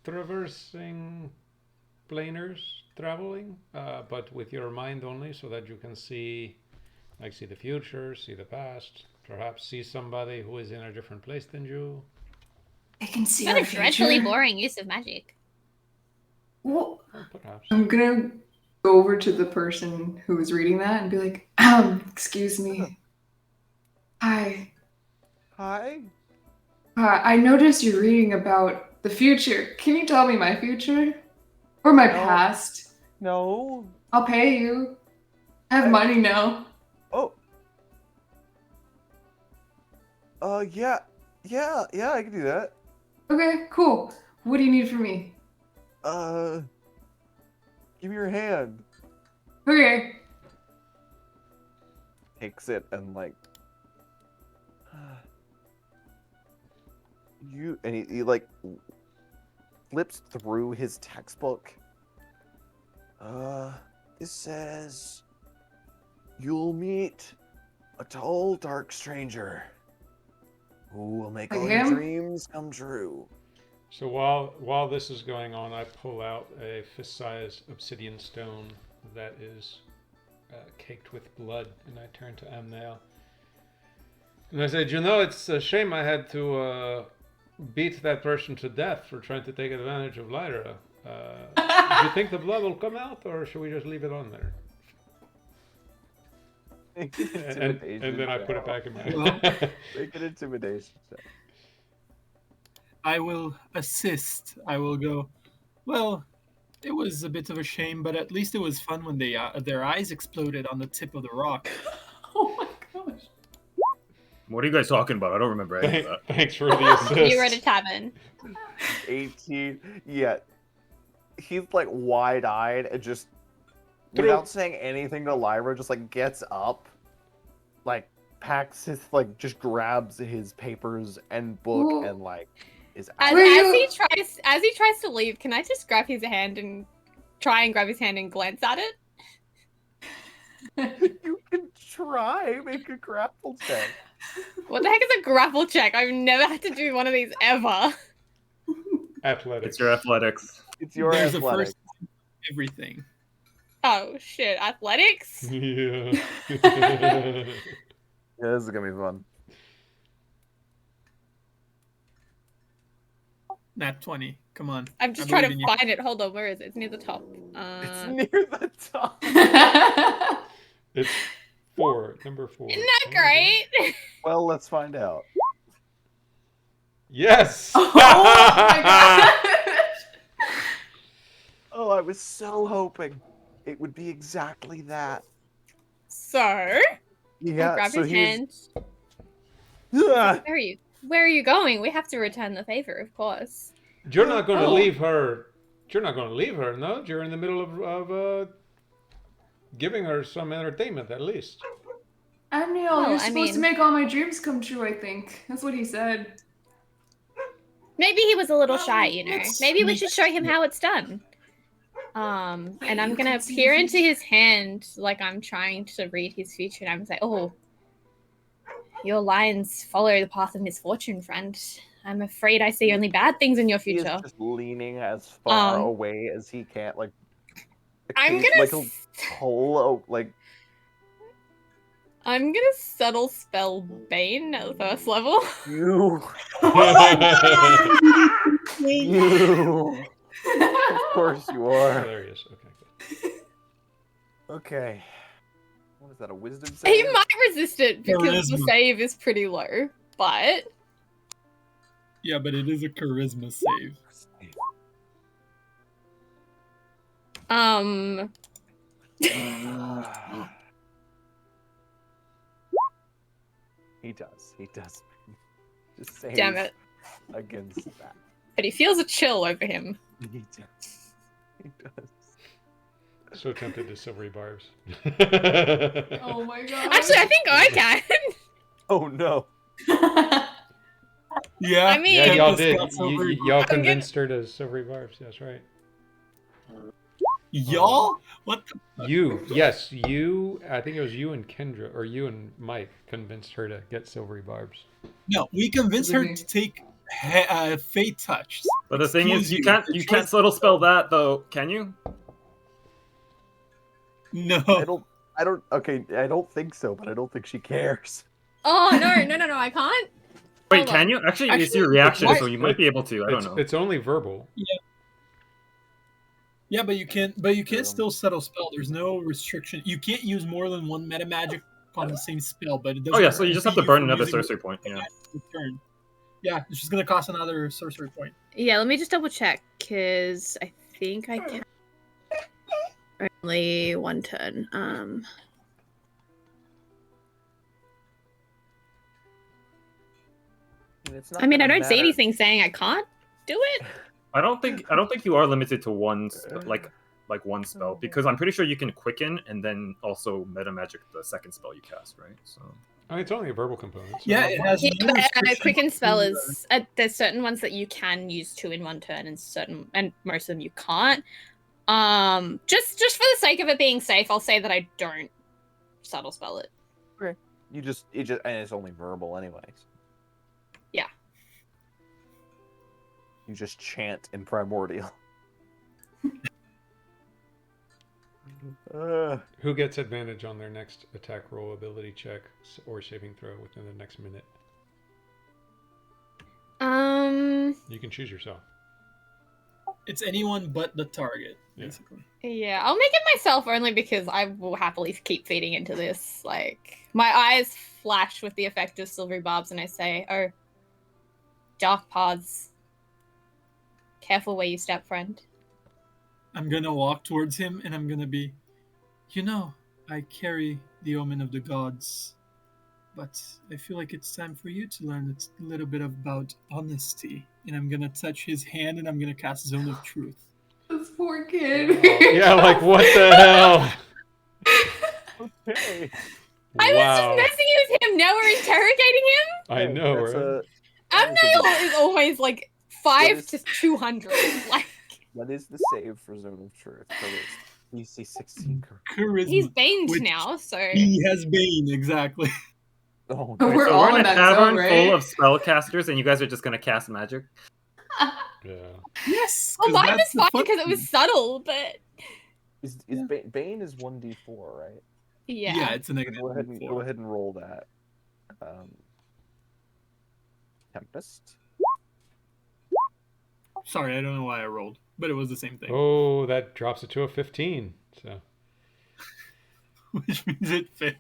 traversing planers, traveling, but with your mind only, so that you can see the future, see the past, perhaps see somebody who is in a different place than you. I can see What our a dreadfully future. boring use of magic. Well, Well, perhaps. I'm gonna go over to the person who was reading that and be like, excuse me. Hi. Hi. I noticed you're reading about the future. Can you tell me my future? Or my No. past? No. I'll pay you. I have money now. Oh. Yeah, I can do that. Okay, cool. What do you need from me? Give me your hand. Okay. Takes it and like, he like flips through his textbook. This says you'll meet a tall, dark stranger who will make Like all your him? dreams come true. So while this is going on, I pull out a fist-sized obsidian stone that is caked with blood, and I turn to Amnail. And I say, it's a shame I had to beat that person to death for trying to take advantage of Lyra. Do you think the blood will come out, or should we just leave it on there? And then I put it back in my... Make an intimidation check. I will assist. I will go, well, it was a bit of a shame, but at least it was fun when their eyes exploded on the tip of the rock. Oh my gosh. What are you guys talking about? I don't remember any of that. Thanks for the assist. You were at a tavern. 18. Yeah. He's like wide-eyed and just, without saying anything to Lyra, just like gets up, like packs his, like just grabs his papers and book Ooh. and like is As, out. as he tries to leave, can I just grab his hand and try and grab his hand and glance at it? You can try, make a grapple check. What the heck is a grapple check? I've never had to do one of these ever. Athletics. It's your athletics. It's your There's a athletics. first everything. Oh shit, athletics? Yeah. Yeah, this is gonna be fun. Nat 20. Come on. I'm just I trying believe to in you. find it. Hold on, where is it? It's near the top. It's near the top. It's 4. Number 4. Isn't that great? Well, let's find out. Yes. Oh my god! Oh, I was so hoping it would be exactly that. So, Yeah, grab so his he was. hand. Ah! Where are you? Where are you going? We have to return the favor, of course. You're not going to Oh. leave her. You're not going to leave her, no? You're in the middle of giving her some entertainment, at least. Amniel, Well, you're I supposed to mean- make all my dreams come true, I think. That's what he said. Maybe he was a little shy, you know. let's Maybe we make- should show him how it's done. And I'm you gonna can see peer the into his hand like I'm trying to read his future, and I'm like, oh, your lines follow the path of misfortune, friend. I'm afraid I see only bad things in your He is future. just leaning as far Um, away as he can, like. I'm occasion- gonna like a pull, like. I'm gonna subtle spell Bane at the first level. You. You. Of course you are. Hilarious. Okay, good. Okay. What is that? A wisdom He save? might resist it because the Charisma. save is pretty low, but Yeah, but it is a charisma save. He does. He does. Just saves damn it. against that. But he feels a chill over him. He does. He does. So tempted to silvery barbs. Oh my god. Actually, I think I can. Oh no. Yeah. I mean- Yeah, Tempest y'all did. got silvery Y'all I'm gonna- convinced her to silvery barbs. That's right. Y'all? What the? You, yes, you. I think it was you and Kendra, or you and Mike, convinced her to get silvery barbs. No, we convinced her Really? to take Fate Touch. But the thing is, Excuse you can't subtle spell that though, can you? No. I don't. Okay, I don't think so, but I don't think she cares. Oh no, I can't. Wait, Hold can on. you? Actually, it's Actually, your reaction, why- so you might be able to. I don't know. It's only verbal. Yeah, but you can Yeah. still subtle spell. There's no restriction. You can't use more than one meta magic on the same spell, but it doesn't. Oh yeah, so you just have to impede burn from another using sorcery point. Yeah. your turn. Yeah, it's just gonna cost another sorcery point. Yeah, let me just double check because I think I can only one turn. It's not I mean, I gonna don't see matter. anything saying I can't do it. I don't think you are limited to one like one spell, because I'm pretty sure you can quicken and then also meta magic the second spell you cast, right? So I mean, it's only a verbal component. So Yeah, it has Yeah, no but a restriction quicken spell to, is there's certain ones that you can use two in one turn, and most of them you can't. Just for the sake of it being safe, I'll say that I don't subtle spell it. You just and it's only verbal anyways. Yeah. You just chant in primordial. who gets advantage on their next attack roll, ability check, or saving throw within the next minute? You can choose yourself. It's anyone but the target, Yeah. basically. Yeah, I'll make it myself only because I will happily keep feeding into this. Like, my eyes flash with the effect of silvery barbs, and I say, "Oh, dark paths. Careful where you step, friend." I'm gonna walk towards him and I'm gonna be, you know, I carry the omen of the gods, but I feel like it's time for you to learn a little bit about honesty. And I'm gonna touch his hand and I'm gonna cast Zone of Truth. This poor kid. Yeah, like what the hell? Okay. I was Wow. just messing with him. Now we're interrogating him. I know, That's right? that is a- Amnail is always like 5 is- to 200. Like, That is the save for Zone of Truth. So it's DC 16. Charisma. he's baned Which- now, so He has Bane, exactly. Oh, But no. we're so all we're in in a that tavern zone, right? full of spellcasters, and you guys are just gonna cast magic. Yeah. Yes. well, 'cause mine that's was the fine fun because it was thing. subtle, but Is Bane is 1d4, right? yeah. Yeah, it's a negative. Go ahead and four. go ahead and roll that. Tempest. Sorry, I don't know why I rolled, but it was the same thing. Oh, that drops it to a 15. So Which means it fits.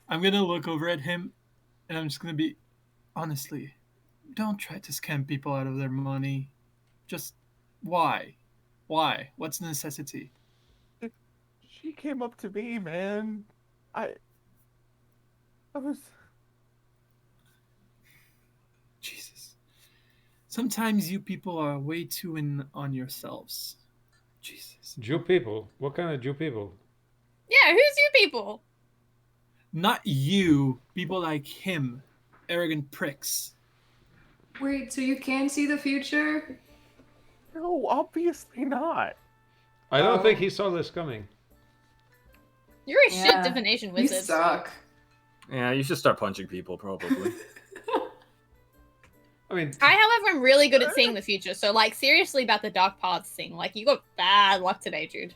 I'm gonna look over at him, and I'm just gonna be, honestly, don't try to scam people out of their money. Just why? Why? What's the necessity? She came up to me, man. I was. Jesus. Sometimes you people are way too in on yourselves. Jesus. Jew people. What kind of Jew people? Yeah, who's you people? Not you, people like him, arrogant pricks. Wait, so you can see the future? No, obviously not. I don't think Oh. he saw this coming. You're a shit Yeah. divination You wizard. suck. Yeah, you should start punching people, probably. I mean, I, however, am really good at seeing the future. So, like, seriously about the dark paths thing. Like, you got bad luck today, dude.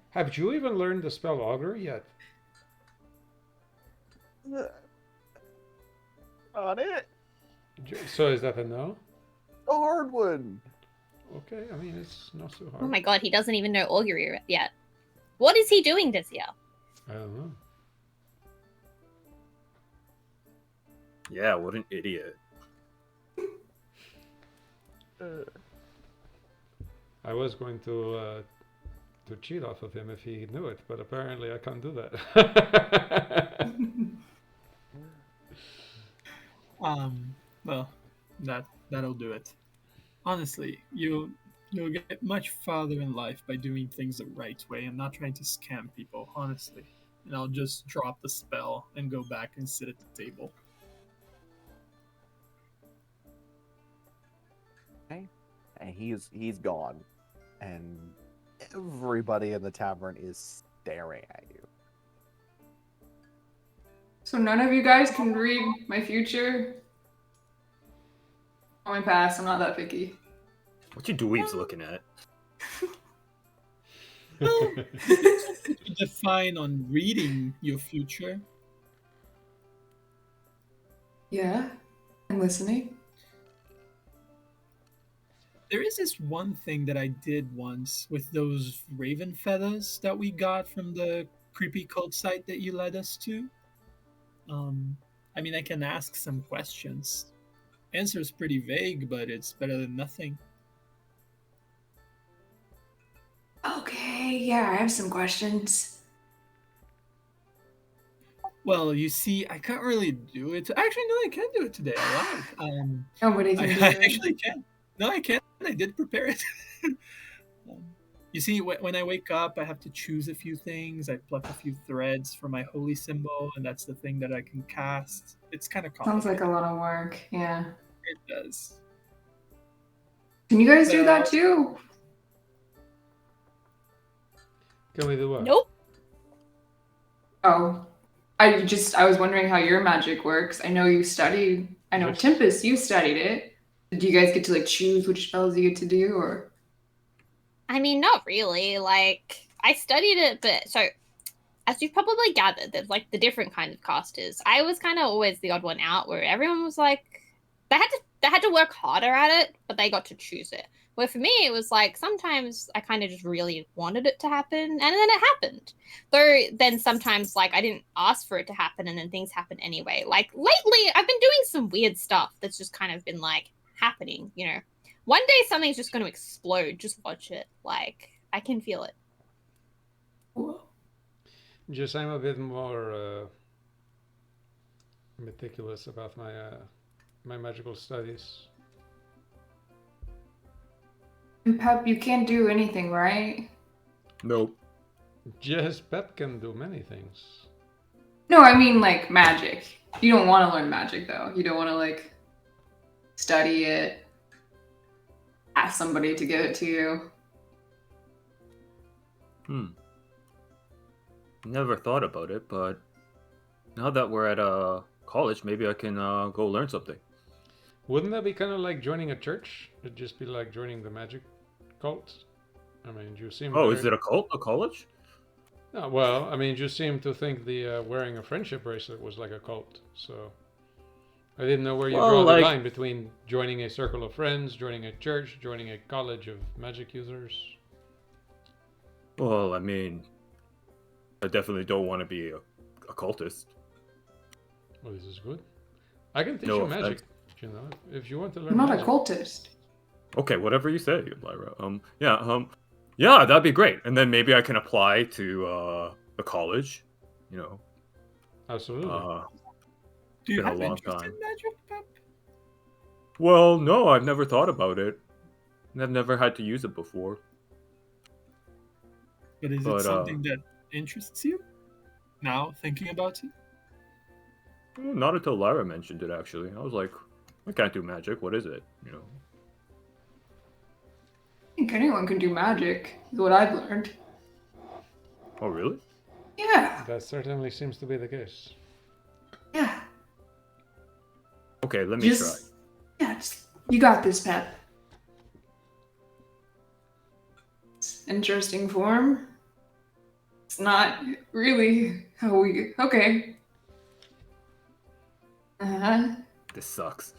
have you even learned the spell augury yet? On it. So is that a no? A hard one. Okay, I mean, it's not so hard. Oh my god, he doesn't even know augury yet. What is he doing this year? I don't know. Yeah, what an idiot. I was going to cheat off of him if he knew it, but apparently I can't do that. Well, that'll do it. Honestly, you'll get much farther in life by doing things the right way and not trying to scam people, honestly. And I'll just drop the spell and go back and sit at the table. And he's gone, and everybody in the tavern is staring at you. So none of you guys can read my future? On my past, I'm not that picky. What you dweebs looking at? You define on reading your future. Yeah, I'm listening. There is this one thing that I did once with those raven feathers that we got from the creepy cult site that you led us to. I mean, I can ask some questions. Answer is pretty vague, but it's better than nothing. Okay, yeah, I have some questions. Well, you see, I can't really do it. Actually, no, I can do it today. I lied. Nobody can do I it. actually can. No, I can't. I did prepare it. You see, when I wake up, I have to choose a few things. I pluck a few threads for my holy symbol, and that's the thing that I can cast. It's kind of complicated. Sounds like a lot of work, yeah. It does. Can you guys do that too? Can we do what? Nope. Oh, I was wondering how your magic works. I know Yes. Tempest, you studied it. Do you guys get to like choose which spells you get to do, or? I mean, not really. Like, I studied it, but so as you've probably gathered, there's like the different kind of casters. I was kind of always the odd one out, where everyone was like, they had to work harder at it, but they got to choose it. Where for me, it was like sometimes I kind of just really wanted it to happen, and then it happened. Though then sometimes like I didn't ask for it to happen, and then things happen anyway. Like lately, I've been doing some weird stuff that's just kind of been like happening. You know, one day something's just going to explode. Just watch it. Like I can feel it. Just I'm a bit more meticulous about my my magical studies. And Pep, you can't do anything, right? Nope. Just Pep can do many things. No, I mean like magic. You don't want to learn magic though. You don't want to like study it, ask somebody to give it to you. Never thought about it, but now that we're at college, maybe I can go learn something. Wouldn't that be kind of like joining a church? It'd just be like joining the magic cult. I mean, you seem. Oh, is it a cult? A college? No, well, I mean, you seem to think the wearing a friendship bracelet was like a cult. So I didn't know where you Well, draw like- the line between joining a circle of friends, joining a church, joining a college of magic users. Well, I mean, I definitely don't want to be a cultist. Well, this is good. I can teach No you offense. magic. You know, if you want to learn. I'm not a magic. cultist. Okay, whatever you say, Lyra. Yeah, that'd be great. And then maybe I can apply to the college. You know, Absolutely. Do you been a have long interest time. in magic, Pep? well, no, I've never thought about it. I've never had to use it before. But is But, it something that interests you? Now, thinking about it? Not until Lyra mentioned it, actually. I was like, I can't do magic. What is it? You know. I think anyone can do magic, is what I've learned. Oh, really? Yeah, That certainly seems to be the case. yeah. Okay, let me try. You got this, Pep. It's interesting form. It's not really how we. Okay. This sucks.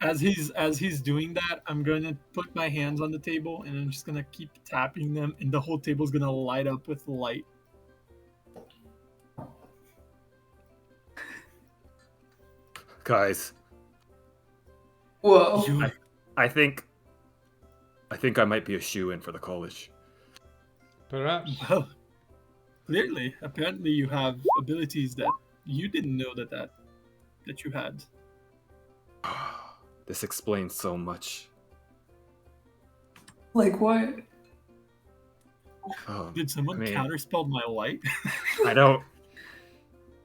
As he's doing that, I'm gonna put my hands on the table and I'm just gonna keep tapping them, and the whole table's gonna light up with light. Guys, Whoa. I think I might be a shoe-in for the college. Perhaps. Well, clearly, apparently, you have abilities that you didn't know that you had. This explains so much. Like what? Oh, Did someone I mean, counterspell my light? I don't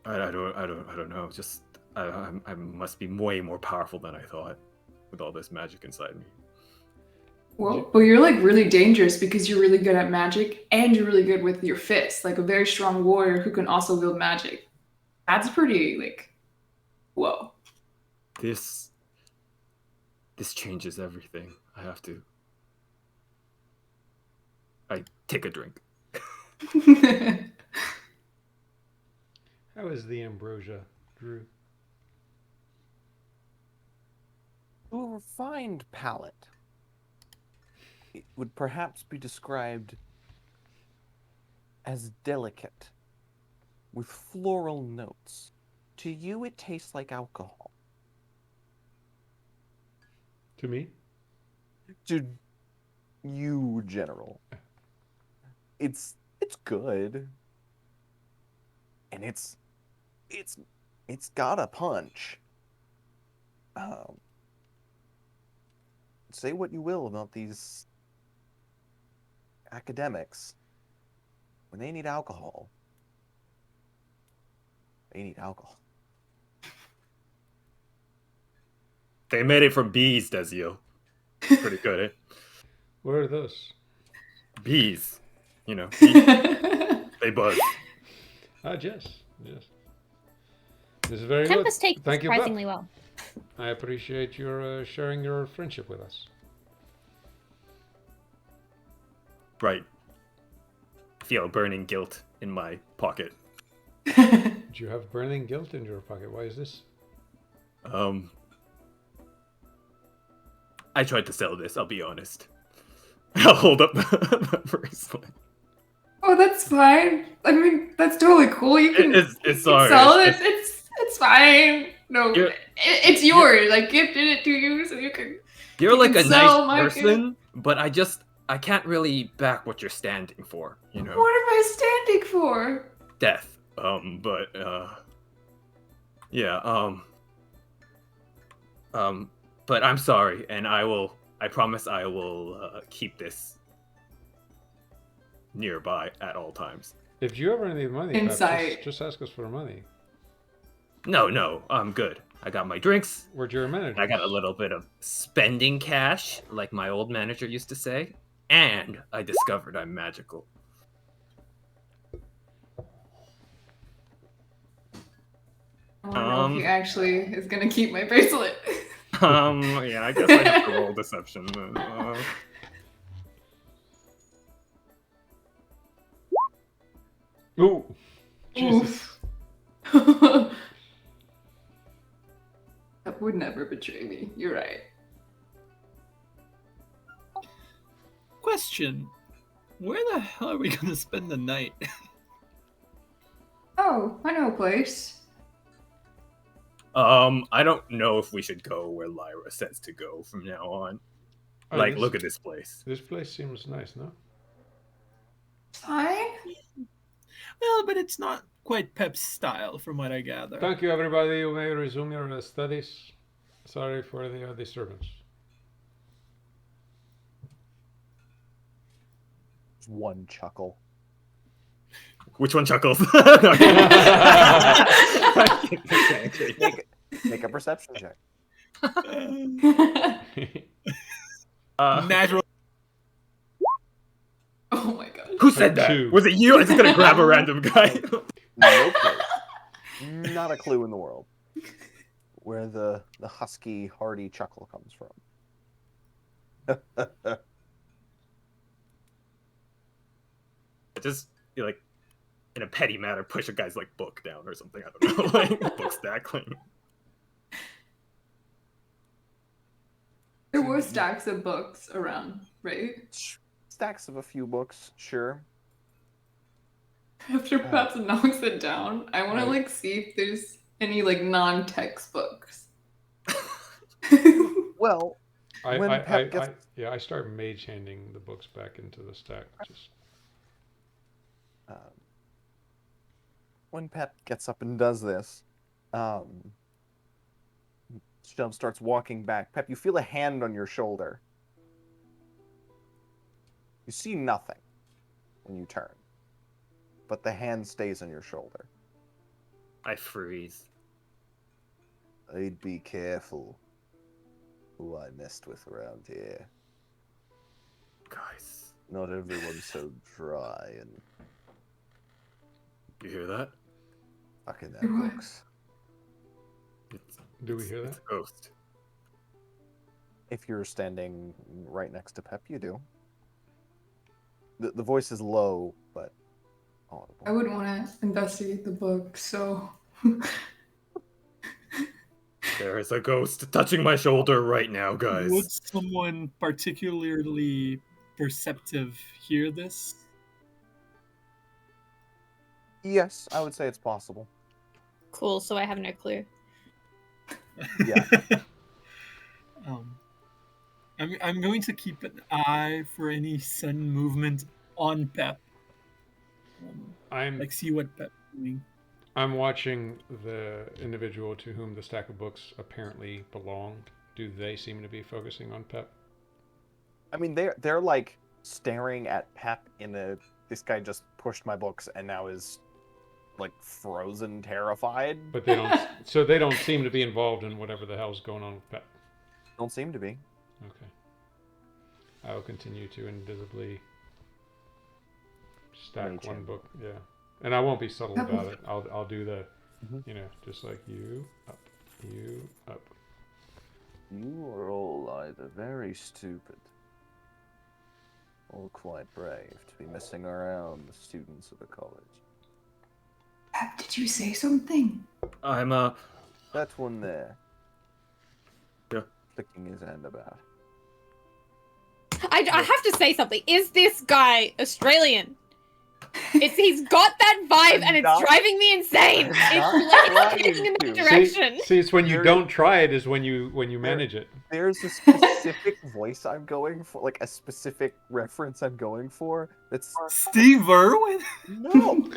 know. Just I must be way more powerful than I thought with all this magic inside me. Well, but you're like really dangerous because you're really good at magic and you're really good with your fists, like a very strong warrior who can also wield magic. That's pretty like, whoa. This changes everything. I take a drink. How is the ambrosia, Drew? To a refined palate, it would perhaps be described as delicate, with floral notes. To you, it tastes like alcohol. To me? To you, General, it's good, and it's got a punch. Say what you will about these academics. When they need alcohol, they need alcohol. They made it from bees, Desio. Pretty good, eh? Where are those? Bees. You know, bees, they buzz. Yes. This is very Tempest good. takes Thank you, surprisingly Pep. well. I appreciate your sharing your friendship with us. Right. I feel burning guilt in my pocket. Do you have burning guilt in your pocket? Why is this? I tried to sell this, I'll be honest. I'll hold up the bracelet. Oh, that's fine. I mean, that's totally cool. You can, It's you can sorry. sell it. It's- It's fine. No, You're- it's yours. I gifted it to you so you can. You're You like can a sell nice my person, but I can't really back what you're standing for, you know? What am I standing for? Death. But I'm sorry, and I promise I will keep this nearby at all times. If you ever need money, Pep, Insight. just ask us for money. No, I'm good. I got my drinks. We're your manager. I got a little bit of spending cash, like my old manager used to say, and I discovered I'm magical. I don't know if he actually is gonna keep my bracelet. Yeah, I guess I have to roll deception. Ooh. Jesus. Oof. That would never betray me. You're right. Question: where the hell are we gonna spend the night? Oh, I know a place. I don't know if we should go where Lyra says to go from now on. Oh, Like, look at this place. This place seems nice, no? Fine. Well, but it's not quite Pep's style, from what I gather. Thank you, everybody. You may resume your studies. Sorry for the disturbance. Just one chuckle. Which one chuckles? Make a perception check. Natural. Oh my god. Who said that? 2. Was it you? I'm just gonna grab a random guy. No clue. Not a clue in the world where the husky, hearty chuckle comes from. Just like in a petty matter, push a guy's like book down or something. I don't know, like book stack. Like. There were stacks of books around, right? Stacks of a few books, sure. After Paps knocks it down, I want to like see if there's any like non-textbooks. Well, when Pep I start mage handing the books back into the stack. Just when Pep gets up and does this, Shelb starts walking back. Pep, you feel a hand on your shoulder. You see nothing when you turn, but the hand stays on your shoulder. I freeze. I'd be careful who I messed with around here. Guys, Not everyone's so dry and you hear that? fucking that What? books. do we hear It's that? a ghost. If you're standing right next to Pep, you do. The voice is low, but audible. I would want to investigate the book, so There is a ghost touching my shoulder right now, guys. Would someone particularly perceptive hear this? Yes, I would say it's possible. Cool, so I have no clue. Yeah. I'm going to keep an eye for any sudden movement on Pep. I'm Like, see what Pep's doing. I'm watching the individual to whom the stack of books apparently belonged. Do they seem to be focusing on Pep? I mean, they're like staring at Pep in a. This guy just pushed my books and now is like frozen, terrified. But they don't. So they don't seem to be involved in whatever the hell's going on with Pep. Don't seem to be. Okay. I will continue to invisibly stack Mage one hand. book. Yeah, and I won't be subtle That about was- it. I'll do the, Mhm. you know, just like you up, you up. You are all either very stupid or quite brave to be messing around the students of the college. Pep, did you say something? I'm That one there. Yeah. Flicking his hand about. I have to say something. Is this guy Australian? He's got that vibe, and it's Not- driving me insane. not It's like trying heading in that to. direction. See, it's when you There- don't try it is when you manage it. There's a specific voice I'm going for, like a specific reference I'm going for. That's Steve Irwin? no.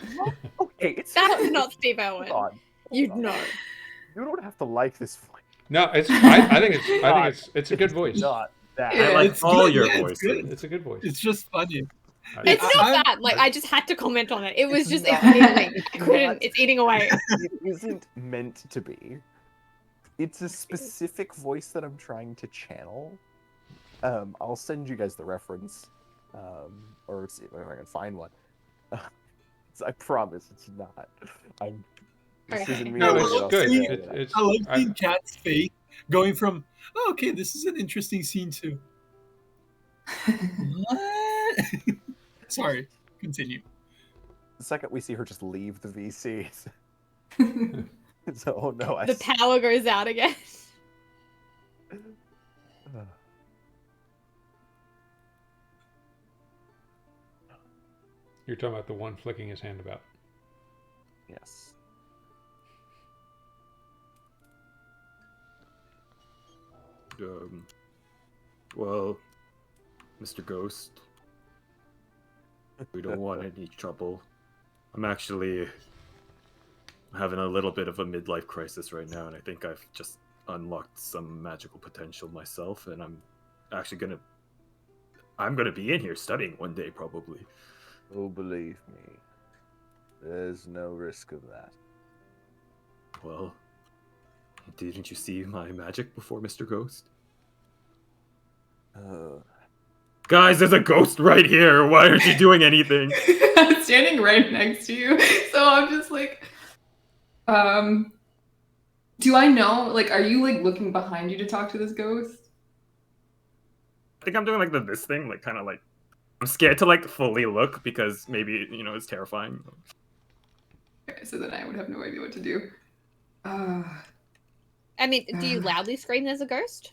Okay, it's That was not Steve Irwin. Hold on. You'd Hold on. know. You don't have to like this voice. No, I think it's a good voice. Not that. Yeah, I like it's all good, your yeah, it's voices. good. It's a good voice. It's just funny. It's not I- bad. Like I just had to comment on it. It was It's just not- immediately. I couldn't. not- It's eating away. It isn't meant to be. It's a specific voice that I'm trying to channel. I'll send you guys the reference, or see if I can find one. I promise it's not. This Okay. isn't me. No, doing it's it, I'll good. send It- it. It's I love I- seeing Cat's face going from, oh, okay, this is an interesting scene too. What? Sorry, continue. The second we see her just leave the VC, so oh no, The power goes out again. You're talking about the one flicking his hand about. Yes. Well, Mr. Ghost, we don't want any trouble. I'm actually having a little bit of a midlife crisis right now, and I think I've just unlocked some magical potential myself, and I'm gonna be in here studying one day, probably. Oh, believe me, there's no risk of that. Well, didn't you see my magic before, Mr. Ghost? Guys, there's a ghost right here. Why aren't you doing anything? I'm standing right next to you, so I'm just like, do I know? Like, are you like looking behind you to talk to this ghost? I think I'm doing like this thing, like kind of like I'm scared to like fully look because maybe it's terrifying. Okay, so then I would have no idea what to do. I mean, do you loudly scream there's a ghost?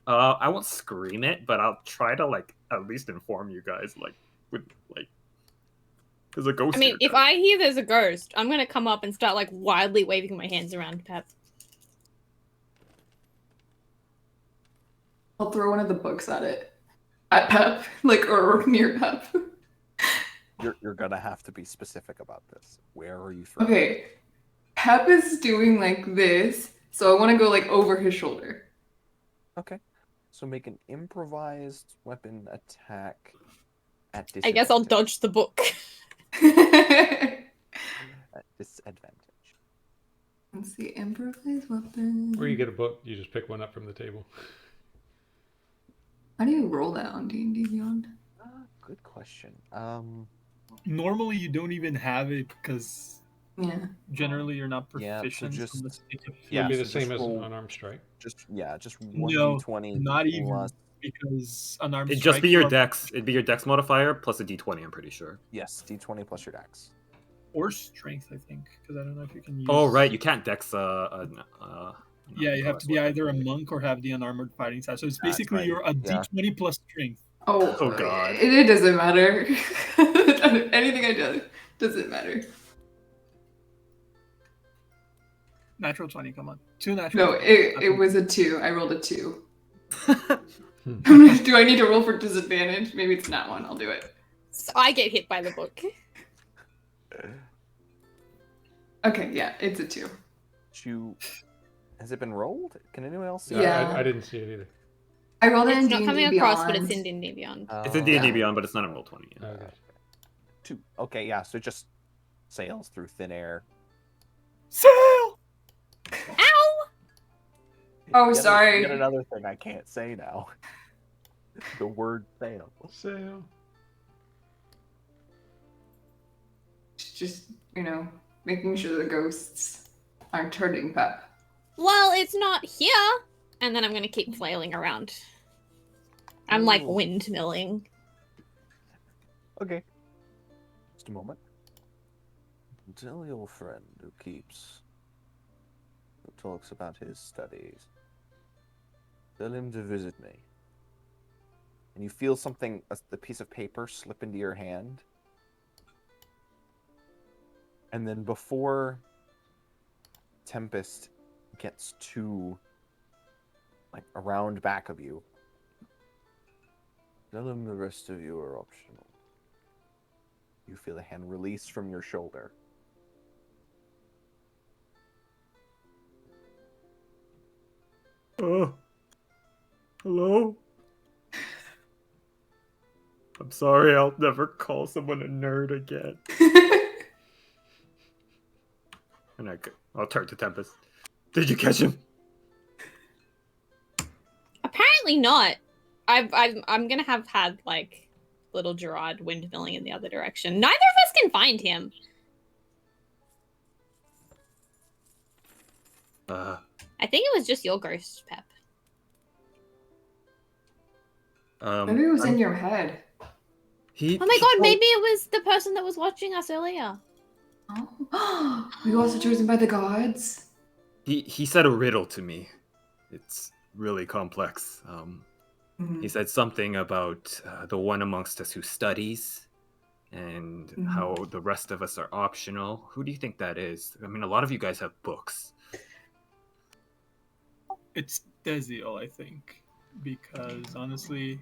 I won't scream it, but I'll try to like at least inform you guys, like with like there's a ghost. I mean, here, if guys. I hear there's a ghost, I'm gonna come up and start like wildly waving my hands around, Pep. I'll throw one of the books at Pep, like, or near Pep. You're gonna have to be specific about this. Where are you throwing? Okay, Pep is doing like this, so I want to go like over his shoulder. Okay. So make an improvised weapon attack at disadvantage. I guess I'll dodge the book. At disadvantage. Let's see, improvised weapon. Or you get a book, you just pick one up from the table. How do you roll that on D&D Beyond? Good question. Normally, you don't even have it because Yeah. generally you're not Yeah, so proficient. just- unless you take It would be so the just same as an roll- unarmed strike. Just one No, d20 not even plus. because unarmed It'd just strike, be your you're- dex. It'd be your dex modifier plus a d20. I'm pretty sure. Yes, d20 plus your dex. or strength, I think, because I don't know if you can use. Oh right, you can't dex Yeah, you have to be either a monk or have the unarmored fighting style. So it's That's basically right, you're a yeah. D20 plus strength. Oh, God. It doesn't matter. Anything I do doesn't matter. Natural 20, come on. 2 natural. No, 20. it was a 2. I rolled a 2. Hmm. Do I need to roll for disadvantage? Maybe it's not one. I'll do it. So I get hit by the book. Okay, yeah, it's a 2. Has it been rolled? Can anyone else see? Yeah. I didn't see it either. I rolled it It's in not D&D coming Beyond. across, but it's in D&D Beyond. It's a D&D yeah. Beyond, but it's not in roll 20. Yet. Okay. 2. Okay, yeah. So it just sails through thin air. Sail! Ow! Oh, Yet sorry. Yet another thing I can't say now. The word sail. Sail. Just, making sure the ghosts aren't hurting Pep. Well, it's not here. And then I'm gonna keep flailing around. I'm like Ooh. windmilling. Okay. Just a moment. Tell your friend who talks about his studies. Tell him to visit me. And you feel something, the piece of paper slip into your hand. And then before Tempest gets to, around back of you, tell him the rest of you are optional. You feel a hand release from your shoulder. Hello? I'm sorry, I'll never call someone a nerd again. And I'll turn to Tempest. Did you catch him? Apparently not. I'm gonna have had little Gerard windmilling in the other direction. Neither of us can find him. I think it was just your ghost, Pep. Maybe it was in your head. Oh my god, maybe it was the person that was watching us earlier. Oh, we were also chosen by the gods. He said a riddle to me. It's really complex. He said something about the one amongst us who studies and how the rest of us are optional. Who do you think that is? I mean, a lot of you guys have books. It's Desiel, I think, because honestly,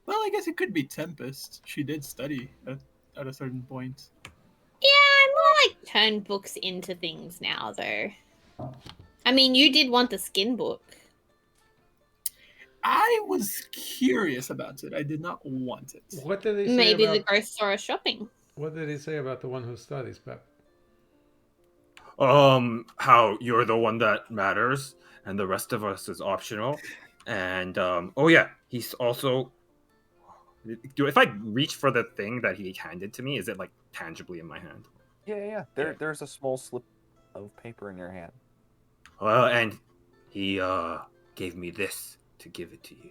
well, I guess it could be Tempest. She did study at a certain point. Yeah, I'm more like turn books into things now, though. I mean, you did want the skin book. I was curious about it. I did not want it. What did he say Maybe about? the ghosts are shopping. What did he say about the one who studies, Pep? How you're the one that matters, and the rest of us is optional. And oh yeah, he's also. If I reach for the thing that he handed to me, is it like tangibly in my hand? Yeah. There's a small slip of paper in your hand. Well, and he gave me this to give it to you.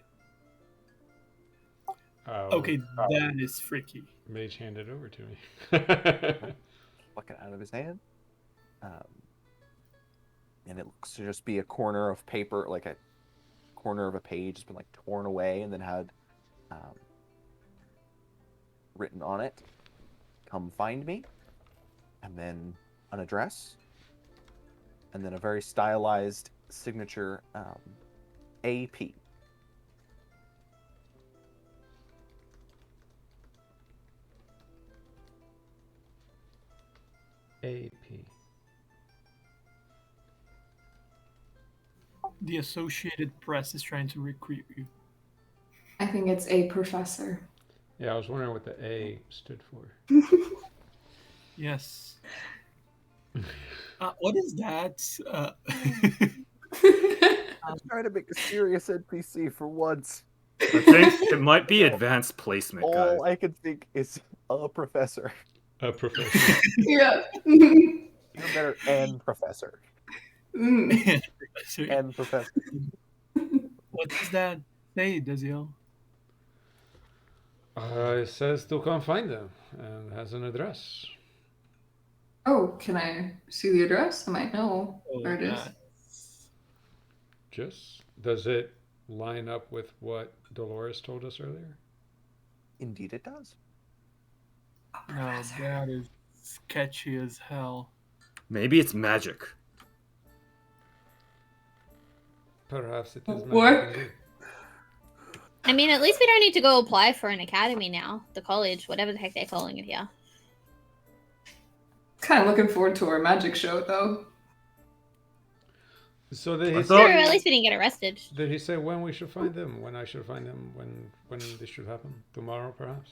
Okay, that is freaky. Mage handed over to me. Pluck it out of his hand. And it looks to just be a corner of paper, like a corner of a page has been like torn away and then had written on it, "Come find me," and then an address, and then a very stylized signature, AP. AP. The Associated Press is trying to recruit you. I think it's a professor. Yeah, I was wondering what the A stood for. Yes. What is that? I'm trying to make a serious NPC for once. I think it might be advanced placement, guys. All I can think is a professor. A professor. Yeah. Even better, and professor. Mm. And professor. What does that say, Desiel? It says to come find them and has an address. Oh, can I see the address? I might know where it is. Just does it line up with what Dolores told us earlier? Indeed, it does. No, that is sketchy as hell. Maybe it's magic. Perhaps it is What? magic indeed. I mean, at least we don't need to go apply for an academy now. The college, whatever the heck they're calling it here. Kind of looking forward to our magic show, though. So did I he thought- Sure, say? at least we didn't get arrested. Did he say when we should find them? When I should find them? When this should happen? Tomorrow, perhaps.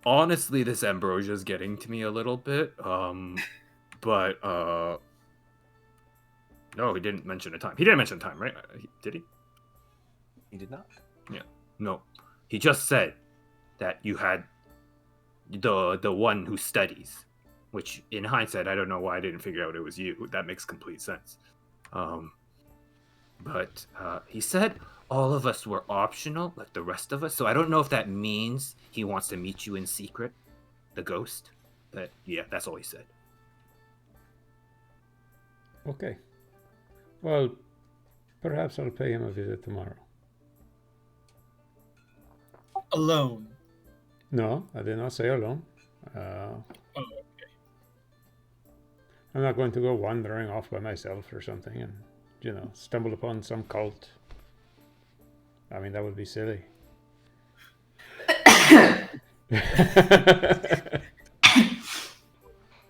Honestly, this ambrosia is getting to me a little bit. But no, he didn't mention a time. He didn't mention time, right? Did he? He did not. No. He just said that you had the one who studies, which in hindsight, I don't know why I didn't figure out it was you. That makes complete sense. But he said all of us were optional, like the rest of us. So I don't know if that means he wants to meet you in secret, the ghost. But yeah, that's all he said. Okay. Well, perhaps I'll pay him a visit tomorrow. Alone. No, I did not say alone. Oh, okay. I'm not going to go wandering off by myself or something and, stumble upon some cult. I mean, that would be silly.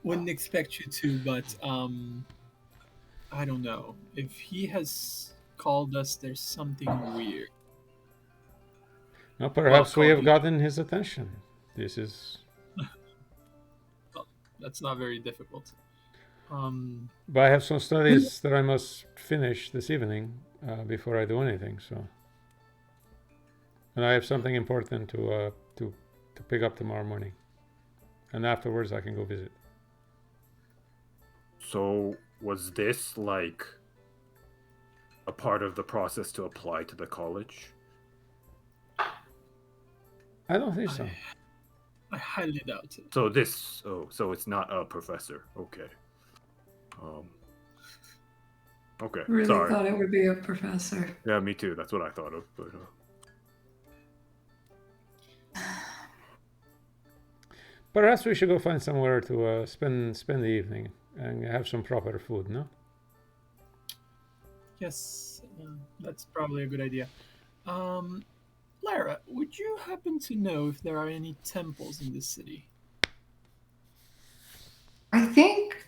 Wouldn't expect you to, but I don't know. If he has called us, there's something weird. Now, perhaps we have copy. gotten his attention. This is. That's not very difficult. But I have some studies that I must finish this evening before I do anything. So, and I have something important to pick up tomorrow morning, and afterwards I can go visit. So was this like a part of the process to apply to the college? I don't think so. I highly doubt it. So so it's not a professor. Okay. Okay. Really Sorry. thought it would be a professor. Yeah, me too. That's what I thought of. But Perhaps we should go find somewhere to spend the evening and have some proper food. No. Yes, that's probably a good idea. Lara, would you happen to know if there are any temples in this city? I think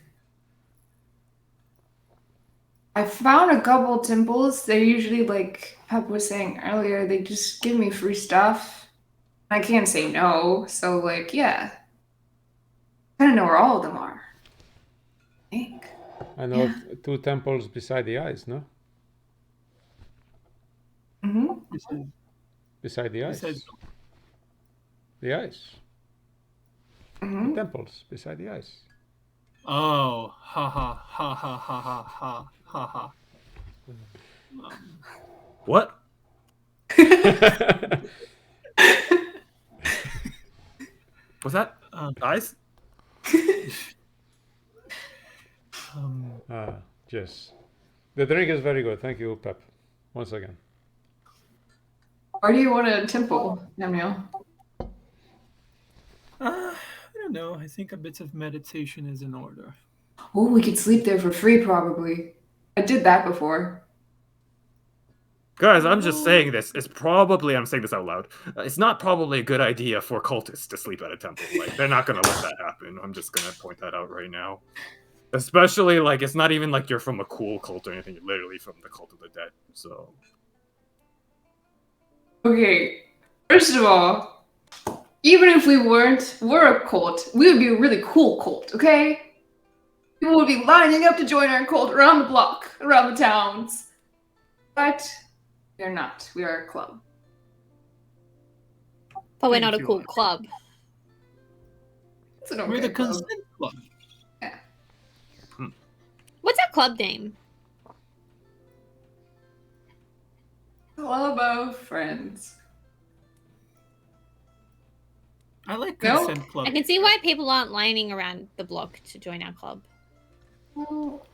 I found a couple temples. They're usually like Pep was saying earlier, they just give me free stuff. I can't say no. So like, yeah. I don't know where all of them are. I think. I know Yeah. of 2 temples beside the ice, no? Mm-hmm. Beside the ice. Besides, The ice. The Mm-hmm. temples beside the ice. oh, ha ha ha ha ha ha ha ha ha. What? Was that ice? Yes. The drink is very good. Thank you, Pep. Once again. Why do you want a temple, Samuel? I don't know. I think a bit of meditation is in order. Oh, we could sleep there for free, probably. I did that before. Guys, I'm just saying this. I'm saying this out loud. It's not probably a good idea for cultists to sleep at a temple. Like, they're not gonna let that happen. I'm just gonna point that out right now. Especially, like, it's not even like you're from a cool cult or anything. You're literally from the cult of the dead. So, Okay, first of all, even if we we're a cult. We would be a really cool cult, okay? People would be lining up to join our cult around the block, around the towns. But we're not. We are a club. But we're Thank not a you, cool Lara. club. It's an We're okay the club. consent club. What's our club name? Club of friends. I like No? consent club. I can see why people aren't lining around the block to join our club. Well,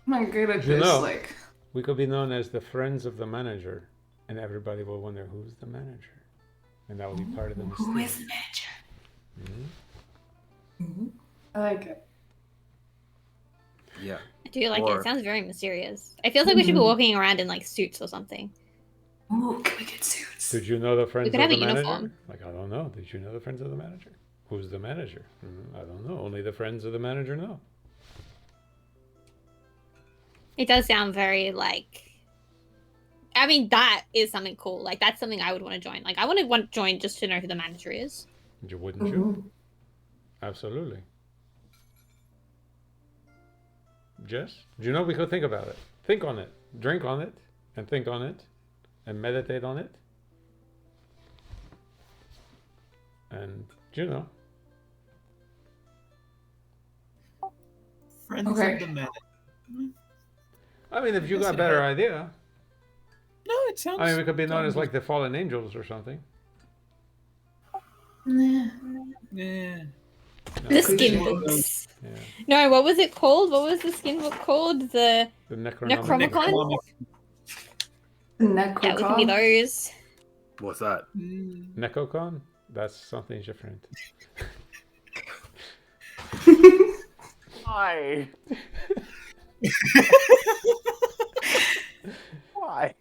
I'm not good at You this. know. Like, We could be known as the friends of the manager, and everybody will wonder who's the manager. And that will be part of the who mystery. is the manager? Mhm. I like it. yeah. I do like it. Or- It sounds very mysterious. It feels like we should be walking around in like suits or something. Ooh, can we get suits? Did you know the friends could of have the a manager? uniform. Like, I don't know. Did you know the friends of the manager? Who's the manager? I don't know. Only the friends of the manager know. It does sound very like. I mean, that is something cool. Like that's something I would want to join. Like I want to join just to know who the manager is. Wouldn't you? Absolutely. Jess, do you know we could think about it? Think on it. Drink on it. And think on it. And meditate on it. And, you know. Friends Okay. of the man. I mean, if you Yes, got a it better has. idea. No, it sounds. I mean, we could be known as sounds- like the fallen angels or something. Nah. Yeah. The Cliche. skin books. Yeah. No, what was it called? What was the skin book called? The The Necronomicon. Necromicon? Yeah, we can be those. What's that? Necocon? That's something different. Why? Why?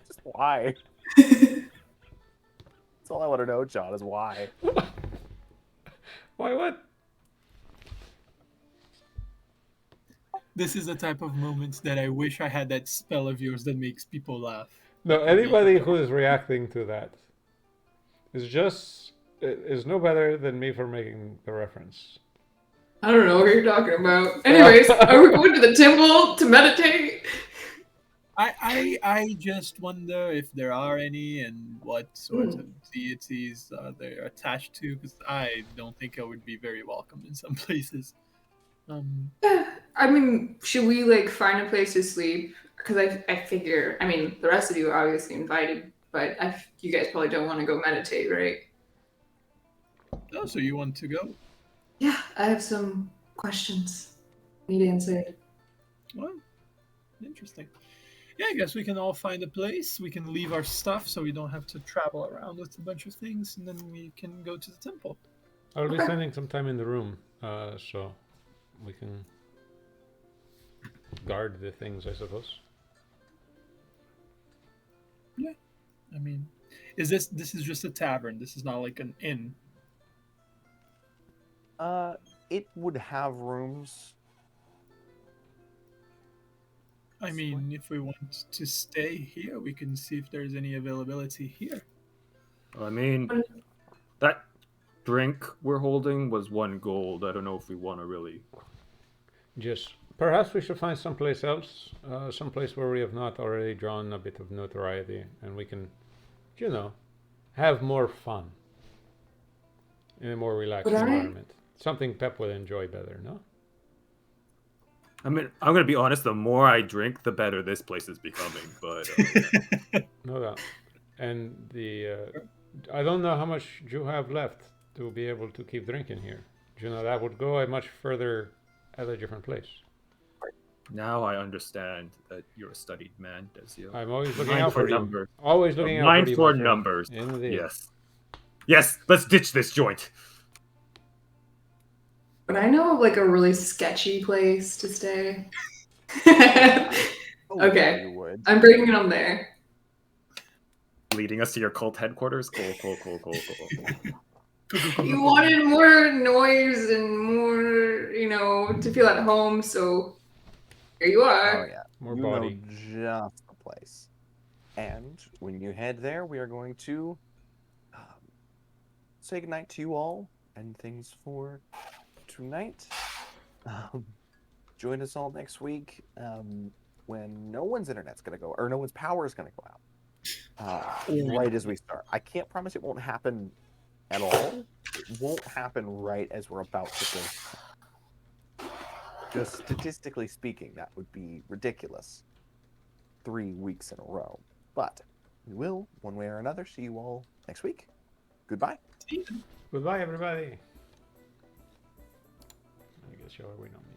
Just why? That's all I want to know, John, is why. Why what? This is the type of moments that I wish I had that spell of yours that makes people laugh. No, anybody who is reacting to that is no better than me for making the reference. I don't know what you're talking about. Anyways, are we going to the temple to meditate? I just wonder if there are any and what sort of deities they're attached to, because I don't think I would be very welcome in some places. I mean, should we like find a place to sleep? Because I figure, I mean, the rest of you are obviously invited, but you guys probably don't want to go meditate, right? Oh, so you want to go? Yeah, I have some questions need answered. Well, interesting. Yeah, I guess we can all find a place. We can leave our stuff so we don't have to travel around with a bunch of things, and then we can go to the temple. I'll be Okay. spending some time in the room, so we can guard the things, I suppose. I mean, this is just a tavern? This is not like an inn. It would have rooms. I mean, if we want to stay here, we can see if there's any availability here. I mean, that drink we're holding was 1 gold. I don't know if we want to really. Just perhaps we should find someplace else, someplace where we have not already drawn a bit of notoriety, and we can, you know, have more fun in a more relaxed environment. Something Pep would enjoy better, no? I mean, I'm gonna be honest. The more I drink, the better this place is becoming. But No doubt. And I don't know how much you have left to be able to keep drinking here. You know, that would go a much further at a different place. now I understand that you're a studied man, Desio. I'm always looking Mind out for numbers. you. Always looking out for Mind you. for my friend. numbers. Indeed. Yes. Yes. Let's ditch this joint. But I know of like a really sketchy place to stay. Oh, Okay. you would. I'm bringing them there. Leading us to your cult headquarters. Cool. You wanted more noise and more, to feel at home, so here you Oh are. yeah. More you body. know just the place. And when you head there, we are going to say goodnight to you all and things for tonight. Join us all next week when no one's internet's going to go, or no one's power is going to go out. Right as we start. I can't promise it won't happen at all. It won't happen right as we're about to go. Just statistically speaking, that would be ridiculous. 3 weeks in a row. But we will, one way or another, see you all next week. Goodbye. Goodbye, everybody. I guess y'all are waiting on me.